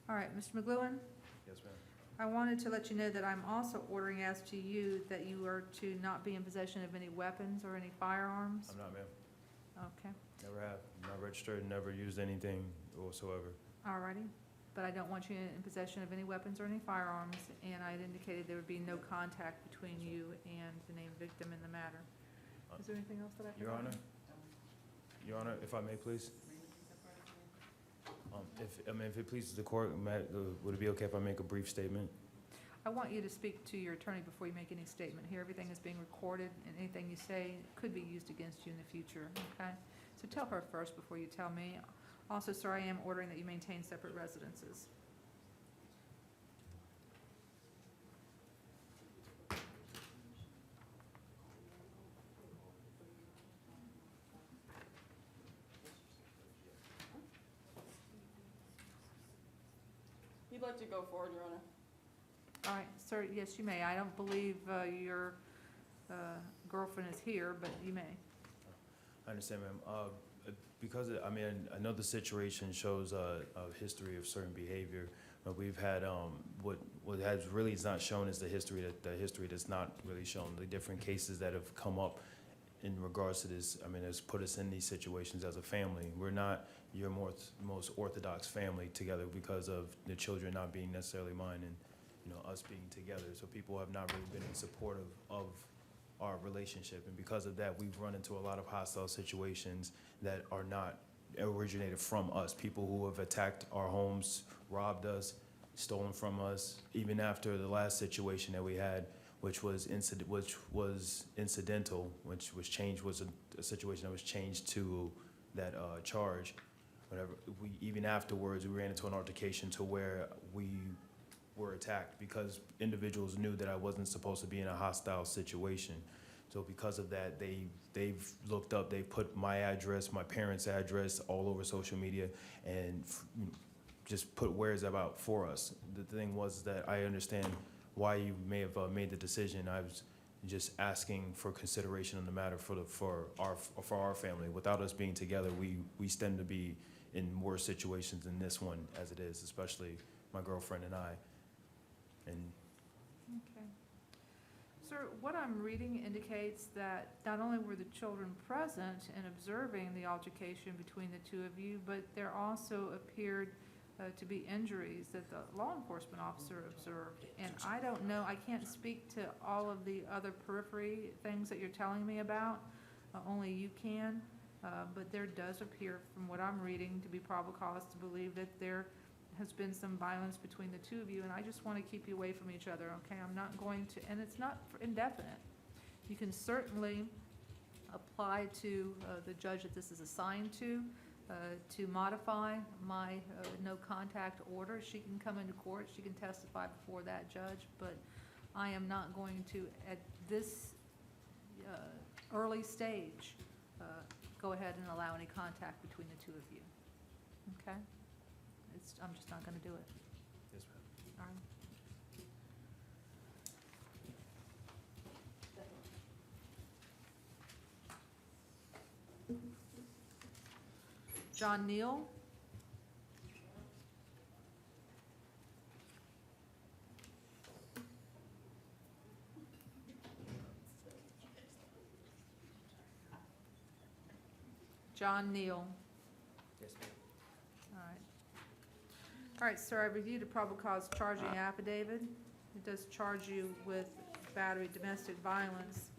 All right, Mr. McGlowan, Yes, ma'am. I wanted to let you know that I'm also ordering as to you that you are to not be in possession of any weapons or any firearms. I'm not, ma'am. Okay, Never have. Not registered, never used anything whatsoever. all righty. But I don't want you in possession of any weapons or any firearms, and I had indicated there would be no contact between you and the named victim in the matter. Is there anything else that I Your forgot? Honor? Your Honor, if I may, please? If it pleases the court, would it be okay if I make a brief statement? I want you to speak to your attorney before you make any statement here. Everything is being recorded, and anything you say could be used against you in the future, okay? So tell her first before you tell me. Also, sir, I am ordering that you maintain separate residences. You'd like to go forward, Your Honor? All right, sir, yes, you may. I don't believe your girlfriend is here, but you may. I understand, ma'am. Because, I know the situation shows a history of certain behavior. We've had, what has really is not shown is the history that's not really shown. The different cases that have come up in regards to this, has put us in these situations as a family. We're not your most orthodox family together because of the children not being necessarily mine and, us being together. So people have not really been in support of our relationship. And because of that, we've run into a lot of hostile situations that are not originated from us. People who have attacked our homes, robbed us, stolen from us, even after the last situation that we had, which was incidental, which was changed, was a situation that was changed to that charge. Whatever, even afterwards, we ran into an altercation to where we were attacked because individuals knew that I wasn't supposed to be in a hostile situation. So because of that, they've looked up, they put my address, my parents' address all over social media and just put where's about for us. The thing was that I understand why you may have made the decision. I was just asking for consideration on the matter for our family. Without us being together, we tend to be in worse situations than this one as it is, especially my girlfriend and I. And Okay. Sir, what I'm reading indicates that not only were the children present and observing the altercation between the two of you, but there also appeared to be injuries that the law enforcement officer observed. And I don't know, I can't speak to all of the other periphery things that you're telling me about. Only you can. But there does appear, from what I'm reading, to be probable cause to believe that there has been some violence between the two of you, and I just want to keep you away from each other, okay? I'm not going to, and it's not for indefinite. You can certainly apply to the judge that this is assigned to modify my no contact order. She can come into court, she can testify before that judge, but I am not going to, at this early stage, go ahead and allow any contact between the two of you, okay? I'm just not gonna do it. yes, ma'am. All right. John Neal? John Neal. Yes, ma'am. All right. All right, sir, I reviewed a probable cause charging affidavit. It does charge you with battery, domestic violence.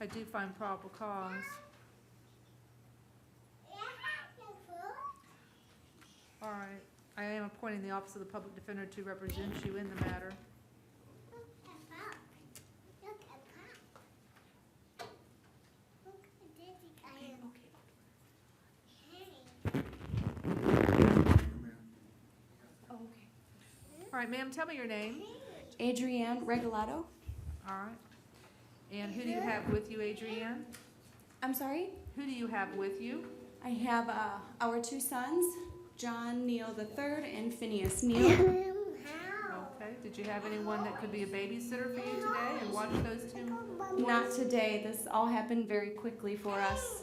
I do find probable cause. All right, I am appointing the Office of the Public Defender to represent you in the matter. All right, ma'am, tell me your name. Adrienne Regalato. All right. And who do you have with you, Adrienne? I'm sorry? Who do you have with you? I have our two sons, John Neal III and Phineas Neal. Okay. Did you have anyone that could be a babysitter for you today and watch those two boys? Not today. This all happened very quickly for us.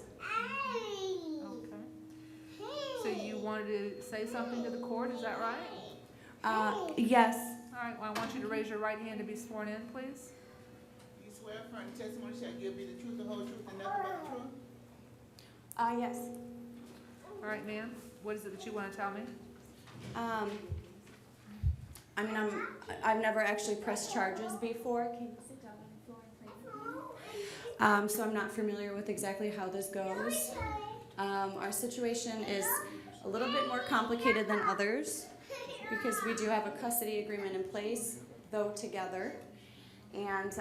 Okay. So you wanted to say something to the court, is that right? Yes. All right, well, I want you to raise your right hand to be sworn in, please. You swear affirm the testimony shall give you the truth, the whole truth, and nothing but the truth? Yes. All right, ma'am, what is it that you want to tell me? I mean, I've never actually pressed charges before. Can you sit down on the floor and play? So I'm not familiar with exactly how this goes. Our situation is a little bit more complicated than others because we do have a custody agreement in place, though together. And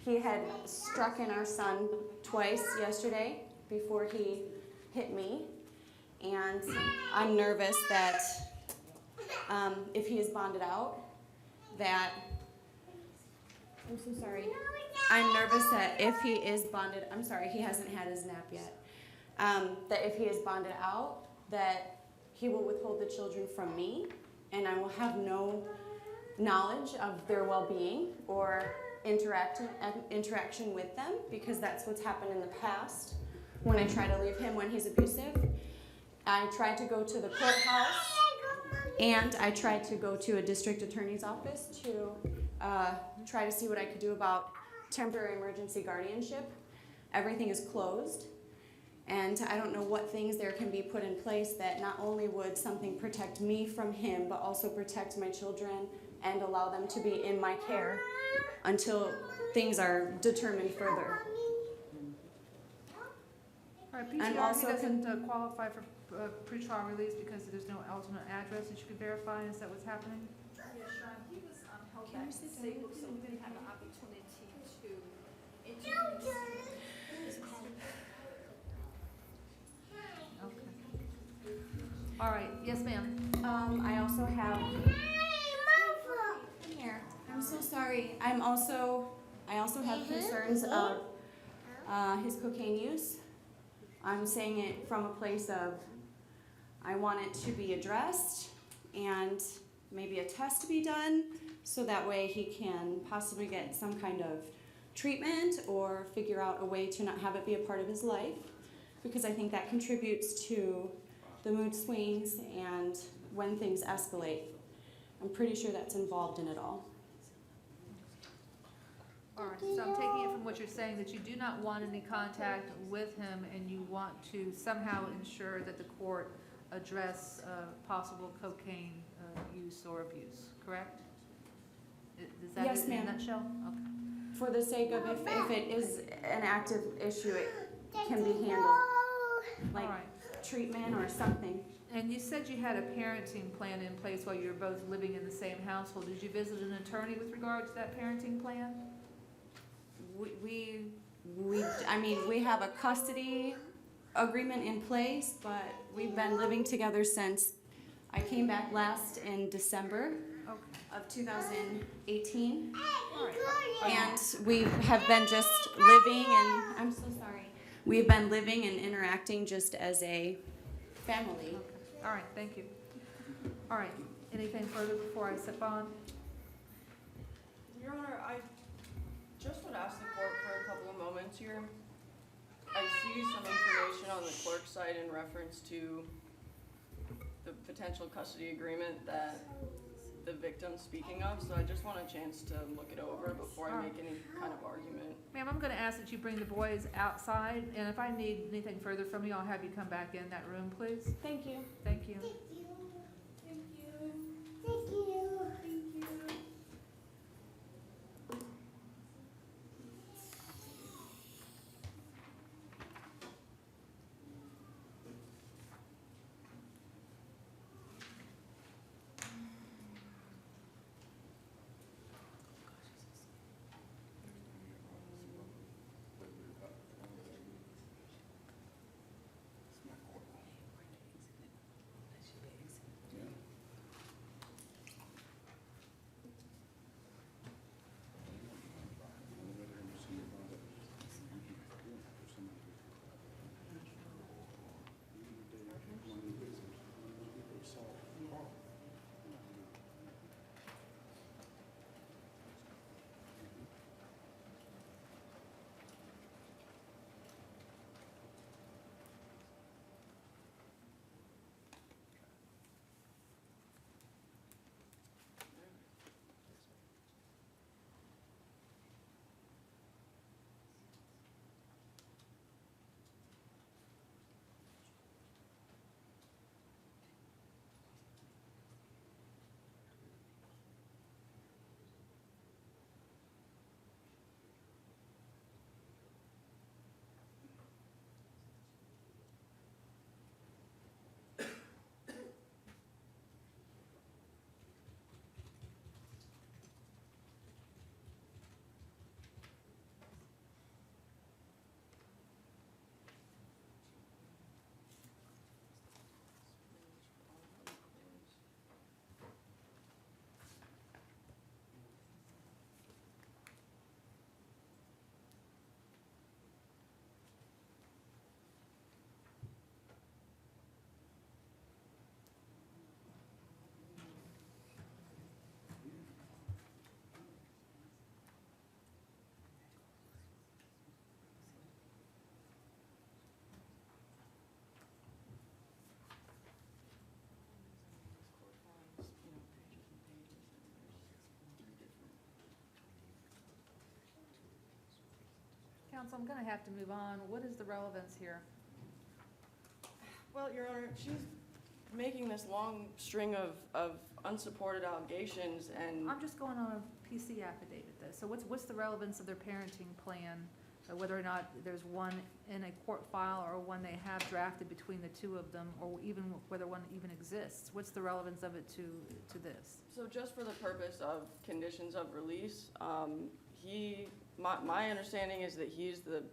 he had struck in our son twice yesterday before he hit me. And I'm nervous that if he is bonded out, that, I'm so sorry. I'm nervous that if he is bonded, I'm sorry, he hasn't had his nap yet. That if he is bonded out, that he will withhold the children from me, and I will have no knowledge of their well-being or interaction with them, because that's what's happened in the past when I try to leave him when he's abusive. I tried to go to the courthouse, and I tried to go to a district attorney's office to try to see what I could do about temporary emergency guardianship. Everything is closed, and I don't know what things there can be put in place that not only would something protect me from him, but also protect my children and allow them to be in my care until things are determined further. All right, I'm PTR, he also doesn't qualify for pretrial release because there's no alternate address that you could verify. Is that what's happening? Yeah, Sean, he was held back disabled, so we didn't have an opportunity to introduce. Okay. All right, yes, ma'am. I also have. Come here. I'm so sorry. I also have concerns of his cocaine use. I'm saying it from a place of I want it to be addressed and maybe a test to be done so that way he can possibly get some kind of treatment or figure out a way to not have it be a part of his life, because I think that contributes to the mood swings and when things escalate. I'm pretty sure that's involved in it all. All right, so I'm taking it from what you're saying that you do not want any contact with him and you want to somehow ensure that the court address possible cocaine use or abuse, correct? Is that Yes, it in a ma'am. nutshell? Okay. For the sake of if it is an active issue, it can be handled, like All right. treatment or something. And you said you had a parenting plan in place while you were both living in the same household. Did you visit an attorney with regard to that parenting plan? We have a custody agreement in place, but we've been living together since I came back last in December of 2018. And we have been just living and, I'm so sorry, we've been living and interacting just as a family. Okay. All right, thank you. All right, anything further before I set bond? Your Honor, I just would ask the court for a couple of moments here. I see some information on the clerk's side in reference to the potential custody agreement that the victim's speaking of, so I just want a chance to look it over before I make any kind of argument. Ma'am, I'm gonna ask that you bring the boys outside, and if I need anything further from you, I'll have you come back in that room, please. Thank you. Thank you. Thank you. Thank you. Thank you. Thank you. Counsel, I'm gonna have to move on. What is the relevance here? Well, Your Honor, she's making this long string of unsupported allegations, and I'm just going on a PC affidavit though. So what's the relevance of their parenting plan? Whether or not there's one in a court file or one they have drafted between the two of them, or even whether one even exists? What's the relevance of it to this? so just for the purpose of conditions of release, my understanding is that he's the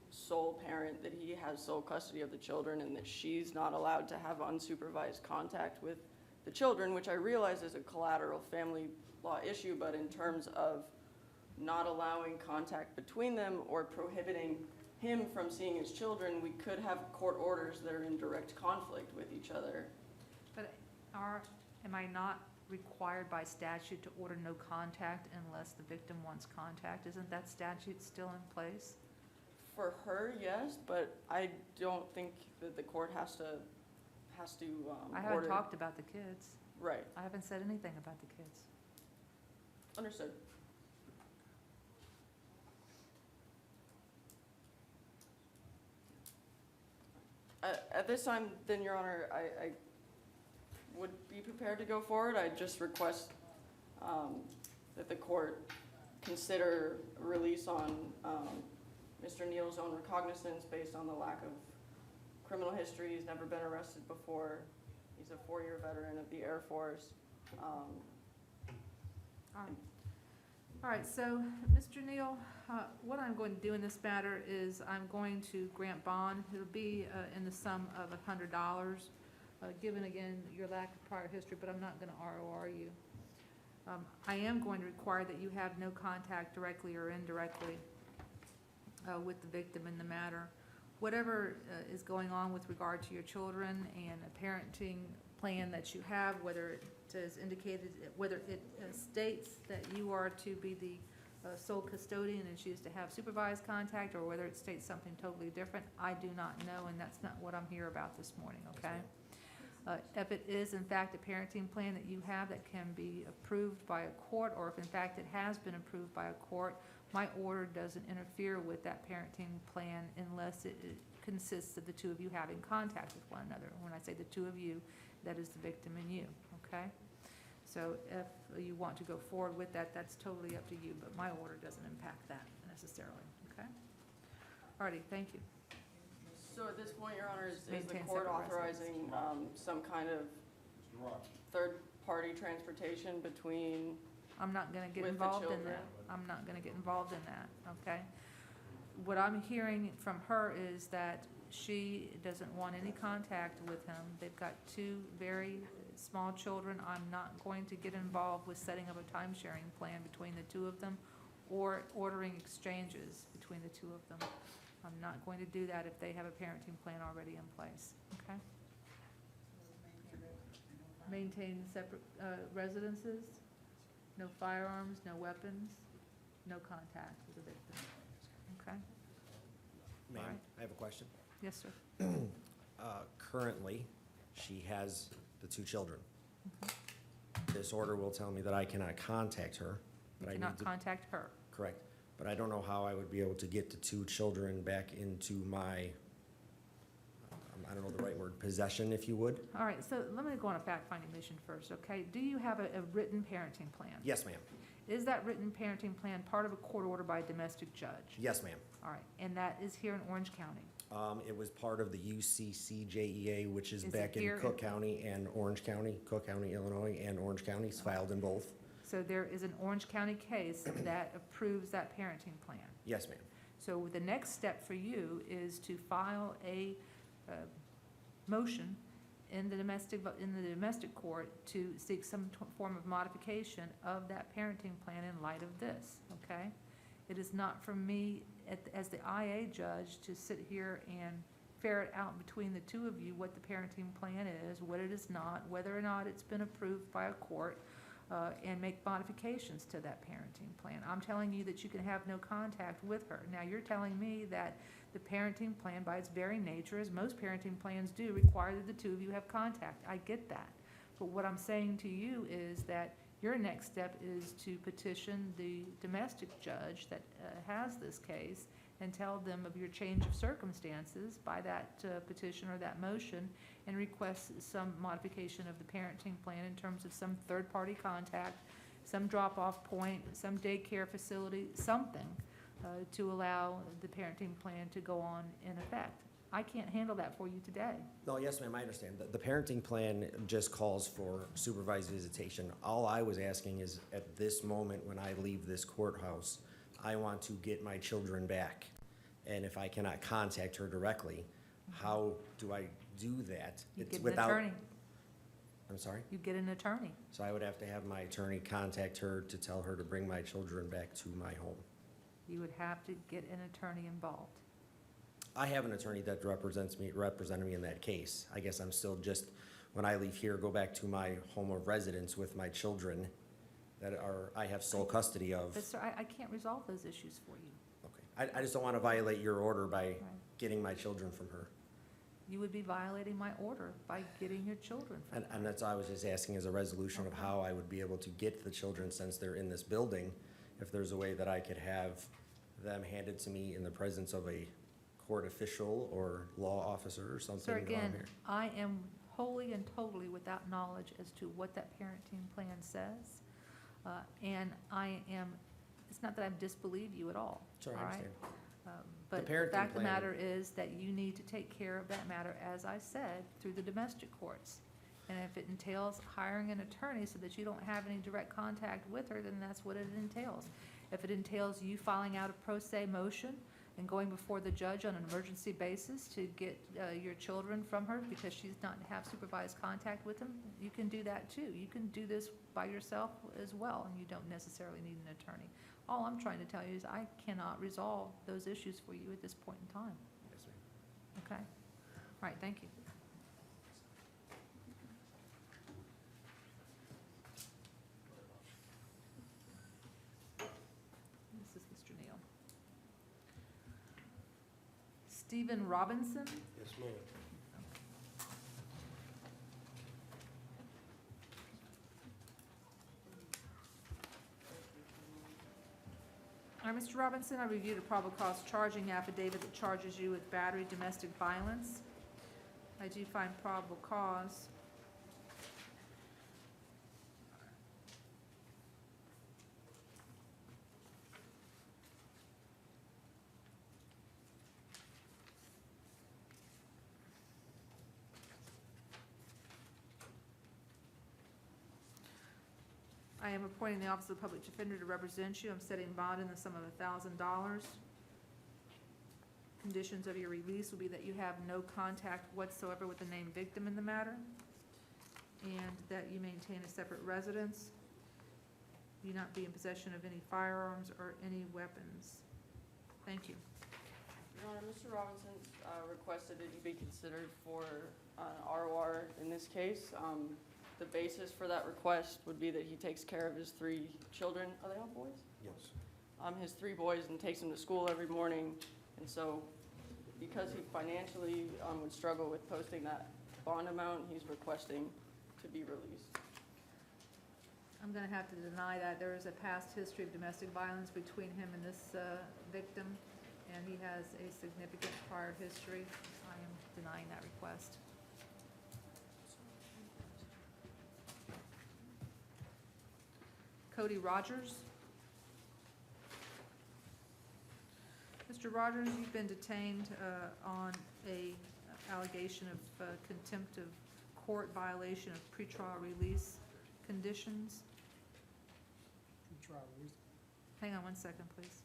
sole parent, that he has sole custody of the children, and that she's not allowed to have unsupervised contact with the children, which I realize is a collateral family law issue, but in terms of not allowing contact between them or prohibiting him from seeing his children, we could have court orders that are in direct conflict with each other. But am I not required by statute to order no contact unless the victim wants contact? Isn't that statute still in place? For her, yes, but I don't think that the court has to I haven't order. talked about the kids. Right, I haven't said anything about the kids. understood. At this time, then, Your Honor, I would be prepared to go forward. I just request that the court consider release on Mr. Neal's own recognizance based on the lack of criminal history. He's never been arrested before. He's a 4-year veteran of the Air Force. All right, so, Mr. Neal, what I'm going to do in this matter is I'm going to grant bond. It'll be in the sum of $100, given, again, your lack of prior history, but I'm not going to ROR you. I am going to require that you have no contact directly or indirectly with the victim in the matter. Whatever is going on with regard to your children and a parenting plan that you have, whether it is indicated, whether it states that you are to be the sole custodian and she is to have supervised contact, or whether it states something totally different, I do not know, and that's not what I'm here about this morning, okay? If it is in fact a parenting plan that you have that can be approved by a court, or if in fact it has been approved by a court, my order doesn't interfere with that parenting plan unless it consists of the two of you having contact with one another. When I say the two of you, that is the victim and you, okay? So if you want to go forward with that, that's totally up to you, but my order doesn't impact that necessarily, okay? Alrighty, thank you. So at this point, Your Honor, is the Maintain court separate authorizing some kind of third-party transportation between? I'm not gonna get With the involved in children. that. I'm not gonna get involved in that, okay? What I'm hearing from her is that she doesn't want any contact with him. They've got 2 very small children. I'm not going to get involved with setting up a time-sharing plan between the 2 of them or ordering exchanges between the 2 of them. I'm not going to do that if they have a parenting plan already in place, okay? Maintain separate residences, no firearms, no weapons, no contact with the victim, okay? Ma'am, All right. I have a question. Yes, sir. Currently, she has the 2 children. This order will tell me that I cannot contact her, but I need Cannot to, contact her. correct, but I don't know how I would be able to get the 2 children back into my, I don't know the right word, possession, if you would. All right, so let me go on a fact-finding mission first, okay? Do you have a written parenting plan? Yes, ma'am. Is that written parenting plan part of a court order by a domestic judge? Yes, ma'am. All right, and that is here in Orange County? It was part of the UCCJEA, which is Is it back in here Cook County and Orange County, Cook County, Illinois, and Orange County. It's filed in both. So there is an Orange County case that approves that parenting plan? Yes, ma'am. So the next step for you is to file a motion in the domestic court to seek some form of modification of that parenting plan in light of this, okay? It is not for me, as the IA judge, to sit here and ferret out between the 2 of you what the parenting plan is, what it is not, whether or not it's been approved by a court, and make modifications to that parenting plan. I'm telling you that you can have no contact with her. Now, you're telling me that the parenting plan, by its very nature, as most parenting plans do, require that the 2 of you have contact. I get that. But what I'm saying to you is that your next step is to petition the domestic judge that has this case and tell them of your change of circumstances by that petition or that motion, and request some modification of the parenting plan in terms of some third-party contact, some drop-off point, some daycare facility, something to allow the parenting plan to go on in effect. I can't handle that for you today. No, yes, ma'am, I understand. The parenting plan just calls for supervised visitation. All I was asking is, at this moment, when I leave this courthouse, I want to get my children back. And if I cannot contact her directly, how do I do that? You It's get an attorney. I'm sorry? You get an attorney. So I would have to have my attorney contact her to tell her to bring my children back to my home. You would have to get an attorney involved. I have an attorney that represented me in that case. I guess I'm still just, when I leave here, go back to my home of residence with my children that I have sole custody of. But sir, I can't resolve those issues for you. Okay. I just don't want to violate your order by getting my children from her. You would be violating my order by getting your children from And that's why I was just asking as a resolution of how I would be able to get the children since they're in this building. If there's a way that I could have them handed to me in the presence of a court official or law officer or something. Sir, while I'm again, here. I am wholly and totally without knowledge as to what that parenting plan says. And it's not that I disbelieve you at all. Sure, I all right? understand. But The the parenting fact of the plan- matter is that you need to take care of that matter, as I said, through the domestic courts. And if it entails hiring an attorney so that you don't have any direct contact with her, then that's what it entails. If it entails you filing out a pro se motion and going before the judge on an emergency basis to get your children from her because she's not have supervised contact with them, you can do that too. You can do this by yourself as well, and you don't necessarily need an attorney. All I'm trying to tell you is I cannot resolve those issues for you at this point in time. Yes, ma'am. Okay? All right, thank you. This is Mr. Neal. Stephen Robinson? Yes, ma'am. All right, Mr. Robinson, I reviewed a probable cause charging affidavit that charges you with battery domestic violence. I do find probable cause. I am appointing the Office of the Public Defender to represent you. I'm setting bond in the sum of $1,000. Conditions of your release will be that you have no contact whatsoever with the named victim in the matter, and that you maintain a separate residence. You not be in possession of any firearms or any weapons. Thank you. Your Honor, Mr. Robinson requested that you be considered for ROR in this case. The basis for that request would be that he takes care of his 3 children. Are they all boys? Yes. His 3 boys, and takes them to school every morning. And so, because he financially would struggle with posting that bond amount, he's requesting to be released. I'm gonna have to deny that. There is a past history of domestic violence between him and this victim, and he has a significant prior history. I am denying that request. Cody Rogers. Mr. Rogers, you've been detained on a allegation of contempt of court violation of pretrial release conditions. Hang on one second, please.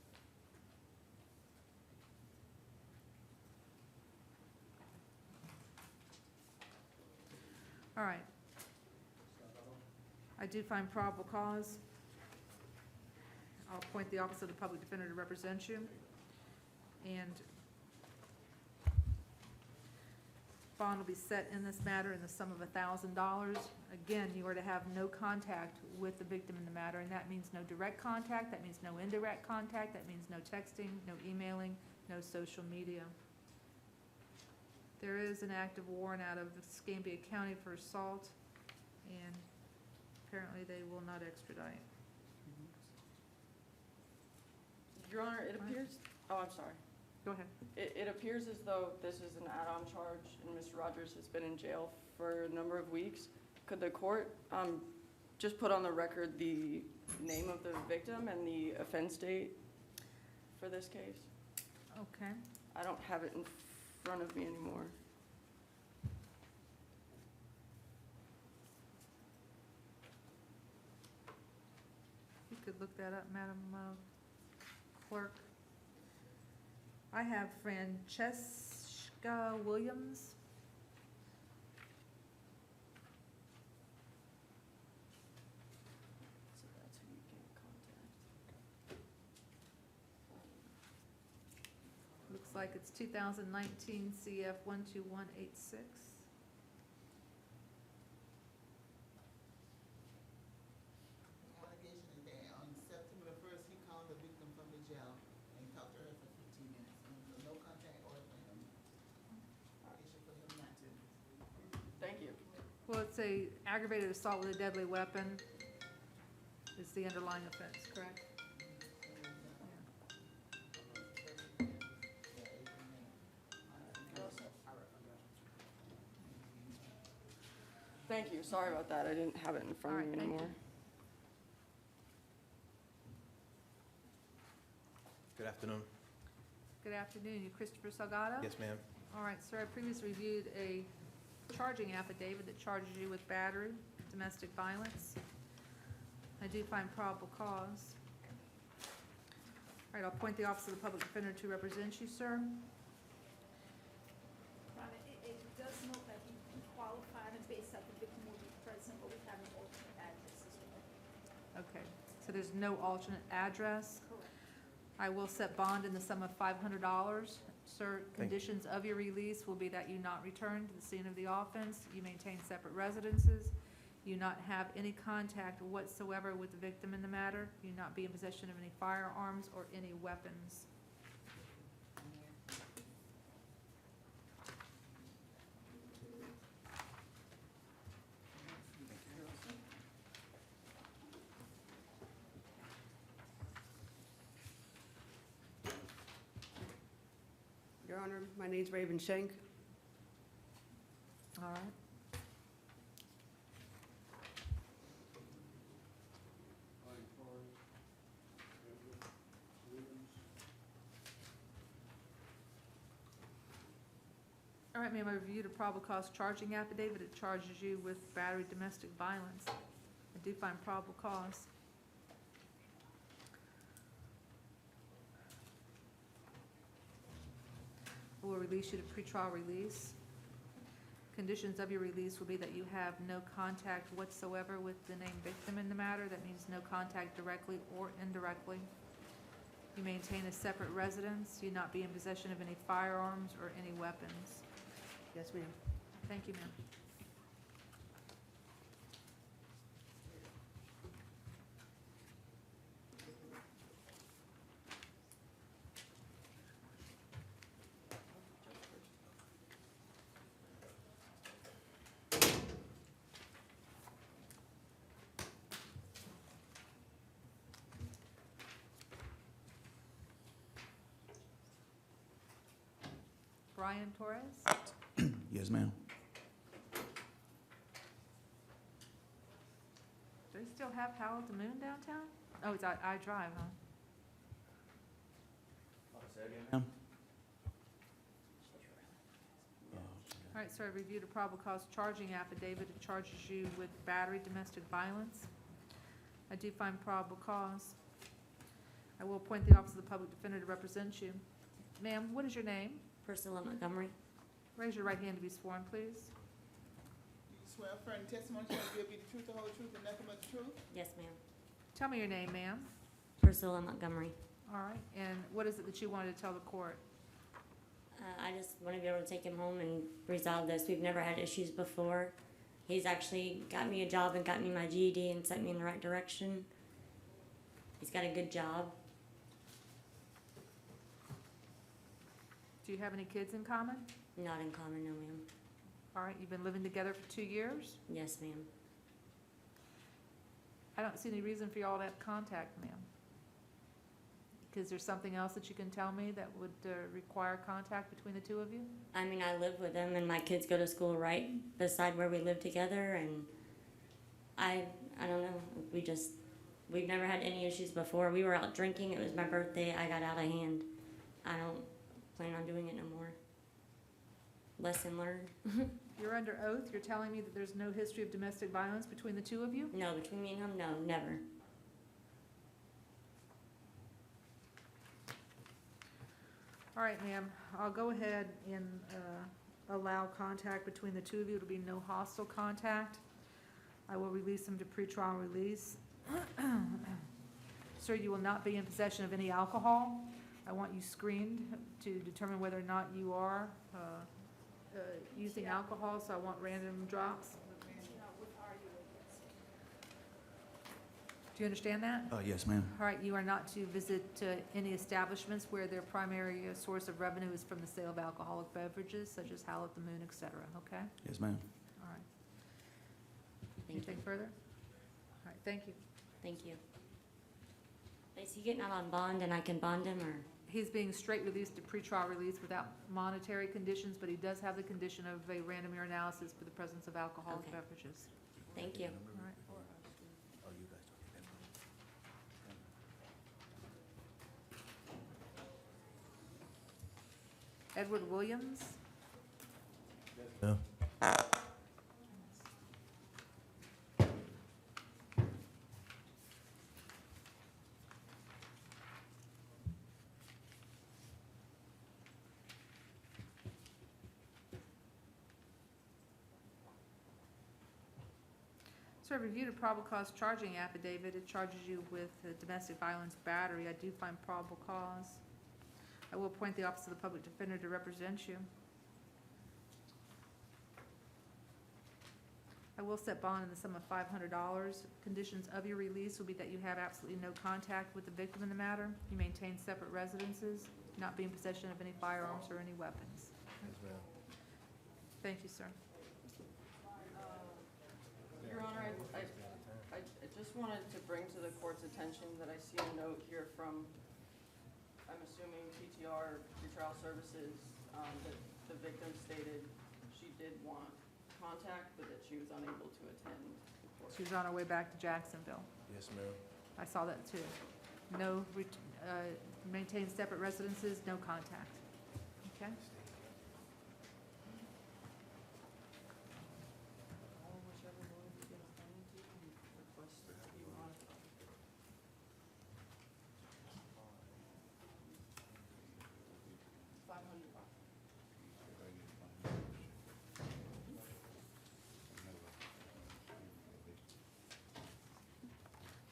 All right. I do find probable cause. I'll appoint the Office of the Public Defender to represent you. And bond will be set in this matter in the sum of $1,000. Again, you are to have no contact with the victim in the matter, and that means no direct contact, that means no indirect contact, that means no texting, no emailing, no social media. There is an active warrant out of Escambia County for assault, and apparently they will not extradite. Your Honor, it appears, oh, I'm sorry. Go ahead. It appears as though this is an add-on charge and Mr. Rogers has been in jail for a number of weeks. Could the court just put on the record the name of the victim and the offense date for this case? Okay. I don't have it in front of me anymore. You could look that up, Madam Clerk. I have Francesca Williams. So that's who you can contact. Looks like it's 2019 CF 12186. The allegation is that on September the 1st, he called the victim from the jail and he talked to her for 15 minutes. And there was no contact order for him. Issue for him not to. Thank you. Well, it's a aggravated assault with a deadly weapon is the underlying offense, correct? Thank you. Sorry about that. I didn't have it in front All of right, me thank you. anymore. Good afternoon. Good afternoon. You Christopher Salgado? Yes, ma'am. All right, sir, I previously reviewed a charging affidavit that charges you with battery, domestic violence. I do find probable cause. All right, I'll appoint the Office of the Public Defender to represent you, sir. Rhonda, it does note that he qualified and based that the victim will be present, but we have an alternate address as well. Okay, so there's no alternate address. Correct. I will set bond in the sum of $500. Sir, conditions of your release will be that you not return to the scene of the offense, you maintain separate residences, you not have any contact whatsoever with the victim in the matter, you not be in possession of any firearms or any weapons. Your Honor, my name's Raven Shank. All right. All right, ma'am, I reviewed a probable cause charging affidavit. It charges you with battery domestic violence. I do find probable cause. I will release you to pretrial release. Conditions of your release will be that you have no contact whatsoever with the named victim in the matter. That means no contact directly or indirectly. You maintain a separate residence. You not be in possession of any firearms or any weapons. Yes, ma'am. Thank you, ma'am. Brian Torres? Yes, ma'am. Do they still have Power to Moon downtown? Oh, it's I Drive, huh? Ma'am? All right, so I reviewed a probable cause charging affidavit. It charges you with battery domestic violence. I do find probable cause. I will appoint the Office of the Public Defender to represent you. Ma'am, what is your name? Priscilla Montgomery. Raise your right hand to be sworn, please. Do you swear affirm the testimony shall give you the truth, the whole truth, and nothing but the truth? Yes, ma'am. Tell me your name, ma'am. Priscilla Montgomery. All right, and what is it that you wanted to tell the court? I just want to be able to take him home and resolve this. We've never had issues before. He's actually got me a job and got me my GED and sent me in the right direction. He's got a good job. Do you have any kids in common? Not in common, no, ma'am. All right, you've been living together for 2 years? Yes, ma'am. I don't see any reason for y'all to have contact, ma'am. Is there something else that you can tell me that would require contact between the two of you? I mean, I live with them and my kids go to school right beside where we live together, and I don't know, we've never had any issues before. We were out drinking, it was my birthday, I got out of hand. I don't plan on doing it no more. Lesson learned. You're under oath, you're telling me that there's no history of domestic violence between the two of you? No, between me and him, no, never. All right, ma'am, I'll go ahead and allow contact between the two of you. It'll be no hostile contact. I will release them to pretrial release. Sir, you will not be in possession of any alcohol. I want you screened to determine whether or not you are using alcohol, so I want random drops. Do you understand that? Yes, ma'am. All right, you are not to visit any establishments where their primary source of revenue is from the sale of alcoholic beverages, such as Howl at the Moon, et cetera, okay? Yes, ma'am. All right. Anything further? All right, thank you. Thank you. Is he getting out on bond and I can bond him, or? He's being straight released to pretrial release without monetary conditions, but he does have the condition of a random urinalysis for the presence of alcoholic Okay. beverages. Thank you. All right. Oh, you guys Edward Williams? No. So I reviewed a probable cause charging affidavit. It charges you with domestic violence battery. I do find probable cause. I will appoint the Office of the Public Defender to represent you. I will set bond in the sum of $500. Conditions of your release will be that you have absolutely no contact with the victim in the matter. You maintain separate residences, not be in possession of any firearms or any weapons. Yes, ma'am. Thank you, sir. Your Honor, I just wanted to bring to the court's attention that I see a note here from, I'm assuming PTR, pretrial services, that the victim stated she did want contact, but that she was unable to attend the court. She was on her way back to Jacksonville. Yes, ma'am. I saw that too. No, maintain separate residences, no contact. Okay?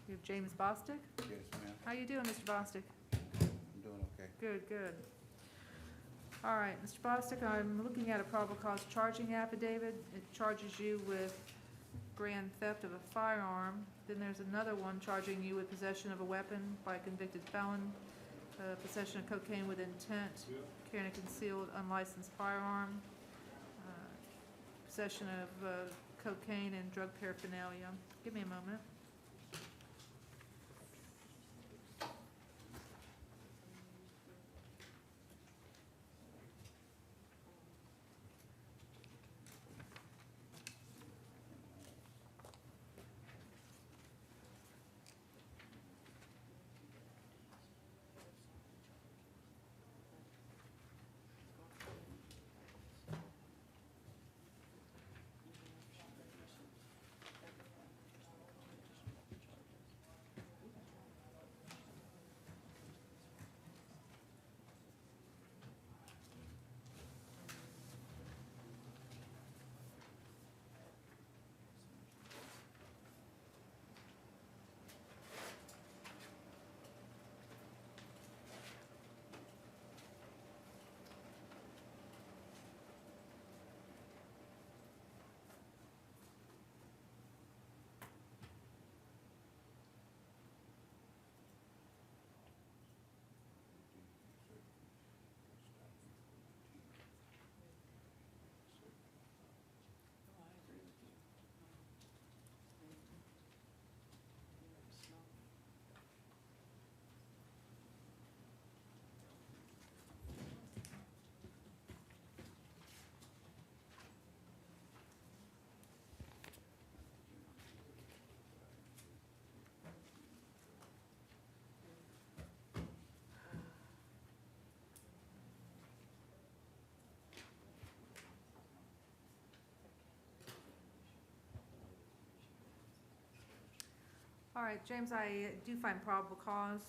You have James Bostic? Yes, ma'am. How you doing, Mr. Bostic? I'm doing okay. Good, good. All right, Mr. Bostic, I'm looking at a probable cause charging affidavit. It charges you with grand theft of a firearm. Then there's another one charging you with possession of a weapon by a convicted felon, possession of cocaine with intent, carrying a concealed unlicensed firearm, possession of cocaine and drug paraphernalia. Give me a moment. All right, James, I do find probable cause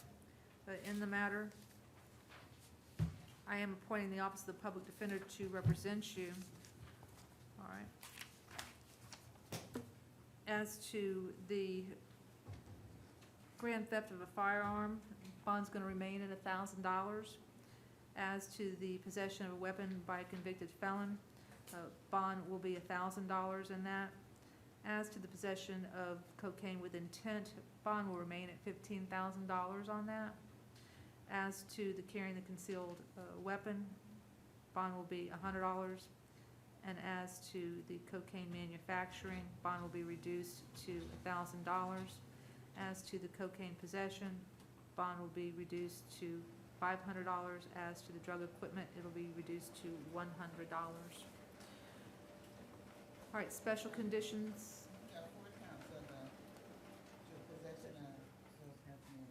in the matter. I am appointing the Office of the Public Defender to represent you. All right. As to the grand theft of a firearm, bond's gonna remain at $1,000. As to the possession of a weapon by a convicted felon, bond will be $1,000 in that. As to the possession of cocaine with intent, bond will remain at $15,000 on that. As to the carrying the concealed weapon, bond will be $100. And as to the cocaine manufacturing, bond will be reduced to $1,000. As to the cocaine possession, bond will be reduced to $500. As to the drug equipment, it'll be reduced to $100. All right, special conditions. We got 4 counts of the possession of, so have me,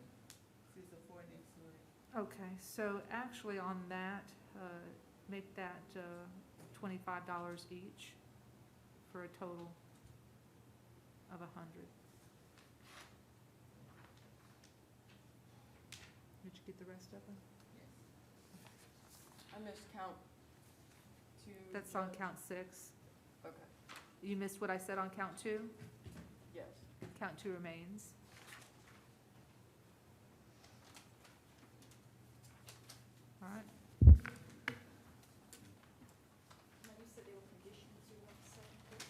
6 or 4 next to it. Okay, so actually on that, make that $25 each for a total of $100. Did you get the rest of them? I missed count 2. That's on count 6. Okay, You missed what I said on count 2? yes. Count 2 remains. All right. Now, you said there were conditions, you want to say, please?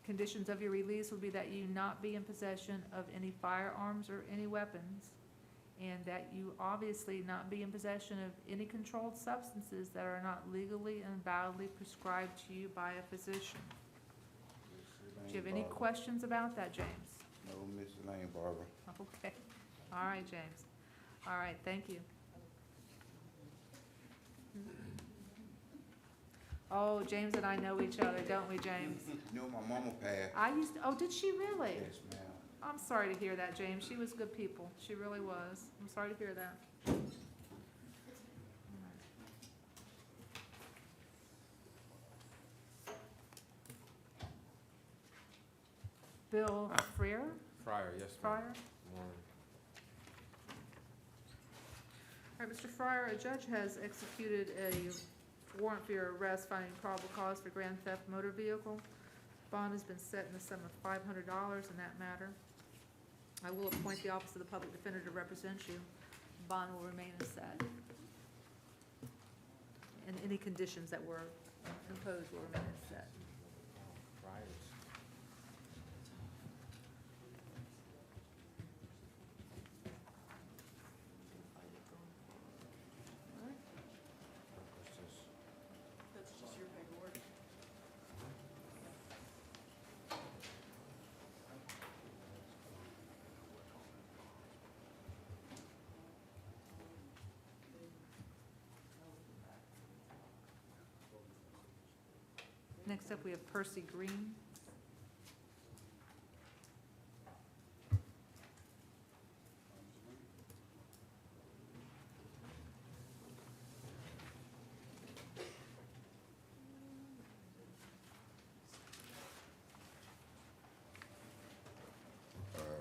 Conditions of your release will be that you not be in possession of any firearms or any weapons, and that you obviously not be in possession of any controlled substances that are not legally and validly prescribed to you by a physician. Do you have any questions about that, James? No, Miss Lane, Barbara. Okay. All right, James. All right, thank you. Oh, James and I know each other, don't we, James? You know my mama passed. Oh, did she really? Yes, ma'am. I'm sorry to hear that, James. She was good people. She really was. I'm sorry to hear that. Bill Freer? Fryer, yes, ma'am. Fryer? Morning. All right, Mr. Fryer, a judge has executed a warrant for your arrest finding probable cause for grand theft motor vehicle. Bond has been set in the sum of $500 in that matter. I will appoint the Office of the Public Defender to represent you. Bond will remain as set. And any conditions that were imposed will remain as set. Fryers. That's just your paperwork. Next up, we have Percy Green.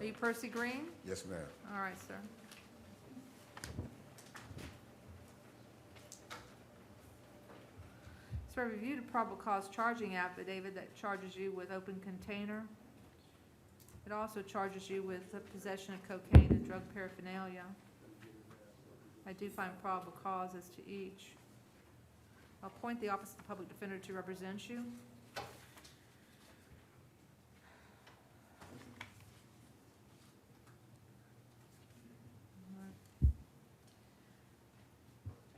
Are you Percy Green? Yes, ma'am. All right, sir. So I reviewed a probable cause charging affidavit that charges you with open container. It also charges you with the possession of cocaine and drug paraphernalia. I do find probable cause as to each. I'll appoint the Office of the Public Defender to represent you.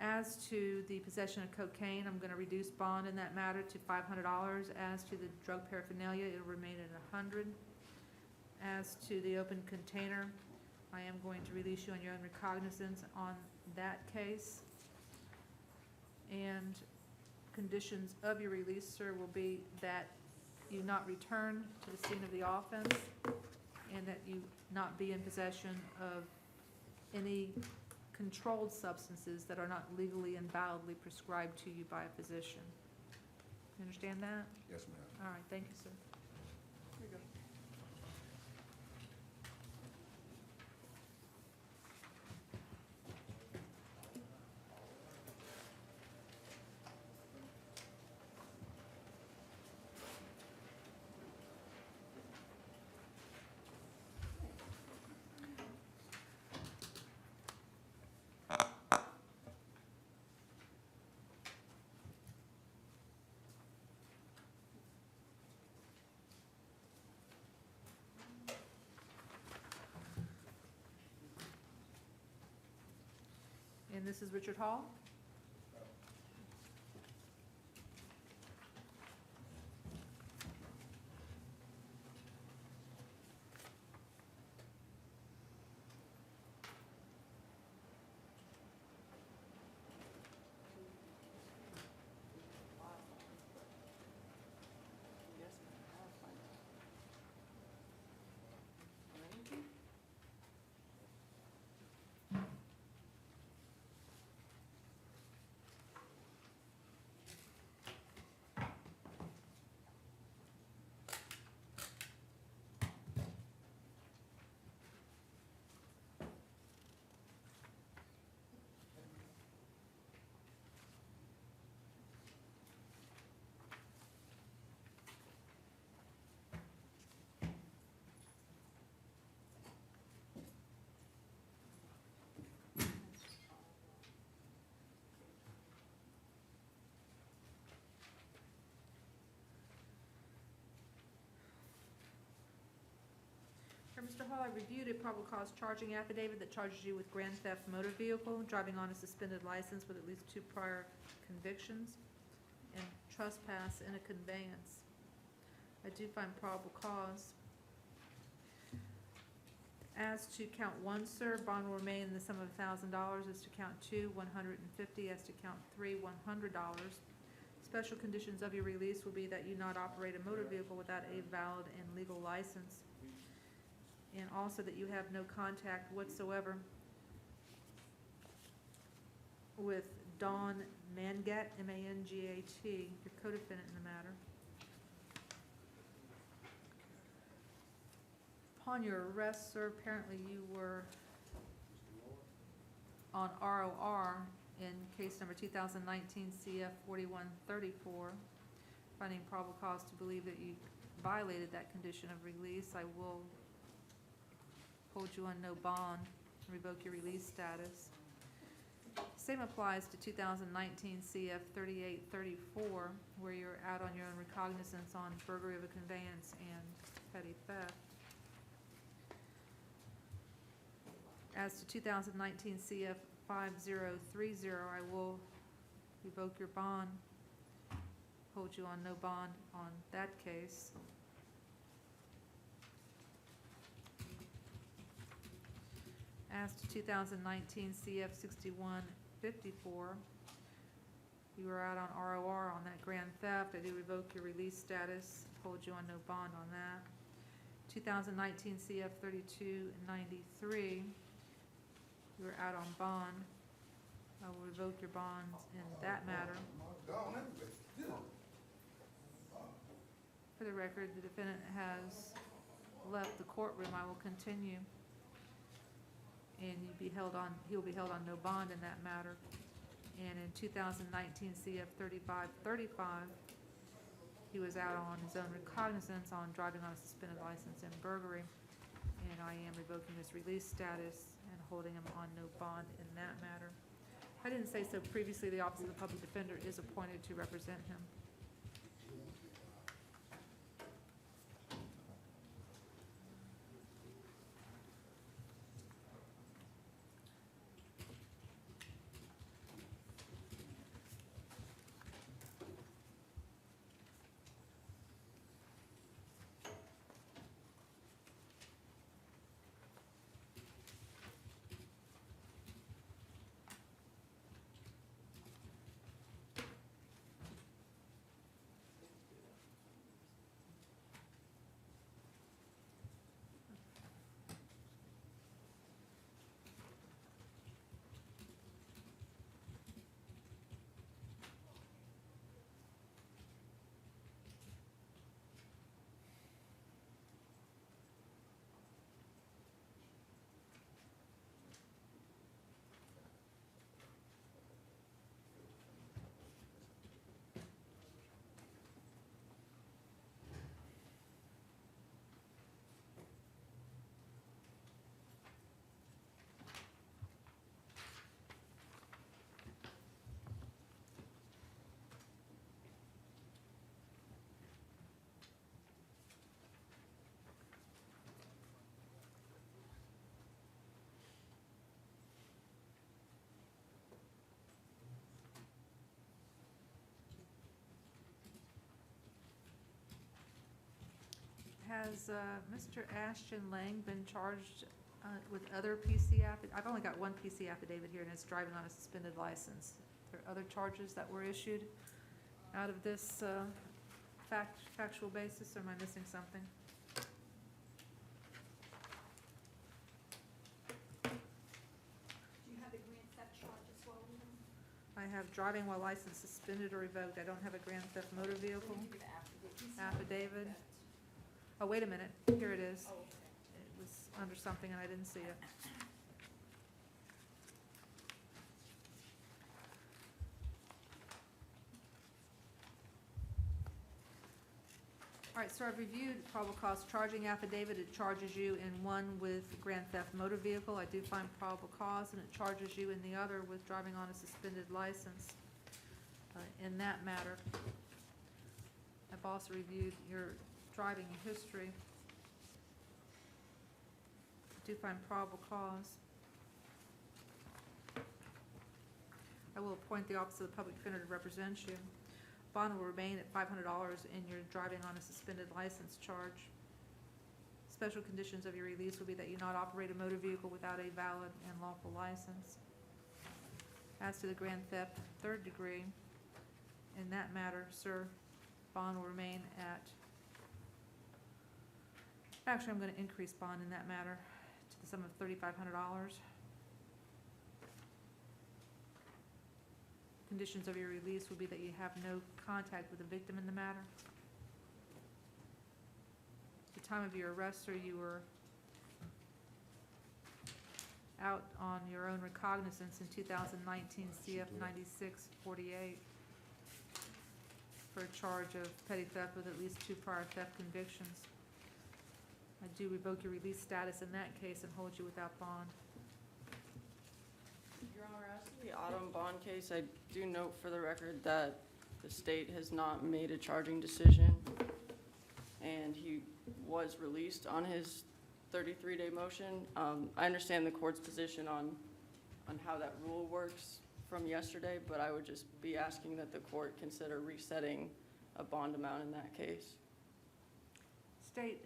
As to the possession of cocaine, I'm gonna reduce bond in that matter to $500. As to the drug paraphernalia, it'll remain at $100. As to the open container, I am going to release you on your own recognizance on that case. And conditions of your release, sir, will be that you not return to the scene of the offense, and that you not be in possession of any controlled substances that are not legally and validly prescribed to you by a physician. You understand that? Yes, ma'am. All right, thank you, sir. Here you go. And this is Richard Hall. Mr. Hall, I reviewed a probable cause charging affidavit that charges you with grand theft motor vehicle, driving on a suspended license with at least 2 prior convictions, and trespass in a conveyance. I do find probable cause. As to count 1, sir, bond will remain in the sum of $1,000. As to count 2, $150. As to count 3, $100. Special conditions of your release will be that you not operate a motor vehicle without a valid and legal license, and also that you have no contact whatsoever with Dawn Mangat, M-A-N-G-A-T, your co-defendant in the matter. Upon your arrest, sir, apparently you were on ROR in case number 2019 CF 4134, finding probable cause to believe that you violated that condition of release. I will hold you on no bond and revoke your release status. Same applies to 2019 CF 3834, where you're out on your own recognizance on burglary of a conveyance and petty theft. As to 2019 CF 5030, I will revoke your bond, hold you on no bond on that case. As to 2019 CF 6154, you were out on ROR on that grand theft. I do revoke your release status, hold you on no bond on that. 2019 CF 3293, you were out on bond. I will revoke your bonds in that matter. For the record, the defendant has left the courtroom. I will continue. And he'll be held on no bond in that matter. And in 2019 CF 3535, he was out on his own recognizance on driving on a suspended license and burglary. And I am revoking his release status and holding him on no bond in that matter. I didn't say so previously. The Office of the Public Defender is appointed to represent him. Has Mr. Ashton Lang been charged with other PC affidavit? I've only got one PC affidavit here, and it's driving on a suspended license. Are there other charges that were issued out of this factual basis, or am I missing something? Do you have the grand theft charge as well with him? I have driving while license suspended or revoked. I don't have a grand theft motor vehicle affidavit. Oh, wait a minute, here it is. Oh, okay. It was under something and I didn't see it. All right, so I've reviewed probable cause charging affidavit. It charges you in one with grand theft motor vehicle. I do find probable cause, and it charges you in the other with driving on a suspended license in that matter. I've also reviewed your driving history. I do find probable cause. I will appoint the Office of the Public Defender to represent you. Bond will remain at $500 and you're driving on a suspended license charge. Special conditions of your release will be that you not operate a motor vehicle without a valid and lawful license. As to the grand theft third degree, in that matter, sir, bond will remain at, actually, I'm going to increase bond in that matter to the sum of $3,500. Conditions of your release will be that you have no contact with the victim in the matter. At the time of your arrest, sir, you were out on your own recognizance in 2019 CF 9648 for a charge of petty theft with at least 2 prior theft convictions. I do revoke your release status in that case and hold you without bond. Your Honor, as to the autumn bond case, I do note for the record that the state has not made a charging decision, and he was released on his 33-day motion. I understand the court's position on how that rule works from yesterday, but I would just be asking that the court consider resetting a bond amount in that case. State,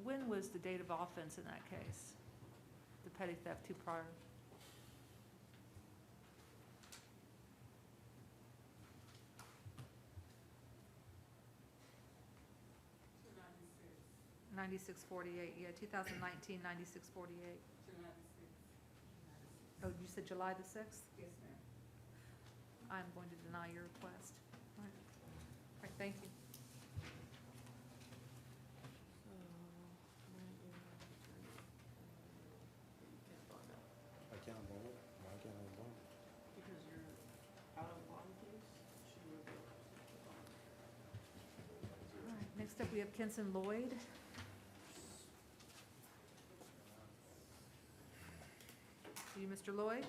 when was the date of offense in that case? The petty theft 2 prior? $96.48, yeah, 2019, $96.48. Oh, you said July the 6th? Yes, ma'am. I'm going to deny your request. All right, all right, thank you. I can't bond it. Why can't I bond? Because you're out of bond case, she would be able to bond. All right, next up, we have Kenson Lloyd. Are you Mr. Lloyd?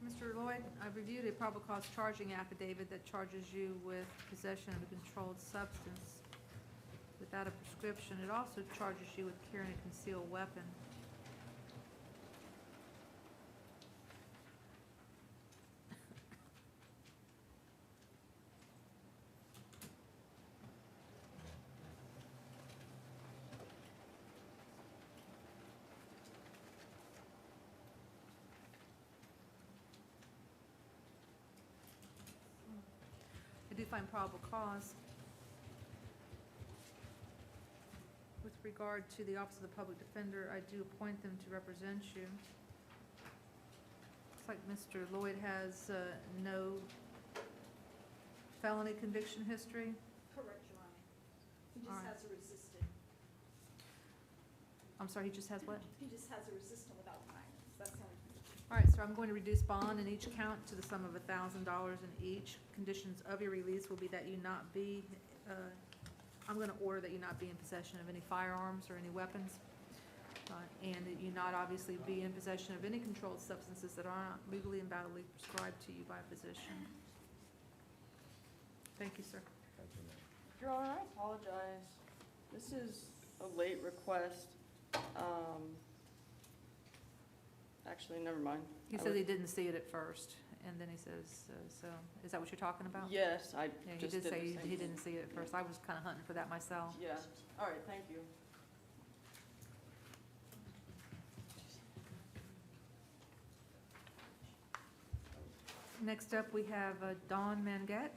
Mr. Lloyd, I've reviewed a probable cause charging affidavit that charges you with possession of a controlled substance without a prescription. It also charges you with carrying a concealed weapon. I do find probable cause. With regard to the Office of the Public Defender, I do appoint them to represent you. Looks like Mr. Lloyd has no felony conviction history? Correct, Your Honor. He All just right. has a resistant. I'm sorry, he just has what? He just has a resistant without violence. That's the only thing. All right, so I'm going to reduce bond in each count to the sum of $1,000 in each. Conditions of your release will be that you not be, I'm going to order that you not be in possession of any firearms or any weapons, and that you not obviously be in possession of any controlled substances that are not legally and validly prescribed to you by a physician. Thank you, sir. Your Honor, I apologize. This is a late request. Actually, never mind. He says he didn't see it at first, and then he says, so, is that what you're talking about? Yes, I Yeah, he just did did say the he same. didn't see it at first. I was kind of hunting for that myself. Yeah, all right, thank you. Next up, we have Dawn Mangat.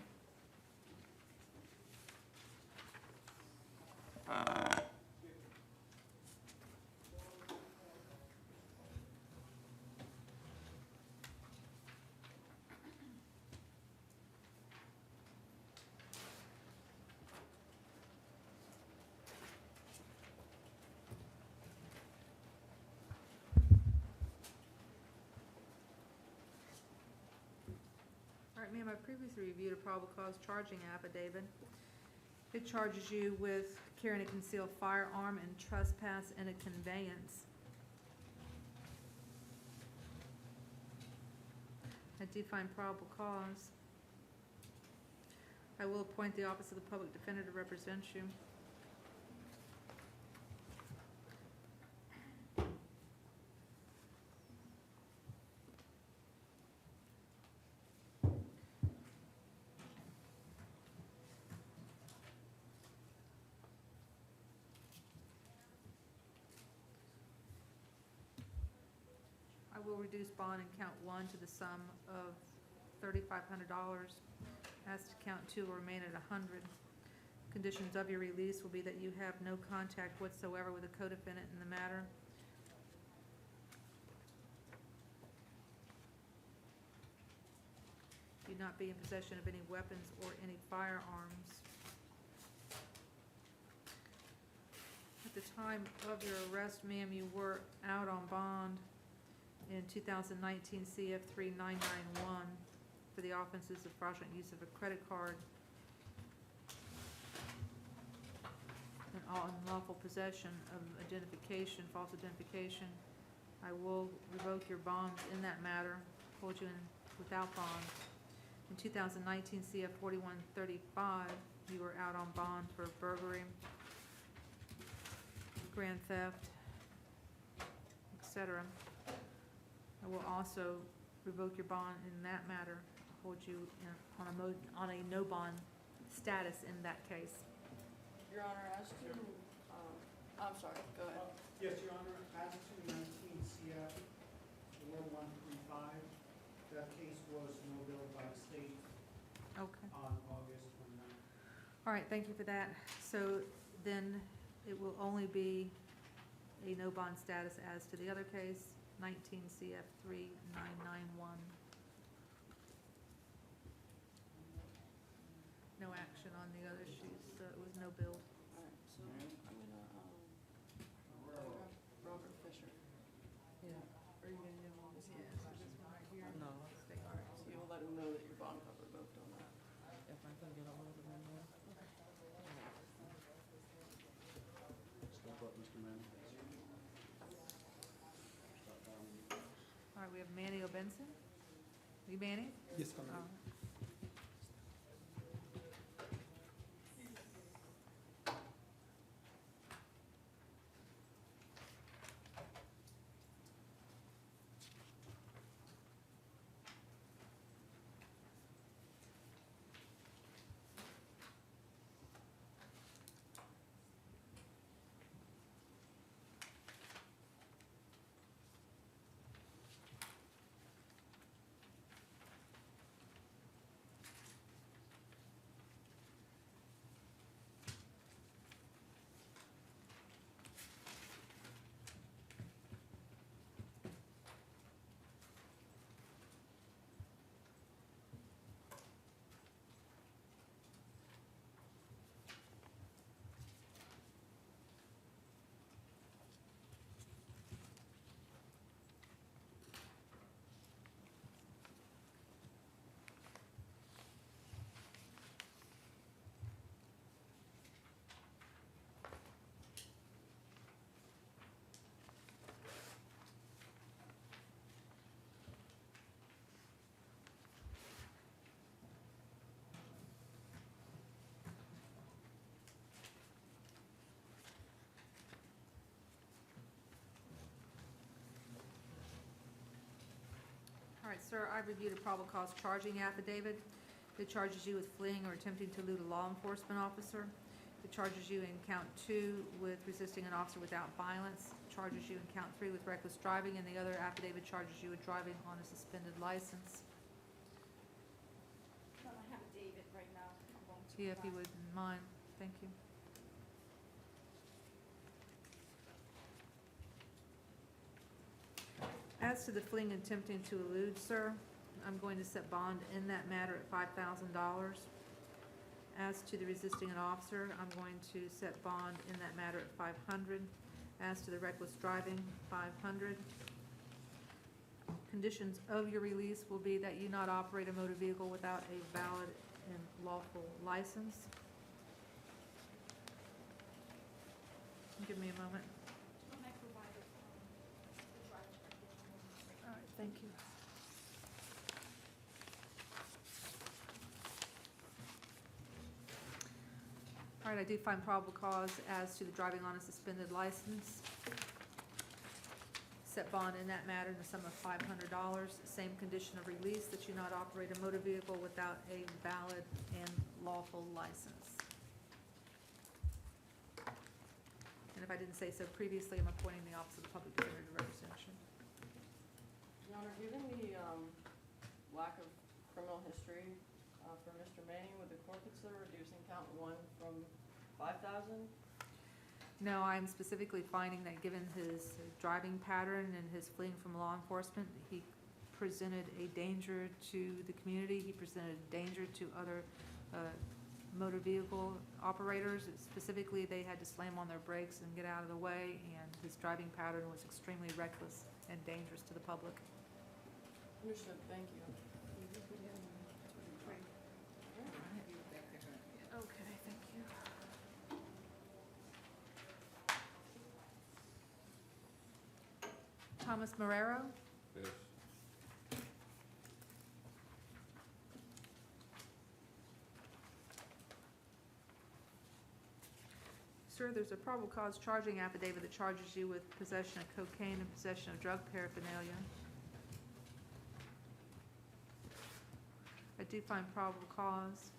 All right, ma'am, I previously reviewed a probable cause charging affidavit. It charges you with carrying a concealed firearm and trespass in a conveyance. I do find probable cause. I will appoint the Office of the Public Defender to represent you. I will reduce bond in count 1 to the sum of $3,500. As to count 2 will remain at 100. Conditions of your release will be that you have no contact whatsoever with a co-defendant in the matter. Do not be in possession of any weapons or any firearms. At the time of your arrest, ma'am, you were out on bond in 2019 CF 3991 for the offenses of fraudulent use of a credit card and unlawful possession of identification, false identification. I will revoke your bonds in that matter, hold you in without bond. In 2019 CF 4135, you were out on bond for burglary, grand theft, etc. I will also revoke your bond in that matter, hold you on a no bond status in that case. Your Honor, as to, I'm sorry, go ahead. Yes, Your Honor, as to 19 CF 4135, that case was no bill by the state Okay. on August 29th. All right, thank you for that. So then it will only be a no bond status as to the other case, 19 CF 3991. No action on the other issues, so it was no bill. All right, so I'm gonna, Robert Fisher. Yeah. Are you gonna give him this one? Yeah, so this one right here. No. All right. So you'll let him know that your bond got revoked on that. If I can get a hold of him there. Step up, Mr. Manning. All right, we have Manny O'Benson. You Manny? Yes, All right. All right, sir, I reviewed a probable cause charging affidavit. It charges you with fleeing or attempting to elude a law enforcement officer. It charges you in count 2 with resisting an officer without violence. It charges you in count 3 with reckless driving, and the other affidavit charges you with driving on a suspended license. I don't have David right now. I'm going to. See if you wouldn't mind. Thank you. As to the fleeing and attempting to elude, sir, I'm going to set bond in that matter at $5,000. As to the resisting an officer, I'm going to set bond in that matter at $500. As to the reckless driving, $500. Conditions of your release will be that you not operate a motor vehicle without a valid and lawful license. Give me a moment. When I provided, the driver's license. All right, thank you. All right, I do find probable cause as to the driving on a suspended license. Set bond in that matter in the sum of $500. Same condition of release, that you not operate a motor vehicle without a valid and lawful license. And if I didn't say so previously, I'm appointing the Office of the Public Defender to represent you. Your Honor, given the lack of criminal history for Mr. Manning, would the court consider reducing count 1 from 5,000? No, I'm specifically finding that given his driving pattern and his fleeing from law enforcement, he presented a danger to the community. He presented a danger to other motor vehicle operators. Specifically, they had to slam on their brakes and get out of the way, and his driving pattern was extremely reckless and dangerous to the public. Understood, thank you. Okay, thank you. Thomas Marrero? Yes. Sir, there's a probable cause charging affidavit that charges you with possession of cocaine and possession of drug paraphernalia. I do find probable cause.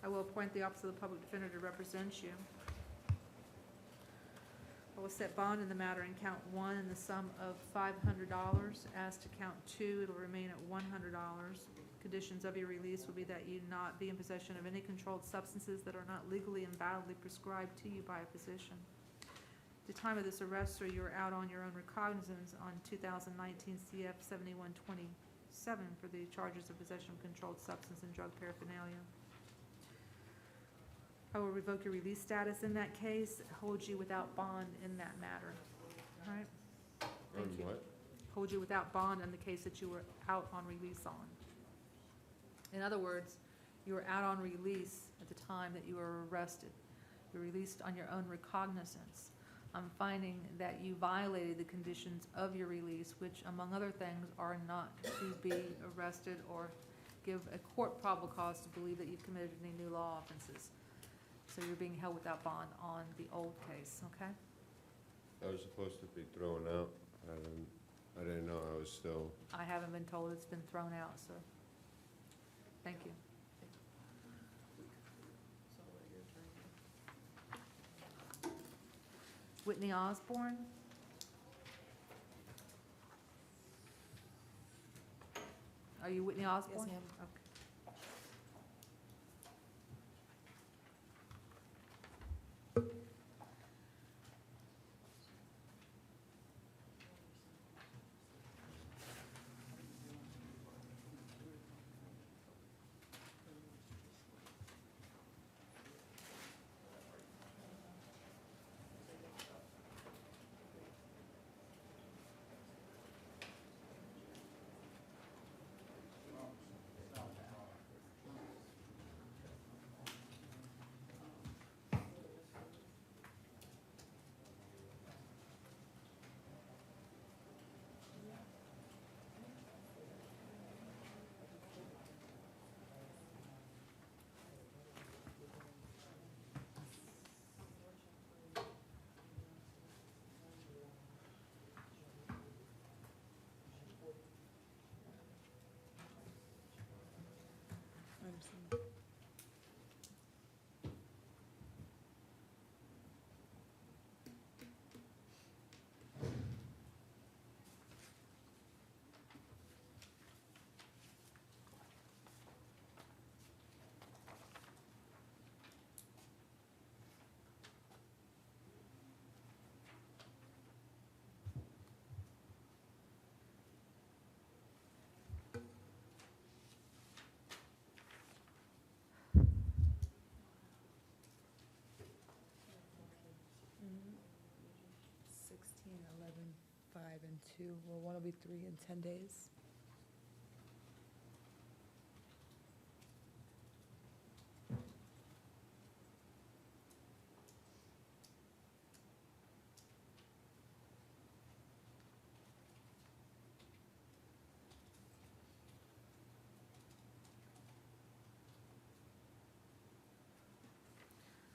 I will appoint the Office of the Public Defender to represent you. I will set bond in the matter in count 1 in the sum of $500. As to count 2, it'll remain at $100. Conditions of your release will be that you not be in possession of any controlled substances that are not legally and validly prescribed to you by a physician. At the time of this arrest, sir, you are out on your own recognizance on 2019 CF 7127 for the charges of possession of controlled substance and drug paraphernalia. I will revoke your release status in that case, hold you without bond in that matter. All right? Thank you. What? Hold you without bond in the case that you were out on release on. In other words, you were out on release at the time that you were arrested. You were released on your own recognizance. I'm finding that you violated the conditions of your release, which, among other things, are not to be arrested or give a court probable cause to believe that you've committed any new law offenses. So you're being held without bond on the old case, okay? I was supposed to be thrown out. I didn't know I was still. I haven't been told it's been thrown out, sir. Thank you. Whitney Osborne? Are you Whitney Osborne? Yes, ma'am. Okay. well, one will be 3 in 10 days.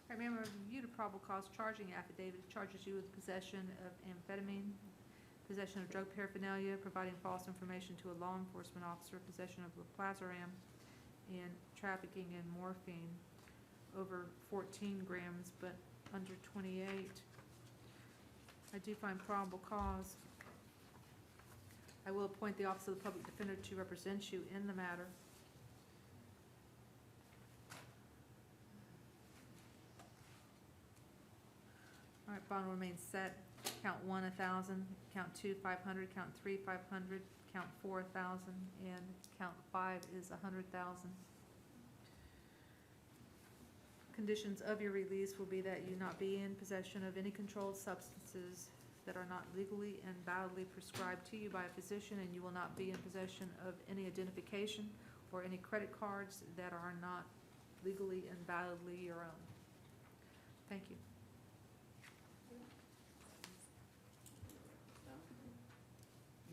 All right, ma'am, I reviewed a probable cause charging affidavit. It charges you with possession of amphetamine, possession of drug paraphernalia, providing false information to a law enforcement officer, possession of laplazoram, and trafficking in morphine over 14 grams, but under 28. I do find probable cause. I will appoint the Office of the Public Defender to represent you in the matter. All right, bond will remain set. Count 1, 1,000, count 2, 500, count 3, 500, count 4, 1,000, and count 5 is 100,000. Conditions of your release will be that you not be in possession of any controlled substances that are not legally and validly prescribed to you by a physician, and you will not be in possession of any identification or any credit cards that are not legally and validly your own. Thank you.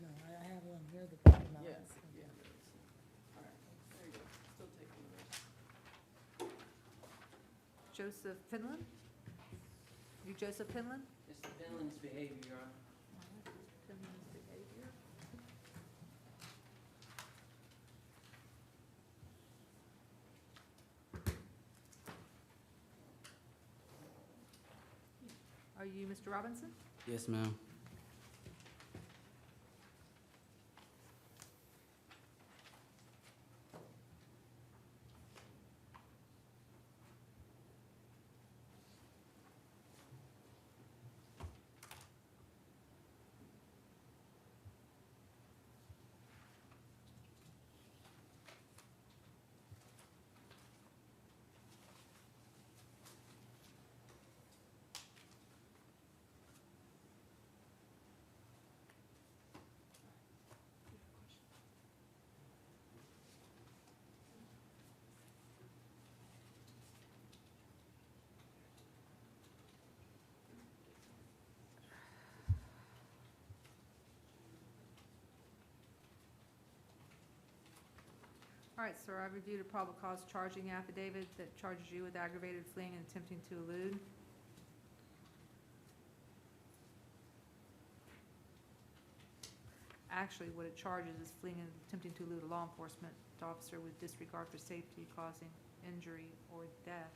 No, I have one here, the bottom line. Yeah, yeah. All right, there you go. Still taking the rest. Joseph Penland? You Joseph Penland? It's the Finland's behavior, Your Honor. Penland's behavior. Are you Mr. Robinson? Yes, ma'am. All right, sir, I reviewed a probable cause charging affidavit that charges you with aggravated fleeing and attempting to elude. Actually, what it charges is fleeing and attempting to elude a law enforcement officer with disregard for safety causing injury or death.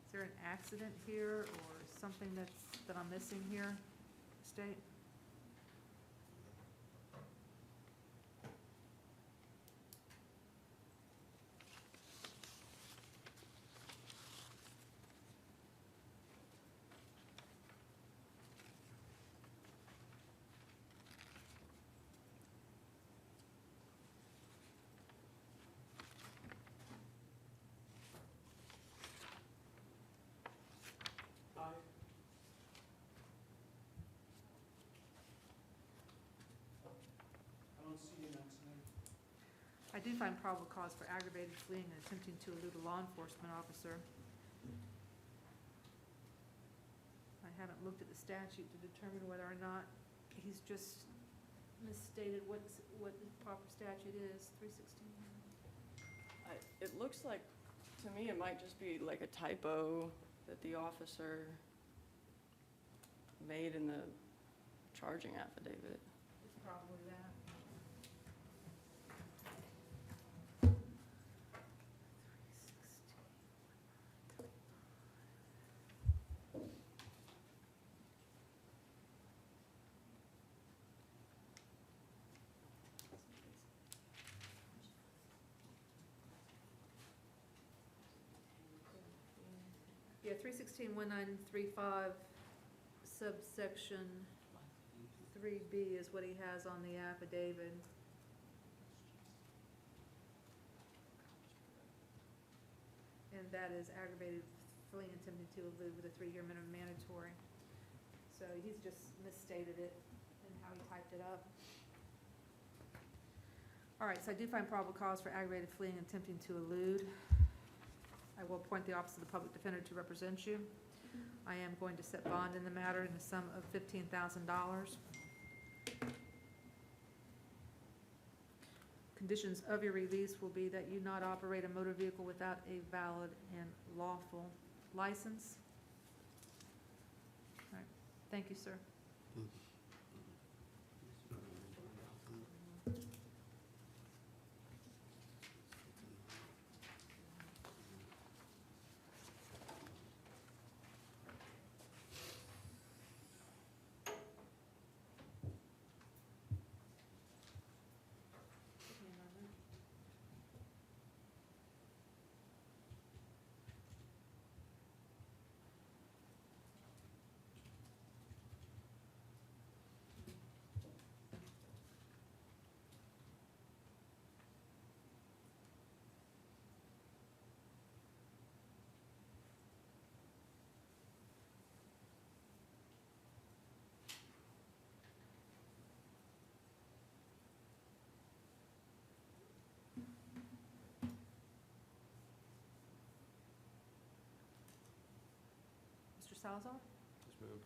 Is there an accident here or something that I'm missing here, State? I don't see an accident. I do find probable cause for aggravated fleeing and attempting to elude a law enforcement officer. I haven't looked at the statute to determine whether or not he's just misstated what the proper statute is, 316. It looks like, to me, it might just be like a typo that the officer made in the charging affidavit. It's probably that. Yeah, 3161935 subsection 3 3B is what he has on the affidavit. And that is aggravated fleeing and attempting to elude with a 3-year minimum mandatory. So he's just misstated it in how he typed it up. All right, so I do find probable cause for aggravated fleeing and attempting to elude. I will appoint the Office of the Public Defender to represent you. I am going to set bond in the matter in the sum of $15,000. Conditions of your release will be that you not operate a motor vehicle without a valid and lawful license. All right, thank you, sir. Mr. Salazar? Yes, ma'am.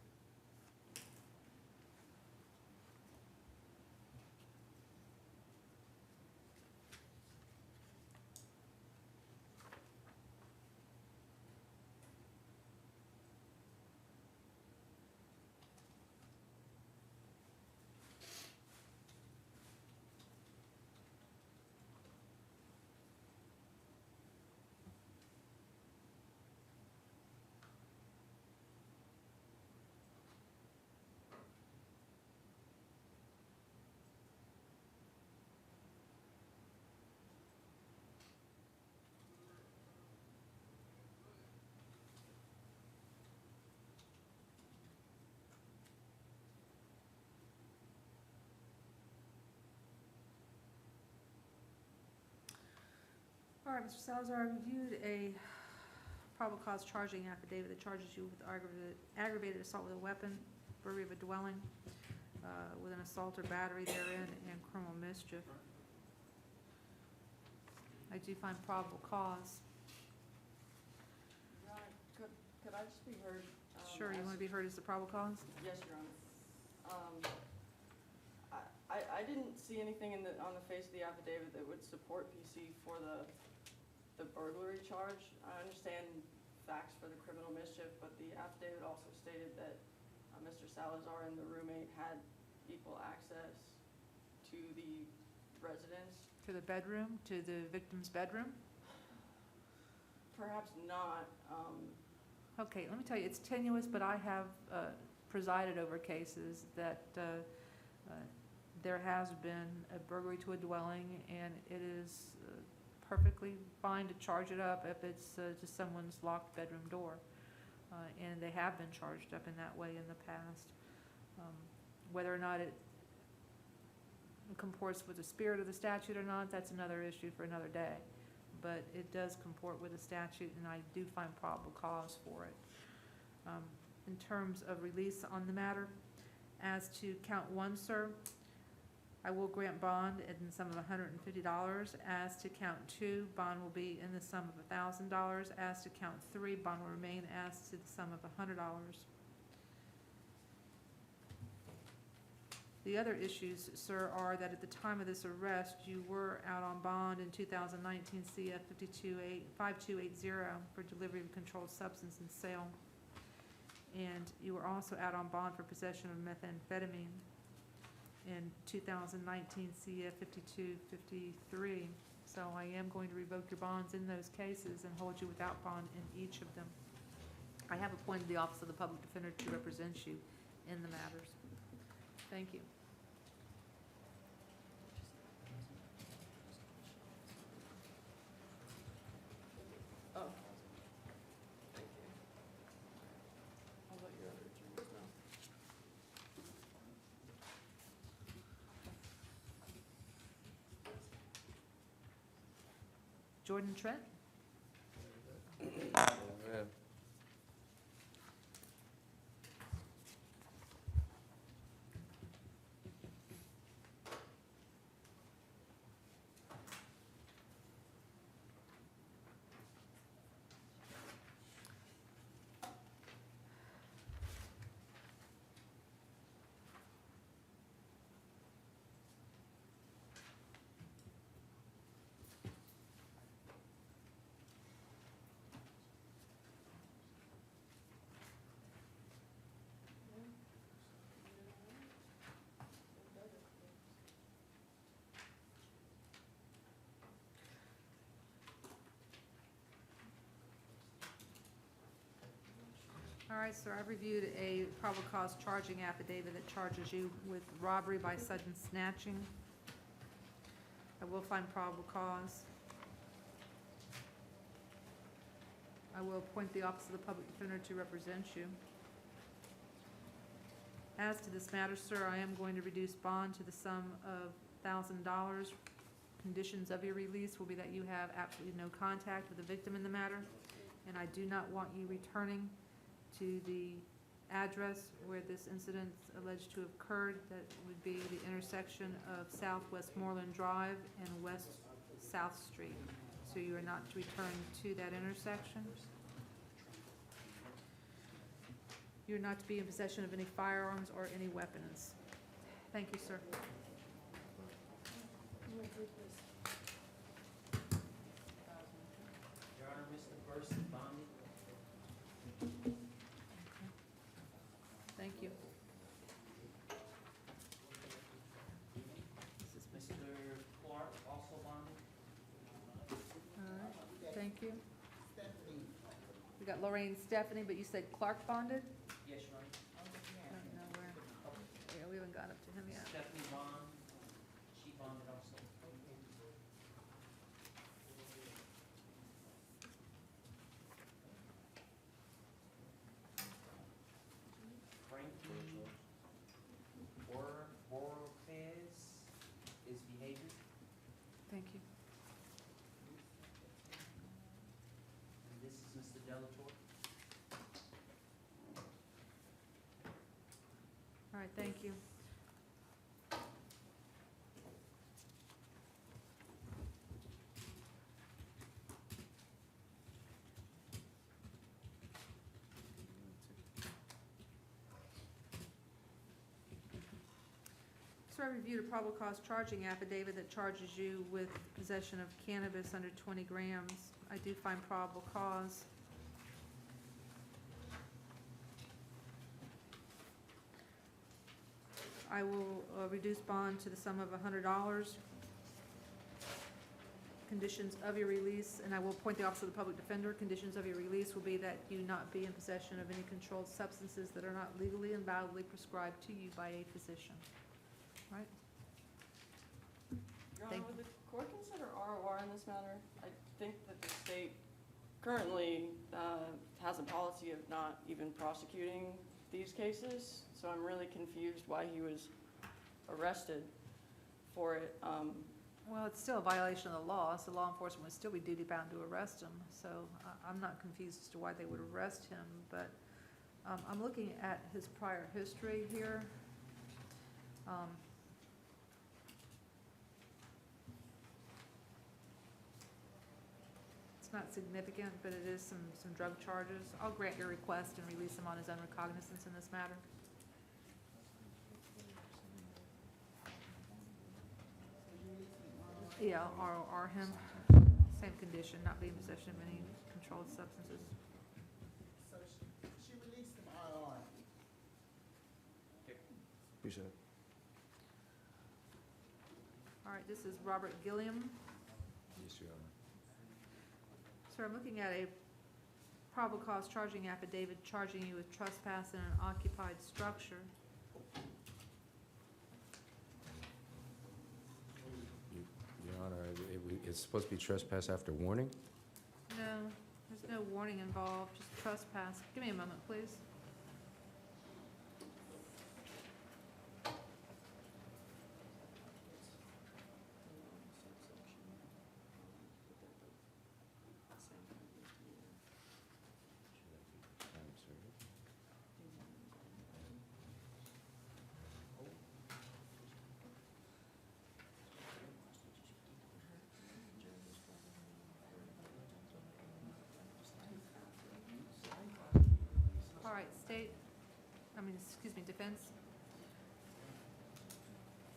All right, Mr. Salazar, I reviewed a probable cause charging affidavit that charges you with aggravated assault with a weapon, burglary of a dwelling, with an assault or battery therein, and criminal mischief. I do find probable cause. Your Honor, could I just be heard? Sure, you want to be heard as the probable cause? Yes, Your Honor. I didn't see anything on the face of the affidavit that would support PC for the burglary charge. I understand facts for the criminal mischief, but the affidavit also stated that Mr. Salazar and the roommate had equal access to the residence. To the bedroom, to the victim's bedroom? Perhaps not. Okay, let me tell you, it's tenuous, but I have presided over cases that there has been a burglary to a dwelling, and it is perfectly fine to charge it up if it's just someone's locked bedroom door. And they have been charged up in that way in the past. Whether or not it comports with the spirit of the statute or not, that's another issue for another day. But it does comport with the statute, and I do find probable cause for it. In terms of release on the matter, as to count 1, sir, I will grant bond in the sum of $150. As to count 2, bond will be in the sum of $1,000. As to count 3, bond will remain as to the sum of $100. The other issues, sir, are that at the time of this arrest, you were out on bond in 2019 CF 5280 for delivery of a controlled substance and sale. And you were also out on bond for possession of methamphetamine in 2019 CF 5253. So I am going to revoke your bonds in those cases and hold you without bond in each of them. I have appointed the Office of the Public Defender to represent you in the matters. Thank you. Oh. I'll let your other attorneys know. Jordan Trent. Amen. All right, sir, I've reviewed a probable cause charging affidavit that charges you with robbery by sudden snatching. I will find probable cause. I will appoint the Office of the Public Defender to represent you. As to this matter, sir, I am going to reduce bond to the sum of $1,000. Conditions of your release will be that you have absolutely no contact with the victim in the matter, and I do not want you returning to the address where this incident is alleged to have occurred. That would be the intersection of South Westmoreland Drive and West South Street. So you are not to return to that intersection. You are not to be in possession of any firearms or any weapons. Thank you, sir. Your Honor, Mr. Burst is bonded. Thank you. Mr. Clark, also bonded. All right, thank you. Stephanie. We got Lorraine Stephanie, but you said Clark bonded? Yes, Your Honor. I don't know where. Yeah, we haven't got up to him yet. Stephanie Bond, she bonded also. Frankie Borges is behavior. Thank you. And this is Mr. Delatorre. All right, thank you. So I reviewed a probable cause charging affidavit that charges you with possession of cannabis under 20 grams. I do find probable cause. I will reduce bond to the sum of $100. Conditions of your release, and I will appoint the Office of the Public Defender. Conditions of your release will be that you not be in possession of any controlled substances that are not legally and validly prescribed to you by a physician. Right? Your Thank Honor, would the court consider ROR in this matter? I think that the state currently has a policy of not even prosecuting these cases, so I'm really confused why he was arrested for it. Well, it's still a violation of the law, so law enforcement would still be duty-bound to arrest him. So I'm not confused as to why they would arrest him, but I'm looking at his prior history here. It's not significant, but it is some drug charges. I'll grant your request and release him on his own recognizance in this matter. Yeah, or him, same condition, not be in possession of any controlled substances. So she released him RR. Appreciate it. All right, this is Robert Gilliam. Yes, Your Honor. Sir, I'm looking at a probable cause charging affidavit charging you with trespass in an occupied structure. Your Honor, it's supposed to be trespass after warning? No, there's no warning involved, just trespass. Give me a moment, please. state? Excuse me, defense?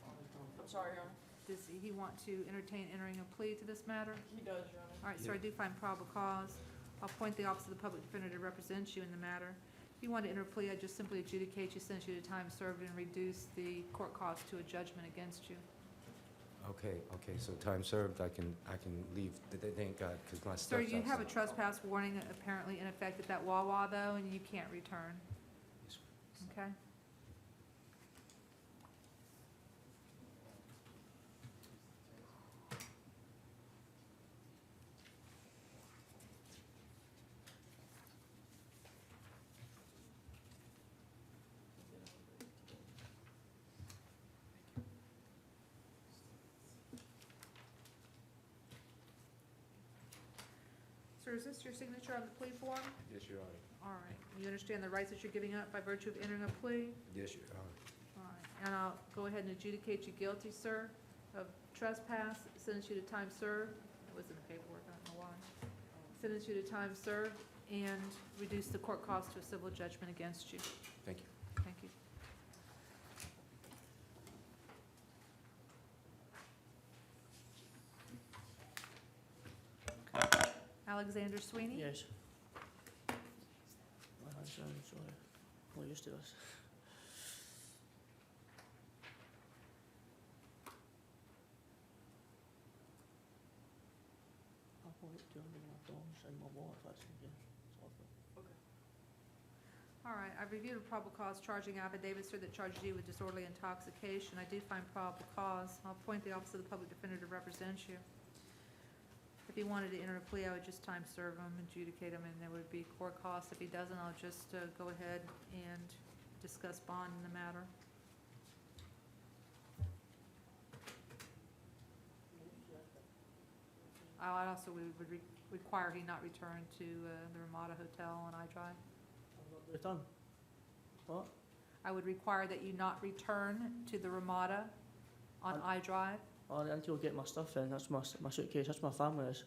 I'm sorry, Your Honor. Does he want to entertain entering a plea to this matter? He does, Your Honor. All right, sir, I do find probable cause. I'll appoint the Office of the Public Defender to represent you in the matter. If you want to enter a plea, I just simply adjudicate you, sentence you to time served, and reduce the court cost to a judgment against you. Okay, so time served, I can leave, thank God, because my Sir, stuff's you have a outside. trespass warning apparently in effect at that Wawa, though, and you can't return. Yes, Okay? Sir, is this your signature on the plea form? Yes, Your Honor. All right. You understand the rights that you're giving up by virtue of entering a plea? Yes, Your Honor. All right. And I'll go ahead and adjudicate you guilty, sir, of trespass, sentence you to time served. It was in the paperwork, I don't know why. Sentence you to time served and reduce the court cost to a civil judgment against you. Thank you. Thank you. Alexander Sweeney? Yes. My husband, so we're used to this. I'll put it down in my thumbs and my wall if that's okay. All right, I've reviewed a probable cause charging affidavit, sir, that charges you with disorderly intoxication. I do find probable cause. I'll appoint the Office of the Public Defender to represent you. If he wanted to enter a plea, I would just time serve him, adjudicate him, and there would be court costs. If he doesn't, I'll just go ahead and discuss bond in the matter. I also would require he not return to the Ramada Hotel on I Drive. Return? What? I would require that you not return to the Ramada on I Drive. Oh, I need to go get my stuff in. That's my suitcase. That's my family is.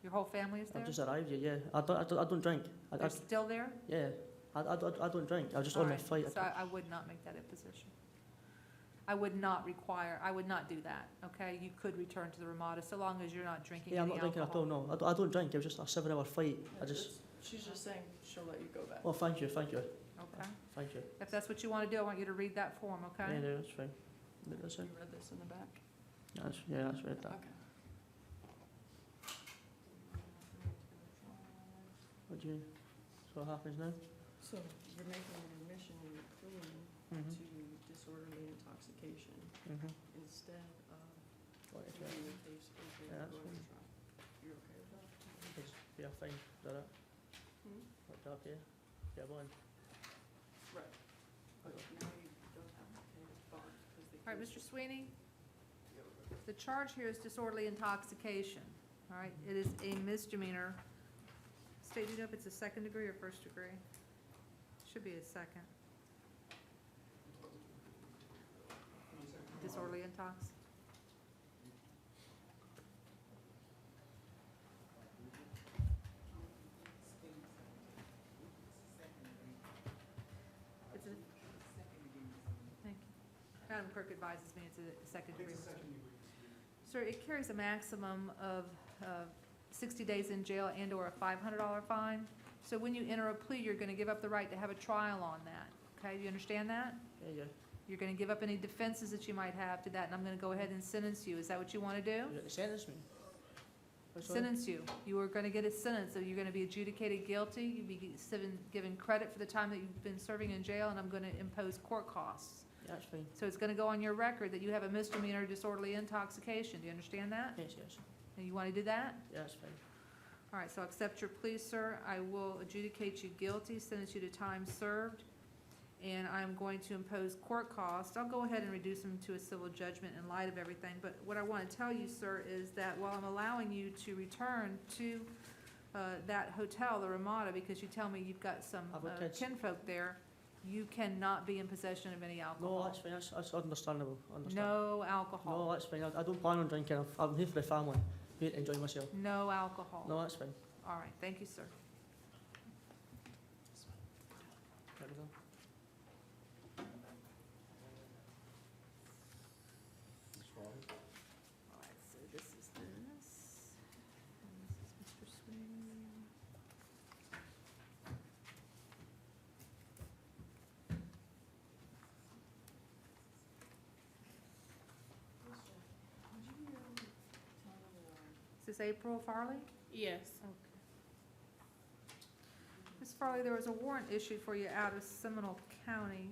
Your whole family is there? I've just arrived here, yeah. I don't drink. They're still there? Yeah. I don't drink. I was just on my flight. So I would not make that imposition. I would not do that, okay? You could return to the Ramada so long as you're not drinking Yeah, I'm any not drinking at all, alcohol. no. I don't drink. It was just a 7-hour flight. She's just saying she'll let you go back. Oh, thank you. Okay. Thank you. If that's what you want to do, I want you to read that form, okay? Yeah, no, that's fine. That's You it. read this in the back? That's right. That. Okay. So what happens now? So you're making an admission in your plea Mhm. to disorderly intoxication instead of What is taking that? the case over Yeah, that's going to fine. trial. You're okay with that? Yeah, fine. Is that it? Hmm? What's up here? Yeah, one. Right. But now you don't have to pay the bond because the All right, case Mr. Sweeney, the charge here is disorderly intoxication, all right? It is a misdemeanor. State, do you know if it's a second degree or first degree? Should be a second. Disorderly intox. It's a, thank you. Madam Clerk advises me it's a second degree. It's a second degree. Sir, it carries a maximum of 60 days in jail and/or a $500 fine. So when you enter a plea, you're going to give up the right to have a trial on that. Okay, do you understand that? Yeah. You're going to give up any defenses that you might have to that, and I'm going to go ahead and sentence you. Is that what you want to do? You sentence me? What's wrong? Sentence you. You are going to get a sentence, so you're going to be adjudicated guilty. You'll be given credit for the time that you've been serving in jail, and I'm going to impose court costs. Yeah, that's fine. So it's going to go on your record that you have a misdemeanor disorderly intoxication. Do you understand that? Yes. And you want to do that? Yeah, that's fine. All right, so I'll accept your plea, sir. I will adjudicate you guilty, sentence you to time served, and I'm going to impose court costs. I'll go ahead and reduce them to a civil judgment in light of everything, but what I want to tell you, sir, is that while I'm allowing you to return to that hotel, the Ramada, because you tell me you've got some I've got kids. kinfolk there, you cannot be in possession of any alcohol. No, that's fine. That's understandable. No alcohol. No, that's fine. I don't plan on drinking. I'm here for the family. Here to enjoy myself. No alcohol. No, that's fine. All right, thank you, sir. try to go? All right, so this is this, and this is Mr. Swing. Is this April Farley? Yes. Okay. Ms. Farley, there was a warrant issued for you out of Seminole County.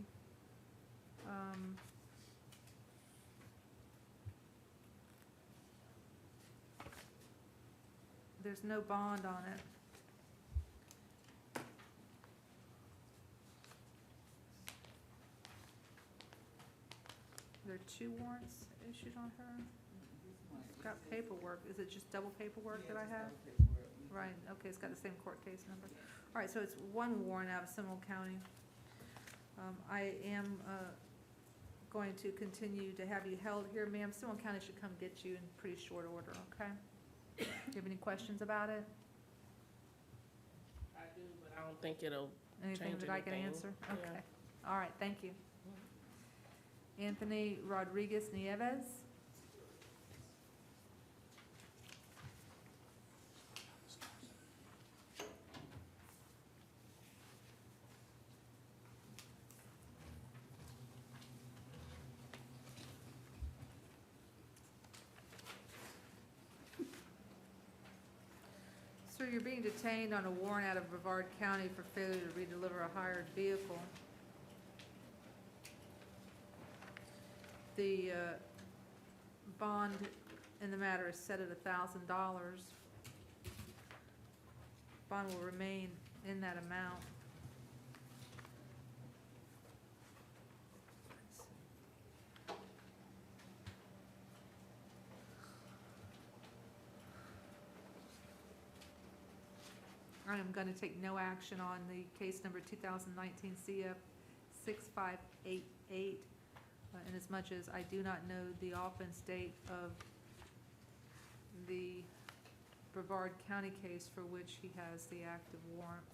There's no bond on it. There are 2 warrants issued on her. It's got paperwork. Is it just double paperwork that I have? Right, okay, it's got the same court case number. All right, so it's 1 warrant out of Seminole County. I am going to continue to have you held here, ma'am. Seminole County should come get you in pretty short order, okay? Do you have any questions about it? I do, but I don't think it'll Anything change that I can anything. answer? Yeah. Okay. All right, thank you. Anthony Rodriguez Nieves. Sir, you're being detained on a warrant out of Brevard County for failure to redeliver a hired vehicle. The bond in the matter is set at $1,000. Bond will remain in that amount. I am going to take no action on the case number 2019 CF 6588, inasmuch as I do not know the offense date of the Brevard County case for which he has the active warrant.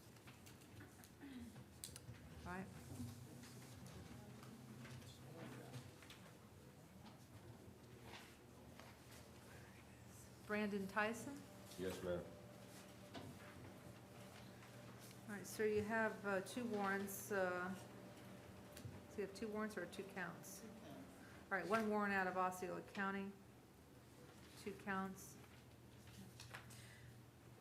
All right. Brandon Tyson? Yes, ma'am. All right, sir, you have 2 warrants. So you have 2 warrants or 2 counts? All right, 1 warrant out of Osceola County, 2 counts.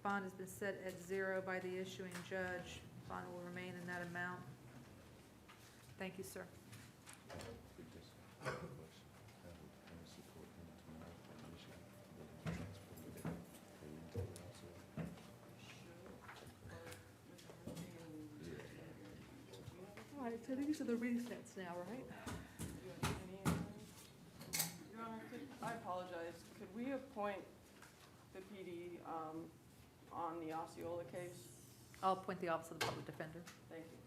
Bond has been set at 0 by the issuing judge. Bond will remain in that amount. Thank you, sir. All right, so these are the resets now, right? Your Honor, I apologize. Could we appoint the PD on the Osceola case? I'll appoint the Office of the Public Defender. Thank you.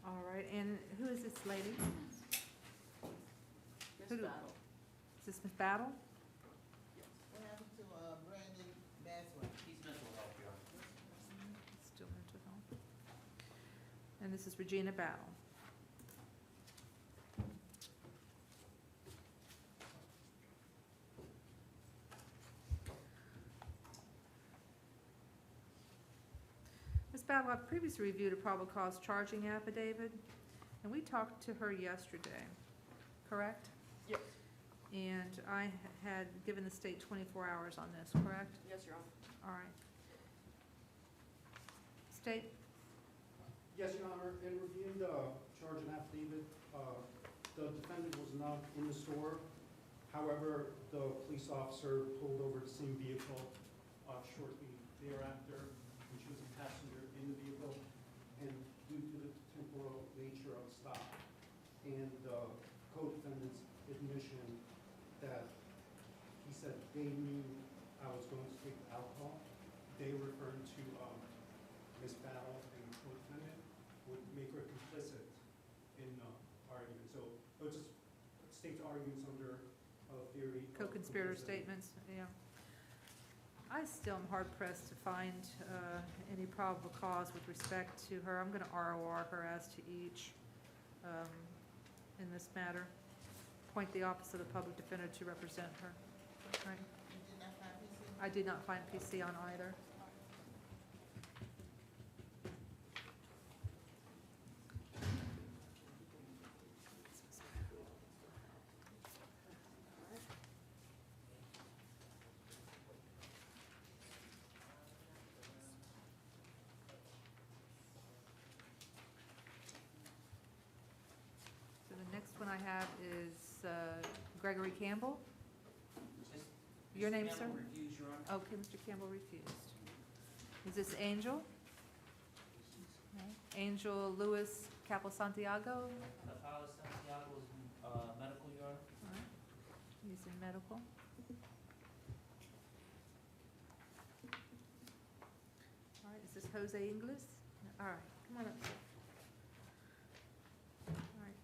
All right, and who is this lady? Miss Battle. Is this Ms. Battle? What happened to Brandon Baswell? He's mental health, Your Honor. Still mental health. And this is Regina Battle. Ms. Battle, I've previously reviewed a probable cause charging affidavit, and we talked to her yesterday, correct? Yes. And I had given the state 24 hours on this, correct? Yes, Your Honor. All right. State? Yes, Your Honor, in reviewing the charge and affidavit, the defendant was not in the store. However, the police officer pulled over the same vehicle shortly thereafter, and she was a passenger in the vehicle. And due to the temporal nature of the stop and the co-defendant's admission that he said they knew I was going to take alcohol, they referred to Ms. Battle and the co-defendant would make her complicit in argument. So it would just state arguments under theory. of Co-conspirator complicity. statements, yeah. I still am hard pressed to find any probable cause with respect to her. I'm gonna ROR her as to each in this matter. Appoint the Office of the Public Defender to represent her. Right. You did not find PC? I did not find PC on either. So the next one I have is Gregory Campbell. Just- Your Mr. name, Campbell sir? refused, Your Honor. Okay, Mr. Campbell refused. Is this Angel? No. Angel Luis Capo Santiago? The file is Santiago's, medical, Your Honor. All right. He's in medical. All right, is this Jose Ingles? All right, come on up, sir. All right.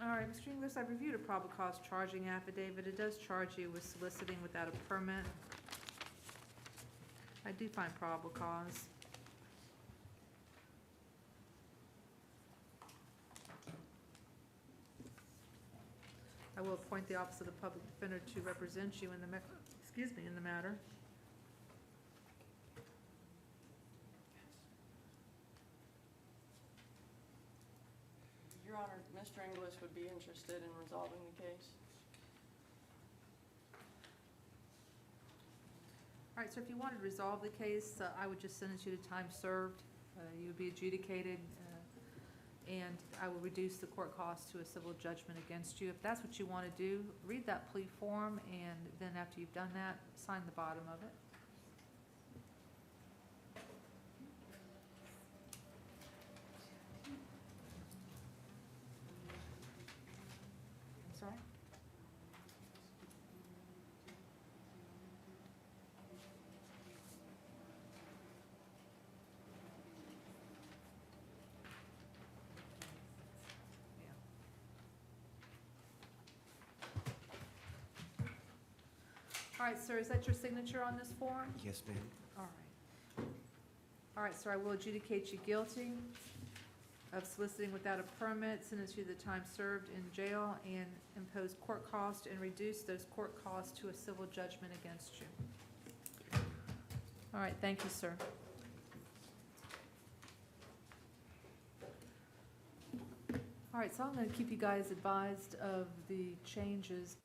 All right, Mr. Inglis, I've reviewed a probable cause charging affidavit. It does charge you with soliciting without a permit. I do find probable cause. I will appoint the Office of the Public Defender to represent you in the in the matter. Your Honor, Mr. Inglis would be interested in resolving the case. All right, so if you wanted to resolve the case, I would just sentence you to time served. You would be adjudicated, and I will reduce the court cost to a civil judgment against you. If that's what you want to do, read that plea form, and then after you've done that, sign the bottom of it. I'm sorry? All right, sir, is that your signature on this form? Yes, ma'am. All right. All right, sir, I will adjudicate you guilty of soliciting without a permit, sentence you to the time served in jail, and impose court cost and reduce those court costs to a civil judgment against you. All right, thank you, sir. All right, so I'm gonna keep you guys advised of the changes